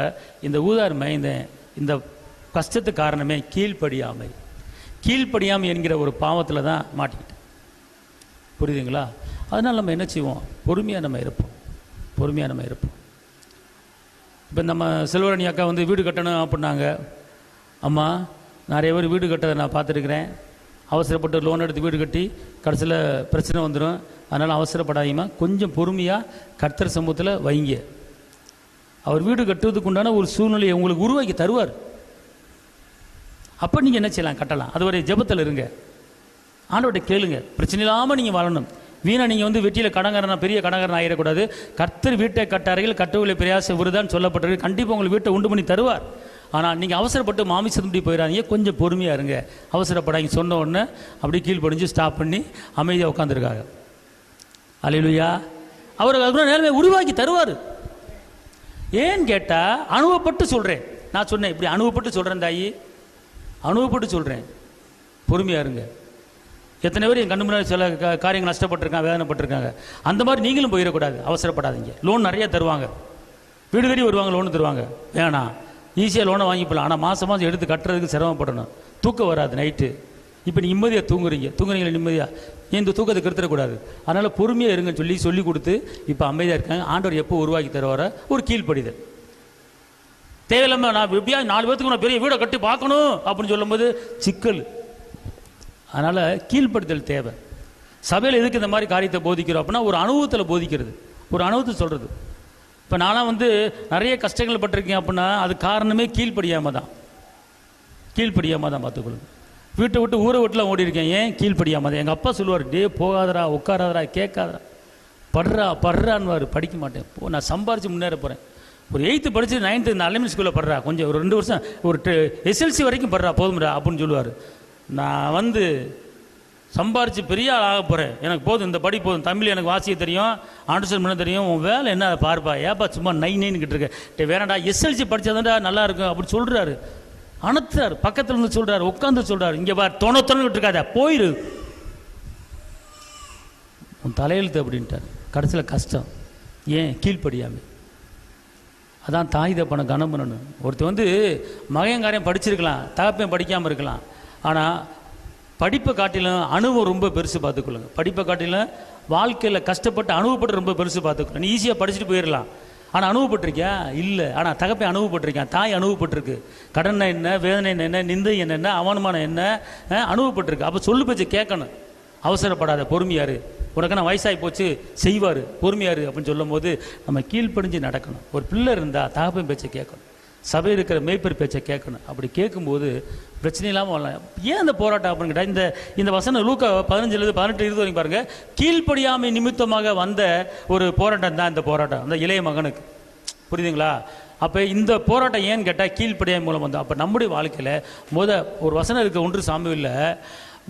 இந்த ஊதார் மைந்தன் இந்த கஷ்டத்துக்கு காரணமே கீழ்ப்படியாமை என்கிற ஒரு பாவத்தில் தான் மாட்டிக்கிட்டேன். புரியுதுங்களா? அதனால் நம்ம என்ன செய்வோம்? பொறுமையாக நம்ம இருப்போம். இப்போ நம்ம செல்வரணி அக்கா வந்து வீடு கட்டணும் அப்படின்னாங்க. அம்மா, நிறைய பேர் வீடு கட்டதை நான் பார்த்துருக்குறேன். அவசரப்பட்டு லோன் எடுத்து வீடு கட்டி கடைசியில் பிரச்சனை வந்துடும். அதனால் அவசரப்படாதீங்கம்மா, கொஞ்சம் பொறுமையாக கர்த்தர் சமூகத்தில் வைங்க. அவர் வீடு கட்டுவதுக்கு உண்டான ஒரு சூழ்நிலையை உங்களுக்கு உருவாக்கி தருவார். அப்போ நீங்கள் என்ன செய்யலாம்? கட்டலாம். அது ஒரு ஜெபத்தில் இருங்க, ஆண்டவர்கிட்ட கேளுங்க. பிரச்சனை இல்லாமல் நீங்கள் வாழணும். வீணா நீங்கள் வந்து வெற்றியில் பெரிய கடங்காரன் ஆகிடக்கூடாது. கர்த்தர் வீட்டை கட்டார்கள், கட்டுவிலை பிரயாசம் விருதான்னு சொல்லப்பட்டிருக்கு. கண்டிப்பாக உங்களுக்கு வீட்டை உண்டு பண்ணி தருவார். ஆனால் நீங்கள் அவசரப்பட்டு மாமிசத்தும்படி போயிடாதீங்க, கொஞ்சம் பொறுமையாக இருங்க, அவசரப்படாங்க. சொன்ன உடனே அப்படியே கீழ்ப்படிஞ்சு ஸ்டாப் பண்ணி அமைதியாக உட்காந்துருக்காங்க. அல்லேலூயா. அவர் அதுக்குள்ள நேரமே உருவாக்கி தருவார். ஏன்னு கேட்டால் அனுபவப்பட்டு சொல்கிறேன். நான் சொன்னேன், இப்படி அனுபவப்பட்டு சொல்கிறேன் தாயி, அனுபவப்பட்டு சொல்கிறேன், பொறுமையாக இருங்க. எத்தனை பேர் என் கண்ணு முன்னாடி சில காரியங்கள் நஷ்டப்பட்டிருக்காங்க, வேதனைப்பட்டிருக்காங்க. அந்த மாதிரி நீங்களும் போயிடக்கூடாது, அவசரப்படாதீங்க. லோன் நிறையா தருவாங்க, வீடு தேடி வருவாங்க, லோனு தருவாங்க. வேணாம், ஈஸியாக லோனை வாங்கிப்பலாம். ஆனால் மாதம் மாதம் எடுத்து கட்டுறதுக்கு சிரமப்படணும், தூக்கம் வராது நைட்டு. இப்போ நீ நிம்மதியாக தூங்குறீங்களா நிம்மதியாக, இந்த தூக்கத்தை கெடுத்துடக்கூடாது. அதனால் பொறுமையாக இருங்கன்னு சொல்லி கொடுத்து இப்போ அமைதியாக இருக்காங்க. ஆண்டவர் எப்போ உருவாக்கி தருவார ஒரு கீழ்ப்படிதல். தேவையில்லாமல் நான் எப்படியா 4 பேர்த்துக்கு நான் பெரிய வீடை கட்டி பார்க்கணும் அப்படின்னு சொல்லும்போது சிக்கல். அதனால் கீழ்ப்படுத்தல் தேவை. சபையில் எதுக்கு இந்த மாதிரி காரியத்தை போதிக்கிறோம் அப்படின்னா ஒரு அனுபவத்தில் போதிக்கிறது, ஒரு அனுபவத்தை சொல்கிறது. இப்போ நானும் நிறைய கஷ்டங்கள் பட்டிருக்கேன் அப்படின்னா அது காரணமே கீழ்ப்படியாமல் தான். கீழ்ப்படியாமல் தான் பார்த்துக்கொள்ளுங்க. வீட்டை விட்டு ஊரை விட்டுலாம் ஓடி இருக்கேன், ஏன் கீழ்ப்படியாமல் தான். எங்கள் அப்பா சொல்லுவார், டே போகாதரா, உட்காராதரா, கேட்காதரா, படுறான்வார். படிக்க மாட்டேன், நான் சம்பாரித்து முன்னேற போகிறேன். ஒரு 8th படித்து 9th இந்த அலிமெண்ட் ஸ்கூலில் படுறா, கொஞ்சம் ஒரு 2 வருஷம் ஒரு SLC வரைக்கும் படுறா, போதும்டா அப்படின்னு சொல்லுவார். நான் சம்பாரித்து பெரிய ஆள் ஆக போகிறேன், எனக்கு போதும், இந்த படி போதும், தமிழ் எனக்கு வாசிக்க தெரியும், ஆண்டர்ஸ்டாண்ட் பண்ண தெரியும், உன் வேலை என்ன அதை பார்ப்பா, ஏப்பா சும்மா நைன்னுக்கிட்டு இருக்க, வேணாண்டா SLC படித்தாதான்டா நல்லா இருக்கும் அப்படின்னு சொல்கிறாரு. அனுத்துறாரு, பக்கத்தில் இருந்து சொல்கிறாரு, உட்காந்து சொல்கிறாரு, இங்கே பார் தொணக்கிட்டு இருக்காத, போயிரு, உன் தலையெழுத்து அப்படின்ட்டார். கடைசியில் கஷ்டம், ஏன் கீழ்ப்படியாமல். அதான் தாய் தப்பனை கனம் பண்ணணும். ஒருத்தர் மகங்காரையும் படிச்சிருக்கலாம், தகப்பையும் படிக்காமல் இருக்கலாம். ஆனால் படிப்பை காட்டிலும் அனுபவம் ரொம்ப பெருசு பார்த்துக்கொள்ளுங்க. படிப்பை காட்டிலும் வாழ்க்கையில் கஷ்டப்பட்டு அனுபவப்பட்டு ரொம்ப பெருசு பார்த்துக்கணும். நீ ஈஸியாக படிச்சுட்டு போயிடலாம், ஆனால் அனுபவப்பட்டிருக்கியா இல்லை. ஆனால் தகப்பை அனுபவப்பட்டிருக்கேன், தாய் அனுபவப்பட்டிருக்கு. கடன் என்ன, வேதனை என்ன, நிந்தை என்ன, அவமானம் என்ன, அனுபவப்பட்டிருக்கு. அப்போ சொல்லு பேச்சு கேட்கணும், அவசரப்படாத, பொறுமையாரு, உனக்கு நான் வயசாகி போச்சு செய்வார், பொறுமையாரு அப்படின்னு சொல்லும் போது நம்ம கீழ்ப்படிஞ்சு நடக்கணும். ஒரு பிள்ளை இருந்தால் தகப்பன் பேச்சை கேட்கணும், சபை இருக்கிற மேய்ப்பர் பேச்சை கேட்கணும். அப்படி கேட்கும்போது பிரச்சனை இல்லாமல் வரலாம். ஏன் அந்த போராட்டம் அப்படின்னு கேட்டால் இந்த வசனம் லூக்கா 15 18 20 வரைக்கும் பாருங்கள். கீழ்ப்படியாமை நிமித்தமாக வந்த ஒரு போராட்டம் தான் இந்த போராட்டம், அந்த இளைய மகனுக்கு. புரியுதுங்களா? அப்போ இந்த போராட்டம் ஏன்னு கேட்டால் கீழ்ப்படியாமை மூலம் வந்தோம். அப்போ நம்முடைய வாழ்க்கையில் ஒரு வசனம் இருக்க 1 சாமுவேலில்,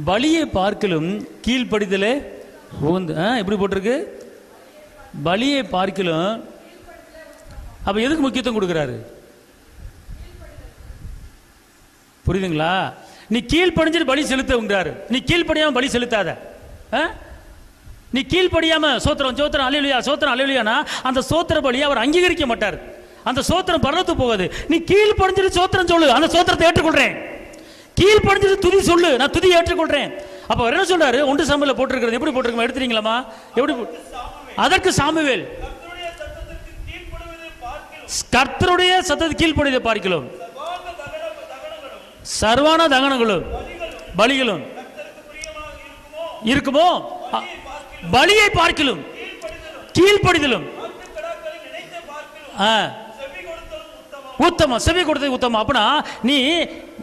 பலியை பார்க்கலும் கீழ்ப்படிதலே உகந்து. எப்படி போட்டிருக்கு? பலியை பார்க்கலும். அப்போ எதுக்கு முக்கியத்துவம் கொடுக்குறாரு? புரியுதுங்களா? நீ கீழ்ப்படிஞ்சிட்டு பலி செலுத்துங்கிறாரு. நீ கீழ்ப்படியாம பலி செலுத்தாத. நீ கீழ்ப்படியாம சோத்திரம் அல்லேலூயா சோத்திரம் அல்லேலூயானா அந்த சோத்திர பலியை அவர் அங்கீகரிக்க மாட்டார். அந்த சோத்திரம் பரலத்து போகாது. நீ கீழ்ப்படிஞ்சிட்டு சோத்திரம் சொல்லு, அந்த சோத்திரத்தை ஏற்றுக்கொள்றேன். கீழ்ப்படிஞ்சிட்டு துதி சொல்லு, நான் துதி ஏற்றுக்கொள்றேன். அப்ப என்ன சொல்றாரு? 1 சாமுவேல்ல போட்டிருக்கிறது எப்படி போட்டிருக்கோம் எடுத்துறீங்களாமா? எப்படி? அதற்கு சாமுவேல் கர்த்தருடைய சத்தத்துக்கு கீழ்ப்படிவதை பார்க்கிறோம், சர்வான தகனங்களும் பலிகளும் இருக்குமோ? பலியை பார்க்கலும் கீழ்ப்படிதலும் உத்தமம், செவி கொடுத்தது உத்தமம். அப்படின்னா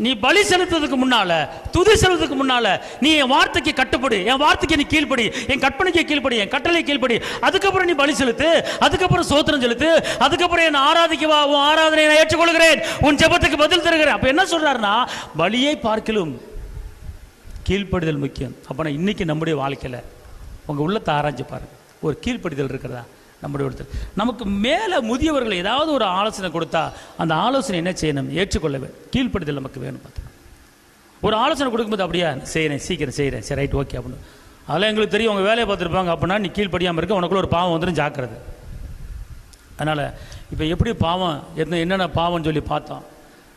நீ பலி செலுத்துறதுக்கு முன்னால, துதி செலுத்துறதுக்கு முன்னால நீ என் வார்த்தைக்கு கட்டுப்படி, என் வார்த்தைக்கு நீ கீழ்ப்படி, என் கற்பனைக்கு கீழ்ப்படி, என் கட்டளை கீழ்ப்படி. அதுக்கப்புறம் நீ பலி செலுத்து, அதுக்கப்புறம் சோத்திரம் செலுத்து, அதுக்கப்புறம் என் ஆராதிக்கவா, உன் ஆராதனையை நான் ஏற்றுக்கொள்கிறேன், உன் ஜெபத்துக்கு பதில் தருகிறேன். அப்ப என்ன சொல்றாருன்னா, பலியை பார்க்கலும் கீழ்ப்படிதல் முக்கியம். அப்ப இன்னைக்கு நம்முடைய வாழ்க்கையில உங்க உள்ளத்தை ஆராய்ச்சி பாருங்க, ஒரு கீழ்ப்படிதல் இருக்கிறதா நம்முடைய ஒருத்தர். நமக்கு மேலே முதியவர்கள் ஏதாவது ஒரு ஆலோசனை கொடுத்தா அந்த ஆலோசனை என்ன செய்யணும்? ஏற்றுக்கொள்ள வேண்டும். கீழ்ப்படிதல் நமக்கு வேணும். பார்த்து ஒரு ஆலோசனை கொடுக்கும்போது அப்படியா செய்கிறேன், சீக்கிரம் செய்கிறேன், சரி ரைட் ஓகே அப்படின்னு. அதெல்லாம் எங்களுக்கு தெரியும், அவங்க வேலையை பார்த்துருப்பாங்க. அப்படின்னா நீ கீழ்ப்படியாமல் இருக்க, உனக்குள்ள ஒரு பாவம் வந்துடும், ஜாக்கிரதை. அதனால் இப்போ எப்படி பாவம் என்னென்ன பாவம்னு சொல்லி பார்த்தோம்.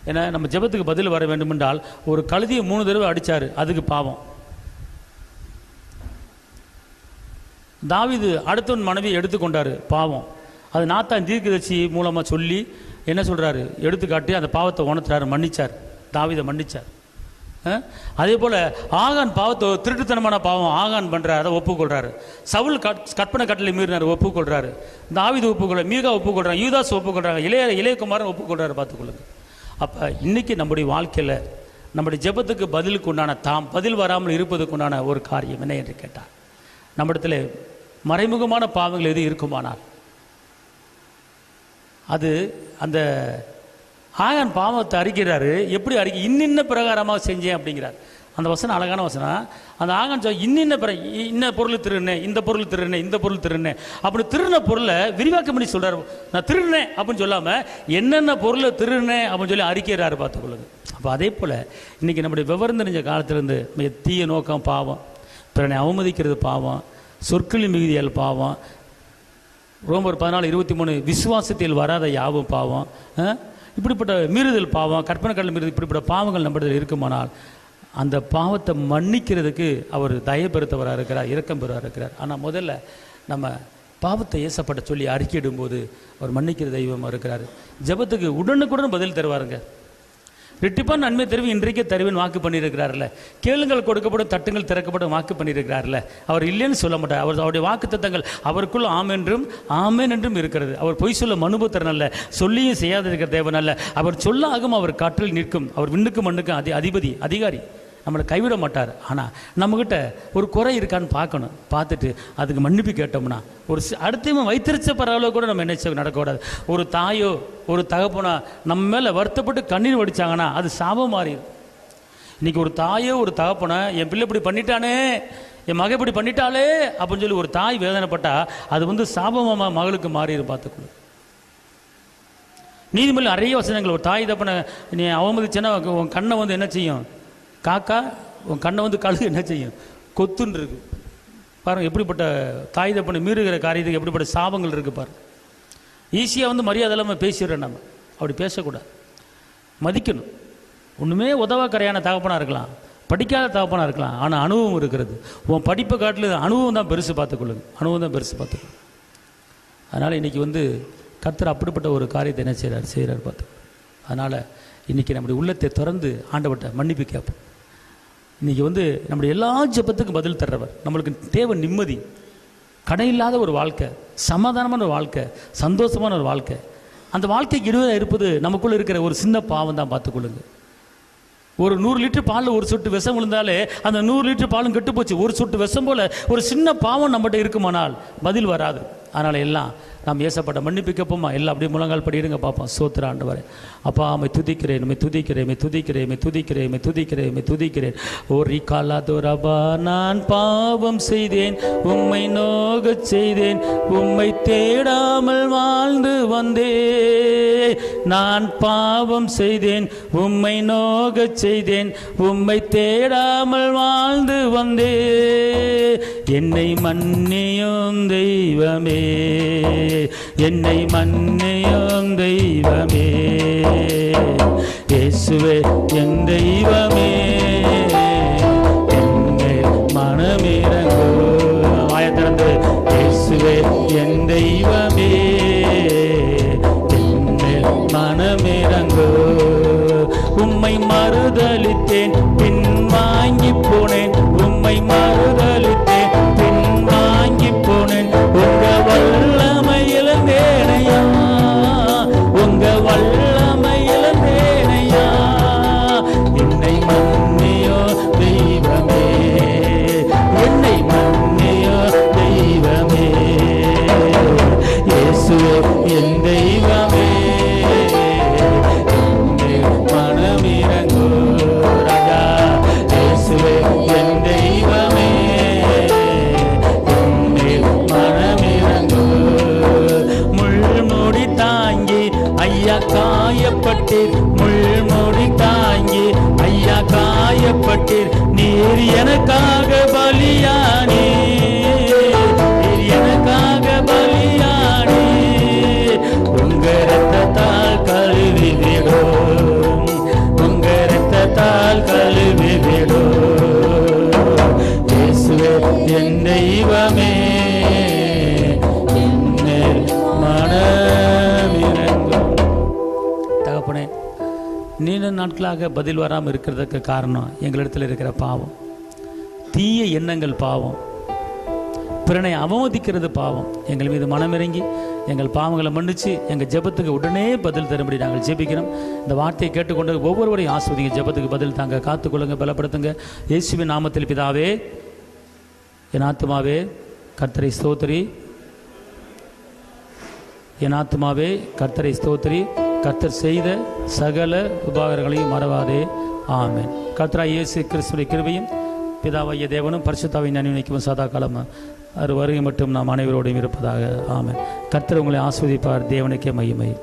ஏன்னா நம்ம ஜெபத்துக்கு பதில் வர வேண்டும் என்றால் ஒரு கழுதியை 3 தடவை அடித்தார், அதுக்கு பாவம். தாவீது அடுத்தவன் மனைவி எடுத்துக்கொண்டாரு, பாவம். அது நாத்தான் தீர்க்கதரிசி மூலமாக சொல்லி என்ன சொல்கிறாரு, எடுத்துக்காட்டி அந்த பாவத்தை உணர்த்துறாரு, மன்னிச்சார், தாவீதை மன்னிச்சார். அதே போல் ஆகான் பாவத்தை, திருட்டுத்தனமான பாவம் ஆகான் பண்ணுறாரு, அதை ஒப்புக்கொள்கிறாரு. சவுல் கற்பனை கட்டளை மீறினார், ஒப்புக்கொள்கிறாரு. தாவீது ஒப்புக்கொள்ள, மீகா ஒப்புக்கொள்கிறாங்க, யூதாஸ் ஒப்புக்கொள்கிறாங்க, இளையகுமாரன் ஒப்புக்கொள்கிறாரு. பார்த்துக்கொள்ளுங்க. அப்போ இன்றைக்கி நம்முடைய வாழ்க்கையில் நம்முடைய ஜெபத்துக்கு பதிலுக்கு உண்டான, பதில் வராமல் இருப்பதுக்கு உண்டான ஒரு காரியம் என்ன என்று கேட்டார், நம்மிடத்தில் மறைமுகமான பாவங்கள் எது இருக்குமானால் அது அந்த ஆகான் பாவத்தை அறிக்கிறாரு. எப்படி இன்னின்ன பிரகாரமாக செஞ்சேன் அப்படிங்கிறார். அந்த வசனம் அழகான வசனம். அந்த ஆகான் இன்ன பொருள் திருநேன், இந்த பொருள் திருநேன், இந்த பொருள் திருநேன் அப்படி திருன பொருளை விரிவாக்கம் பண்ணி சொல்றாரு. நான் திருநேன் அப்படின்னு சொல்லாம என்னென்ன பொருளை திருநேன் அப்படின்னு சொல்லி அறிக்கிறாரு பார்த்துக்கொள்ளுங்க. அப்போ அதே போல் இன்றைக்கி நம்முடைய விவரம் தெரிஞ்ச காலத்திலேருந்து தீய நோக்கம் பாவம், பிறனை அவமதிக்கிறது பாவம், சொற்களின் மிகுதியால் பாவம், ரோமர் 14:23 விசுவாசத்தில் வராத யாவும் பாவம், இப்படிப்பட்ட மீறுதல் பாவம், கற்பனை கடல் மீறுதல், இப்படிப்பட்ட பாவங்கள் நம்மிடத்தில் இருக்குமானால் அந்த பாவத்தை மன்னிக்கிறதுக்கு அவர் தயவு பெறுத்தவராக இருக்கிறார், இரக்கம் பெறுவராக இருக்கிறார். ஆனால் முதல்ல நம்ம பாவத்தை ஏசப்பட்ட சொல்லி அறிக்கையிடும்போது அவர் மன்னிக்கிற தெய்வமாக இருக்கிறார். ஜெபத்துக்கு உடனுக்குடன் பதில் தருவாருங்க. ரெட்டிப்பான் நன்மை தருவி இன்றைக்கே தருவின் வாக்கு பண்ணியிருக்கிறார்ல. கேளுங்கள் கொடுக்கப்படும், தட்டுங்கள் திறக்கப்படும் வாக்கு பண்ணியிருக்கிறார்ல. அவர் இல்லைன்னு சொல்ல மாட்டார். அவருடைய வாக்கு தத்தங்கள் அவருக்குள் ஆமென்றும் ஆமேன் என்றும் இருக்கிறது. அவர் பொய் சொல்ல மனுபுத்திரன் அல்ல, சொல்லியும் செய்யாதிருக்கிற தேவன் அல்ல. அவர் சொல்ல ஆகும், அவர் காற்றில் நிற்கும், அவர் விண்ணுக்கும் மண்ணுக்கும் அதிபதி அதிகாரி, நம்மளை கைவிட மாட்டார். ஆனால் நம்மக்கிட்ட ஒரு குறை இருக்கான்னு பார்க்கணும். பார்த்துட்டு அதுக்கு மன்னிப்பு கேட்டோம்னா ஒரு அடுத்தவன் வைத்திருச்ச பரவாயில்ல கூட நம்ம என்ன நடக்கக்கூடாது. ஒரு தாயோ ஒரு தகப்பனோ நம்ம மேலே வருத்தப்பட்டு கண்ணீர் வடித்தாங்கன்னா அது சாபம் மாறிடும். இன்றைக்கி ஒரு தாயோ ஒரு தகப்பனோ என் பிள்ளை இப்படி பண்ணிட்டானே, என் மகன் இப்படி பண்ணிட்டாலே அப்படின்னு சொல்லி ஒரு தாய் வேதனைப்பட்டா அது சாபமாக மகளுக்கு மாறிடும். பார்த்துக்கணும். நீதிமொழி நிறைய வசனங்கள். ஒரு தாய் தப்பனை நீ அவமதிச்சேன்னா உன் கண்ணை என்ன செய்யும்? காக்கா உன் கண்ணை கழுகு என்ன செய்யும்? கொத்துன்னு இருக்கு பாருங்கள். எப்படிப்பட்ட தாய் தப்பனை மீறுகிற காரியத்துக்கு எப்படிப்பட்ட சாபங்கள் இருக்குது பாருங்கள். ஈஸியாக மரியாதை இல்லாமல் பேசிடுறோம். நம்ம அப்படி பேசக்கூடாது, மதிக்கணும். ஒன்றுமே உதவா கரையான தகப்பனாக இருக்கலாம், படிக்காத தகப்பனாக இருக்கலாம், ஆனால் அனுபவம் இருக்கிறது. உன் படிப்பை காட்டில் அனுபவம் தான் பெருசு. பார்த்துக்கொள்ளுங்க, அனுபவம் தான் பெருசு. பார்த்துக்கொள்ளுங்க. அதனால் இன்றைக்கி கர்த்தர் அப்படிப்பட்ட ஒரு காரியத்தை என்ன செய்கிறார் பார்த்து. அதனால் இன்றைக்கி நம்முடைய உள்ளத்தை திறந்து ஆண்டவர்கிட்ட மன்னிப்பு கேட்போம். இன்றைக்கி நம்முடைய எல்லா ஜெபத்துக்கும் பதில் தர்றவர். நம்மளுக்கு தேவை நிம்மதி, கடையில்லாத ஒரு வாழ்க்கை, சமாதானமான ஒரு வாழ்க்கை, சந்தோஷமான ஒரு வாழ்க்கை. அந்த வாழ்க்கைக்கு இடையே இருப்பது நமக்குள்ளே இருக்கிற ஒரு சின்ன பாவம் தான். பார்த்துக்கொள்ளுங்க. ஒரு 100 லிட்டர் பாலில் ஒரு சொட்டு விஷம் விழுந்தாலே அந்த 100 லிட்டர் பாலும் கெட்டு போச்சு. ஒரு சொட்டு விஷம் போல் ஒரு சின்ன பாவம் நம்மகிட்ட இருக்குமானால் பதில் வராது. அதனால் எல்லாம் நாம் ஏசப்பட்ட மன்னிப்பிக்கப்போமா? எல்லாம் அப்படியே முழங்கால் படிடுங்க பார்ப்போம். சோத்திர ஆண்டவரே, அப்பா மை துதிக்கிறேன், மை துதிக்கிறேன், மை துதிக்கிறேன், மை துதிக்கிறேன், மை துதிக்கிறேன், மை துதிக்கிறேன். ஓரி காலாதுரபா நான் பாவம் செய்தேன், உம்மை நோகச் செய்தேன், உம்மை தேடாமல் வாழ்ந்து வந்தேன். நான் பாவம் செய்தேன், உம்மை நோகச் செய்தேன், உம்மை தேடாமல் வாழ்ந்து வந்தேன். என்னை மன்னியும் தெய்வமே, என்னை மன்னியும் தெய்வமே, இயேசுவே என் தெய்வமே, என்னை மனமிரங்கோ. வாயை திறந்து இயேசுவே என் தெய்வமே, என்னை மனமிரங்கோ. உம்மை மறுதலித்தேன், பின் வாங்கி போனேன், உம்மை மறுதலித்தேன், பின் வாங்கி போனேன். உங்க வல்லமையில நேனையா, உங்க வல்லமையில நேனையா. என்னை மன்னியோ தெய்வமே, என்னை மன்னியோ தெய்வமே, இயேசுவே என் தெய்வமே, மனமிரங்கோ. ராஜா இயேசுவே என் தெய்வமே, மனமிரங்கோ. முள்முடி தாங்கி ஐயா காயப்பட்டீர், முள்முடி தாங்கி ஐயா காயப்பட்டீர். நீர் எனக்காக பலியானே, நீர் எனக்காக பலியானே. உங்க ரத்தத்தால் கழுவி விடும், உங்க ரத்தத்தால் கழுவி விடும். இயேசுவே என் தெய்வமே, தகப்பனே நீண்ட நாட்களாக பதில் வராமல் இருக்கிறதுக்கு காரணம் எங்களிடத்தில் இருக்கிற பாவம், தீய எண்ணங்கள் பாவம், பிறனை அவமதிக்கிறது பாவம். எங்கள் மீது மனமிறங்கி எங்கள் பாவங்களை மன்னிச்சு எங்கள் ஜெபத்துக்கு உடனே பதில் தரும்படி நாங்கள் ஜெபிக்கிறோம். இந்த வார்த்தையை கேட்டுக்கொண்டு ஒவ்வொருவரையும் ஆஸ்வதிங்க. ஜெபத்துக்கு பதில் தாங்க, காத்துக்கொள்ளுங்க, பலப்படுத்துங்க. இயேசுவின் நாமத்தில் பிதாவே, என் ஆத்துமாவே கர்த்தரை ஸ்தோத்திரி, என் ஆத்துமாவே கர்த்தரை ஸ்தோத்திரி, கர்த்தர் செய்த சகல உபகாரங்களையும் மறவாதே. ஆமென். கர்த்தராகிய இயேசு கிறிஸ்துவின் கிருபையும் பிதாவாகிய தேவனும் பரிசுத்தாவின் அன்பினைக்கும் சதா காலம் வருகை மட்டும் நாம் அனைவரோடையும் இருப்பதாக. ஆமென். கர்த்தர் உங்களை ஆஸ்வதிப்பார். தேவனுக்கே மகிமை.